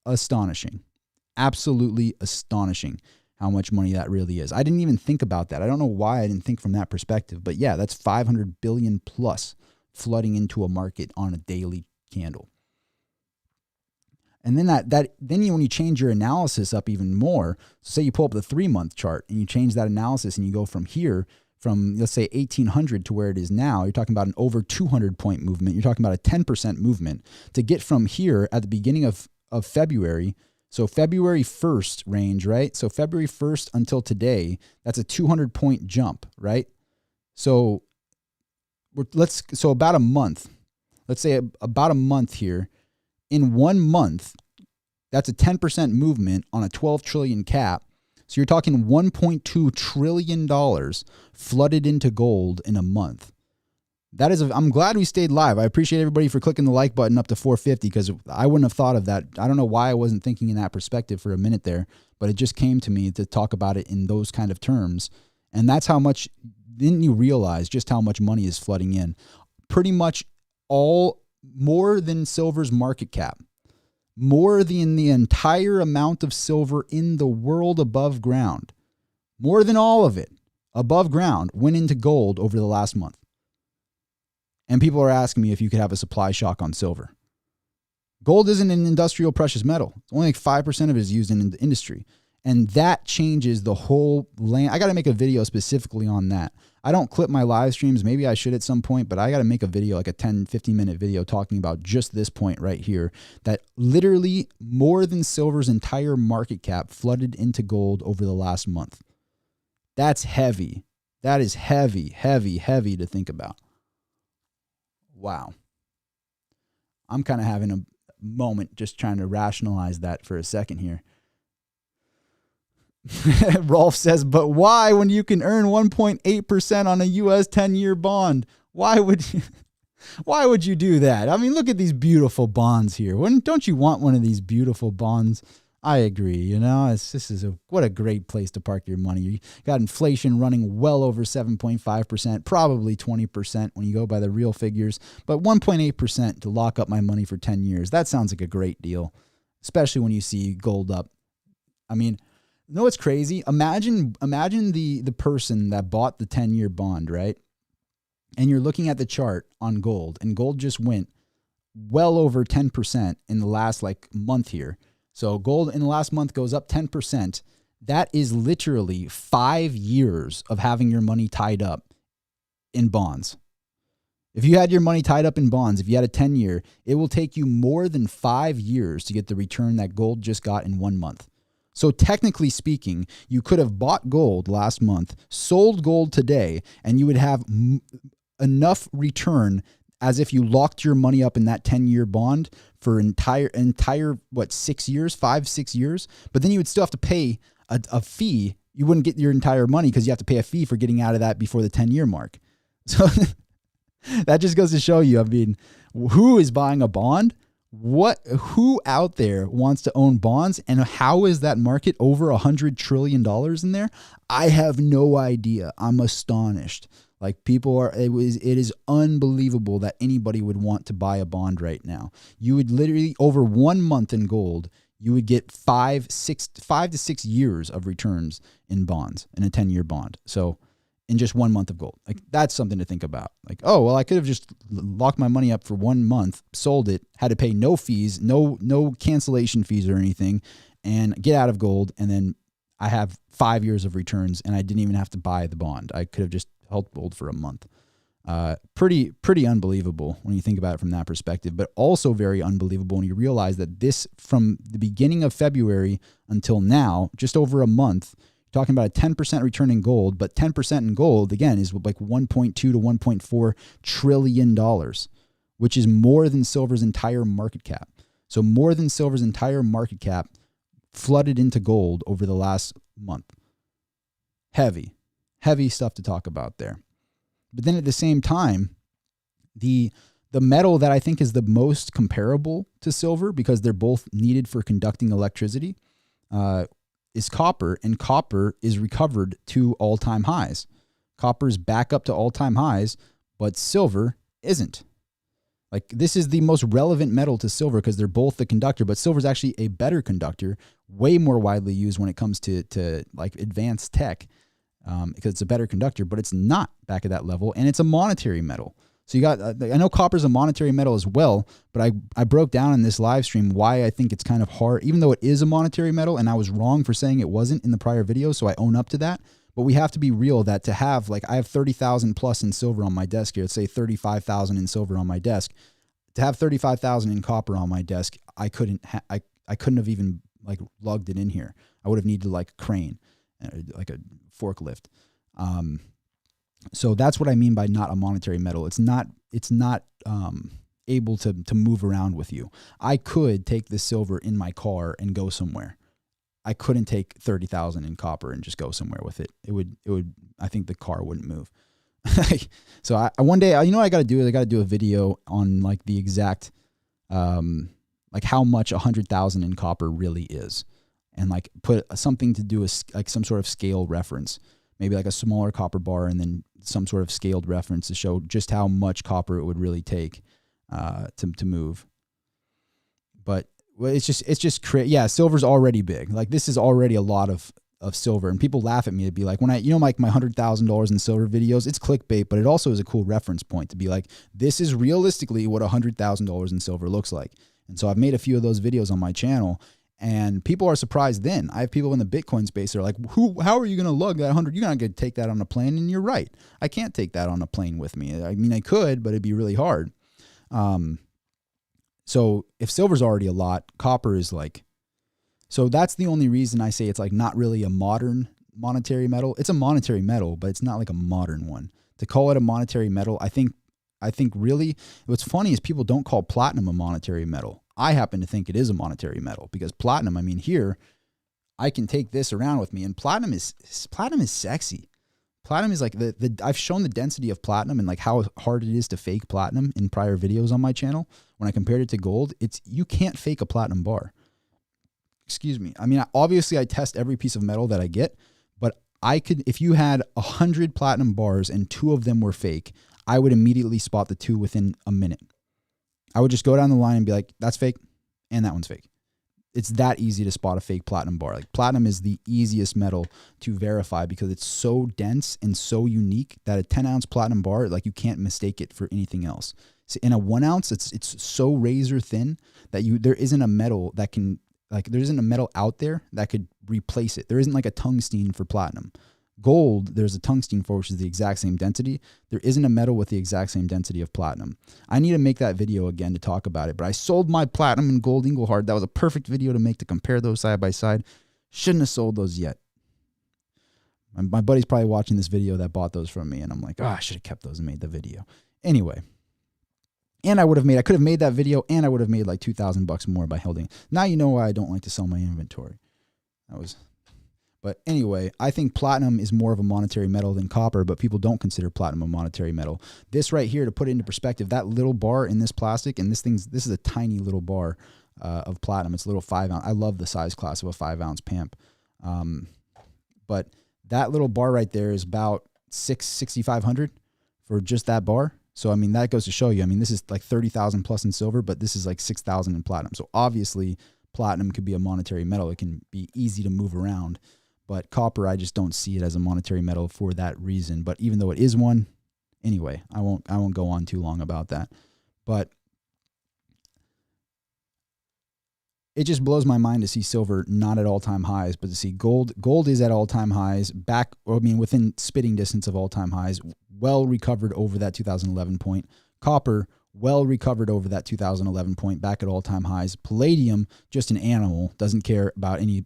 astonishing. Absolutely astonishing how much money that really is. I didn't even think about that. I don't know why I didn't think from that perspective. But yeah, that's 500 billion plus flooding into a market on a daily candle. And then when you change your analysis up even more, so say you pull up the 3-month chart and you change that analysis and you go from here, from let's say 1800 to where it is now, you're talking about an over 200-point movement. You're talking about a 10% movement to get from here at the beginning of February. So February 1st range, right? So February 1st until today, that's a 200-point jump, right? So about a month. Let's say about a month here. In 1 month, that's a 10% movement on a 12 trillion cap. So you're talking $1.2 trillion flooded into gold in a month. I'm glad we stayed live. I appreciate everybody for clicking the like button up to 450 because I wouldn't have thought of that. I don't know why I wasn't thinking in that perspective for a minute there, but it just came to me to talk about it in those kind of terms. And that's how much, didn't you realize just how much money is flooding in? Pretty much more than silver's market cap. More than the entire amount of silver in the world above ground, more than all of it above ground went into gold over the last month. And people are asking me if you could have a supply shock on silver. Gold isn't an industrial precious metal. It's only like 5% of it is used in the industry. And that changes the whole land. I got to make a video specifically on that. I don't clip my live streams. Maybe I should at some point, but I got to make a video, like a 10, 15-minute video talking about just this point right here, that literally more than silver's entire market cap flooded into gold over the last month. That's heavy. That is heavy, heavy, heavy to think about. Wow. I'm kind of having a moment just trying to rationalize that for a second here. Rolf says, but why when you can earn 1.8% on a US 10-year bond? Why would you do that? I mean, look at these beautiful bonds here. Don't you want one of these beautiful bonds? I agree. You know, what a great place to park your money. You got inflation running well over 7.5%, probably 20% when you go by the real figures, but 1.8% to lock up my money for 10 years. That sounds like a great deal, especially when you see gold up. I mean, you know what's crazy? Imagine the person that bought the 10-year bond, right? And you're looking at the chart on gold, and gold just went well over 10% in the last month here. So gold in the last month goes up 10%. That is literally 5 years of having your money tied up in bonds. If you had your money tied up in bonds, if you had a 10-year, it will take you more than 5 years to get the return that gold just got in 1 month. So technically speaking, you could have bought gold last month, sold gold today, and you would have enough return as if you locked your money up in that 10-year bond for entire 6 years, 5-6 years. But then you would still have to pay a fee. You wouldn't get your entire money because you have to pay a fee for getting out of that before the 10-year mark. So that just goes to show you, I mean, who is buying a bond? Who out there wants to own bonds, and how is that market over $100 trillion in there? I have no idea. I'm astonished. Like, it is unbelievable that anybody would want to buy a bond right now. You would literally, over 1 month in gold, you would get 5 to 6 years of returns in bonds, in a 10-year bond. So in just 1 month of gold, like, that's something to think about. Like, oh, well, I could have just locked my money up for 1 month, sold it, had to pay no fees, no cancellation fees or anything, and get out of gold. And then I have 5 years of returns, and I didn't even have to buy the bond. I could have just held gold for a month. Pretty unbelievable when you think about it from that perspective, but also very unbelievable when you realize that this, from the beginning of February until now, just over a month, talking about a 10% return in gold, but 10% in gold, again, is like $1.2 to $1.4 trillion, which is more than silver's entire market cap. So more than silver's entire market cap flooded into gold over the last month. Heavy stuff to talk about there. But then at the same time, the metal that I think is the most comparable to silver, because they're both needed for conducting electricity, is copper, and copper is recovered to all-time highs. Copper is back up to all-time highs, but silver isn't. Like, this is the most relevant metal to silver because they're both the conductor, but silver is actually a better conductor, way more widely used when it comes to like advanced tech, because it's a better conductor, but it's not back at that level, and it's a monetary metal. So you got, I know copper's a monetary metal as well, but I broke down in this live stream why I think it's kind of hard, even though it is a monetary metal, and I was wrong for saying it wasn't in the prior video, so I own up to that. But we have to be real that to have, like, I have 30,000 plus in silver on my desk here. Let's say 35,000 in silver on my desk. To have 35,000 in copper on my desk, I couldn't have even like lugged it in here. I would have needed like a crane, like a forklift. So that's what I mean by not a monetary metal. It's not able to move around with you. I could take this silver in my car and go somewhere. I couldn't take 30,000 in copper and just go somewhere with it. It would, I think the car wouldn't move. So I one day, you know what I got to do is I got to do a video on like the exact, like how much 100,000 in copper really is, and like put something to do with like some sort of scale reference, maybe like a smaller copper bar, and then some sort of scaled reference to show just how much copper it would really take to move. But well, it's just yeah, silver's already big. Like, this is already a lot of silver, and people laugh at me to be like, when I, like my $100,000 in silver videos, it's clickbait, but it also is a cool reference point to be like, this is realistically what $100,000 in silver looks like. And so I've made a few of those videos on my channel, And people are surprised then. I have people in the Bitcoin space that are like, how are you going to lug that 100? You're not going to take that on a plane. And you're right. I can't take that on a plane with me. I mean, I could, but it'd be really hard. So if silver's already a lot, copper is like, so that's the only reason I say it's like not really a modern monetary metal. It's a monetary metal, but it's not like a modern one. To call it a monetary metal, I think really what's funny is people don't call platinum a monetary metal. I happen to think it is a monetary metal because platinum, I mean, here I can take this around with me, and platinum is sexy. Platinum is like I've shown the density of platinum and like how hard it is to fake platinum in prior videos on my channel. When I compared it to gold, you can't fake a platinum bar. Excuse me. I mean, obviously I test every piece of metal that I get, but I could, if you had 100 platinum bars and 2 of them were fake, I would immediately spot the 2 within a minute. I would just go down the line and be like, that's fake, and that one's fake. It's that easy to spot a fake platinum bar. Like platinum is the easiest metal to verify because it's so dense and so unique that a 10-ounce platinum bar, like you can't mistake it for anything else. So in a 1 ounce, it's so razor thin that there isn't a metal that can, like there isn't a metal out there that could replace it. There isn't like a tungsten for platinum. Gold, there's a tungsten for, which is the exact same density. There isn't a metal with the exact same density of platinum. I need to make that video again to talk about it, but I sold my platinum and gold Engelhard. That was a perfect video to make to compare those side by side. Shouldn't have sold those yet. My buddy's probably watching this video that bought those from me, and I'm like, I should have kept those and made the video. Anyway, and I could have made that video, and I would have made like $2,000 more by holding. Now you know why I don't like to sell my inventory. But anyway, I think platinum is more of a monetary metal than copper, but people don't consider platinum a monetary metal. This right here, to put it into perspective, that little bar in this plastic, and this is a tiny little bar of platinum. It's a little 5 ounce. I love the size class of a 5 ounce PAMP. But that little bar right there is about $6,500 for just that bar. So, I mean, that goes to show you, I mean, this is like 30,000 plus in silver, but this is like 6,000 in platinum. So obviously platinum could be a monetary metal. It can be easy to move around. But copper, I just don't see it as a monetary metal for that reason. But even though it is one, anyway, I won't go on too long about that. But it just blows my mind to see silver not at all-time highs, but to see gold. Gold is at all-time highs, within spitting distance of all-time highs, well recovered over that 2011 point. Copper, well recovered over that 2011 point, back at all-time highs. Palladium, just an animal, doesn't care about any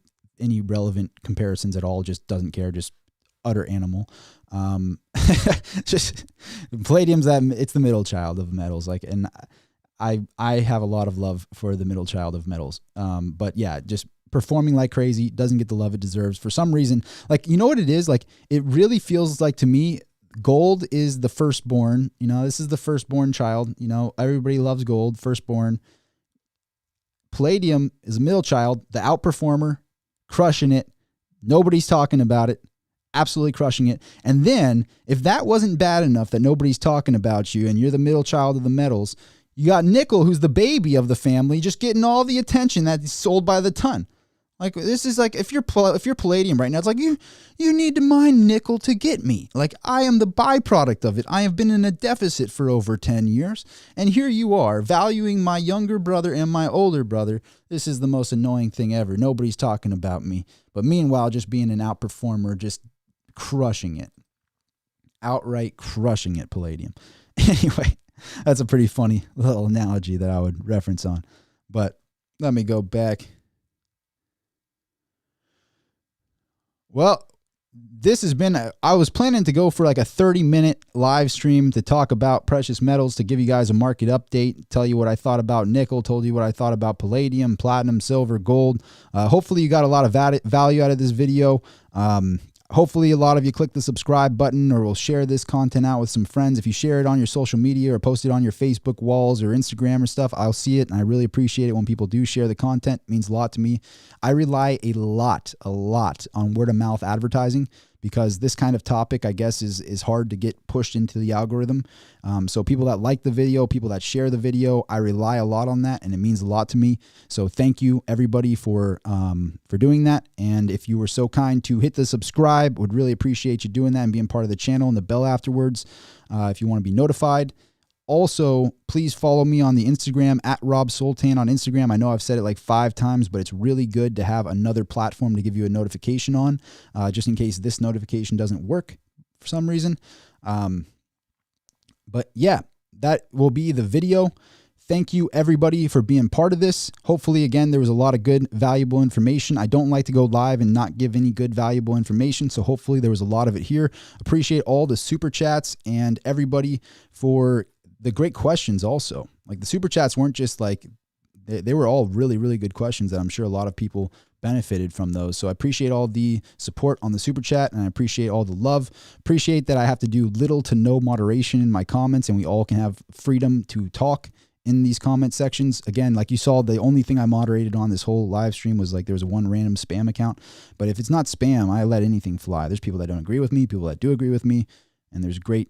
relevant comparisons at all, just doesn't care, just utter animal. Just palladium's it's the middle child of metals. Like, and I have a lot of love for the middle child of metals. But yeah, just performing like crazy, doesn't get the love it deserves for some reason. Like, you know what it is? Like, it really feels like to me, gold is the firstborn. You know, this is the firstborn child. You know, everybody loves gold, firstborn. Palladium is a middle child, the outperformer, crushing it. Nobody's talking about it. Absolutely crushing it. And then, if that wasn't bad enough that nobody's talking about you and you're the middle child of the metals, you got nickel, who's the baby of the family, just getting all the attention that's sold by the ton. Like, this is like, if you're palladium right now, it's like, you need to mine nickel to get me. Like, I am the byproduct of it. I have been in a deficit for over 10 years. And here you are, valuing my younger brother and my older brother. This is the most annoying thing ever. Nobody's talking about me. But meanwhile, just being an outperformer, just crushing it. Outright crushing it, palladium. Anyway, that's a pretty funny little analogy that I would reference on. But let me go back. Well, this has been, I was planning to go for like a 30-minute live stream to talk about precious metals, to give you guys a market update, tell you what I thought about nickel, told you what I thought about palladium, platinum, silver, gold. Hopefully you got a lot of value out of this video. Hopefully a lot of you click the subscribe button or will share this content out with some friends. If you share it on your social media or post it on your Facebook walls or Instagram or stuff, I'll see it, and I really appreciate it when people do share the content. It means a lot to me. I rely a lot on word-of-mouth advertising because this kind of topic, I guess, is hard to get pushed into the algorithm. So people that like the video, people that share the video, I rely a lot on that, and it means a lot to me. So thank you, everybody, for doing that. And if you were so kind to hit the subscribe, would really appreciate you doing that and being part of the channel, and the bell afterwards if you want to be notified. Also, please follow me on the Instagram at Rob Soltan on Instagram. I know I've said it like 5 times, but it's really good to have another platform to give you a notification on, just in case this notification doesn't work for some reason. But yeah, that will be the video. Thank you, everybody, for being part of this. Hopefully, again, there was a lot of good, valuable information. I don't like to go live and not give any good, valuable information, so hopefully there was a lot of it here. Appreciate all the super chats and everybody for the great questions also. Like, the super chats weren't just like, they were all really, really good questions that I'm sure a lot of people benefited from those. So I appreciate all the support on the super chat, and I appreciate all the love. Appreciate that I have to do little to no moderation in my comments, and we all can have freedom to talk in these comment sections. Again, like you saw, the only thing I moderated on this whole live stream was like there was one random spam account. But if it's not spam, I let anything fly. There's people that don't agree with me, people that do agree with me, and there's a great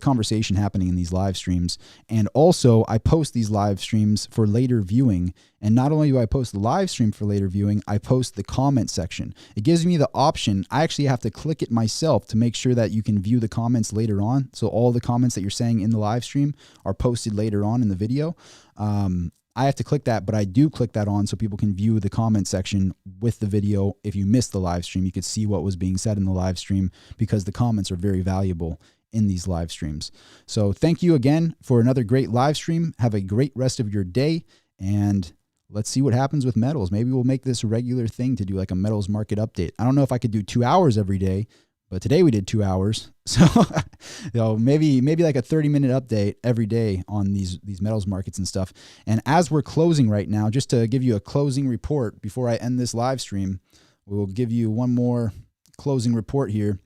conversation happening in these live streams. And also, I post these live streams for later viewing. And not only do I post the live stream for later viewing, I post the comment section. It gives me the option. I actually have to click it myself to make sure that you can view the comments later on. So all the comments that you're saying in the live stream are posted later on in the video. I have to click that, but I do click that on so people can view the comment section with the video. If you missed the live stream, you could see what was being said in the live stream, because the comments are very valuable in these live streams. So thank you again for another great live stream. Have a great rest of your day, and let's see what happens with metals. Maybe we'll make this a regular thing to do like a metals market update. I don't know if I could do 2 hours every day, but today we did 2 hours. So maybe like a 30-minute update every day on these metals markets and stuff. And as we're closing right now, just to give you a closing report before I end this live stream, we'll give you one more closing report here.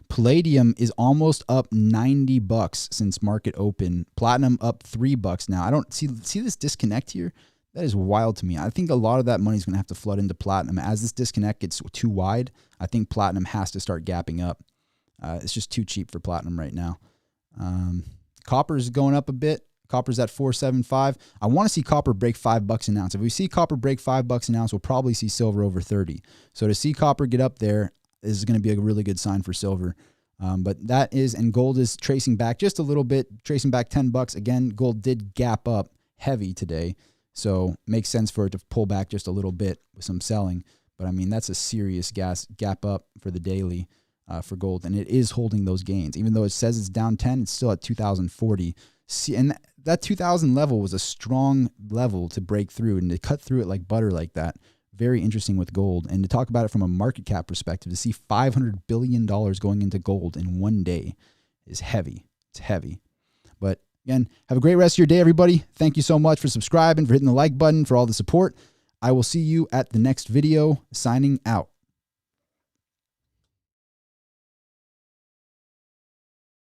Palladium is almost up $90 since market open. Platinum up $3 now. I don't see this disconnect here. That is wild to me. I think a lot of that money is going to have to flood into platinum. As this disconnect gets too wide, I think platinum has to start gapping up. It's just too cheap for platinum right now. Copper is going up a bit. Copper's at 475. I want to see copper break $5 an ounce. If we see copper break $5 an ounce, we'll probably see silver over 30. So to see copper get up there is going to be a really good sign for silver. But that is, and gold is tracing back just a little bit, tracing back $10. Again, gold did gap up heavy today, so makes sense for it to pull back just a little bit with some selling. But I mean, that's a serious gap up for the daily for gold, and it is holding those gains. Even though it says it's down 10, it's still at 2040. And that 2000 level was a strong level to break through, and to cut through it like butter like that. Very interesting with gold. And to talk about it from a market cap perspective, to see $500 billion going into gold in one day is heavy. It's heavy. But again, have a great rest of your day, everybody. Thank you so much for subscribing, for hitting the like button, for all the support. I will see you at the next video. Signing out.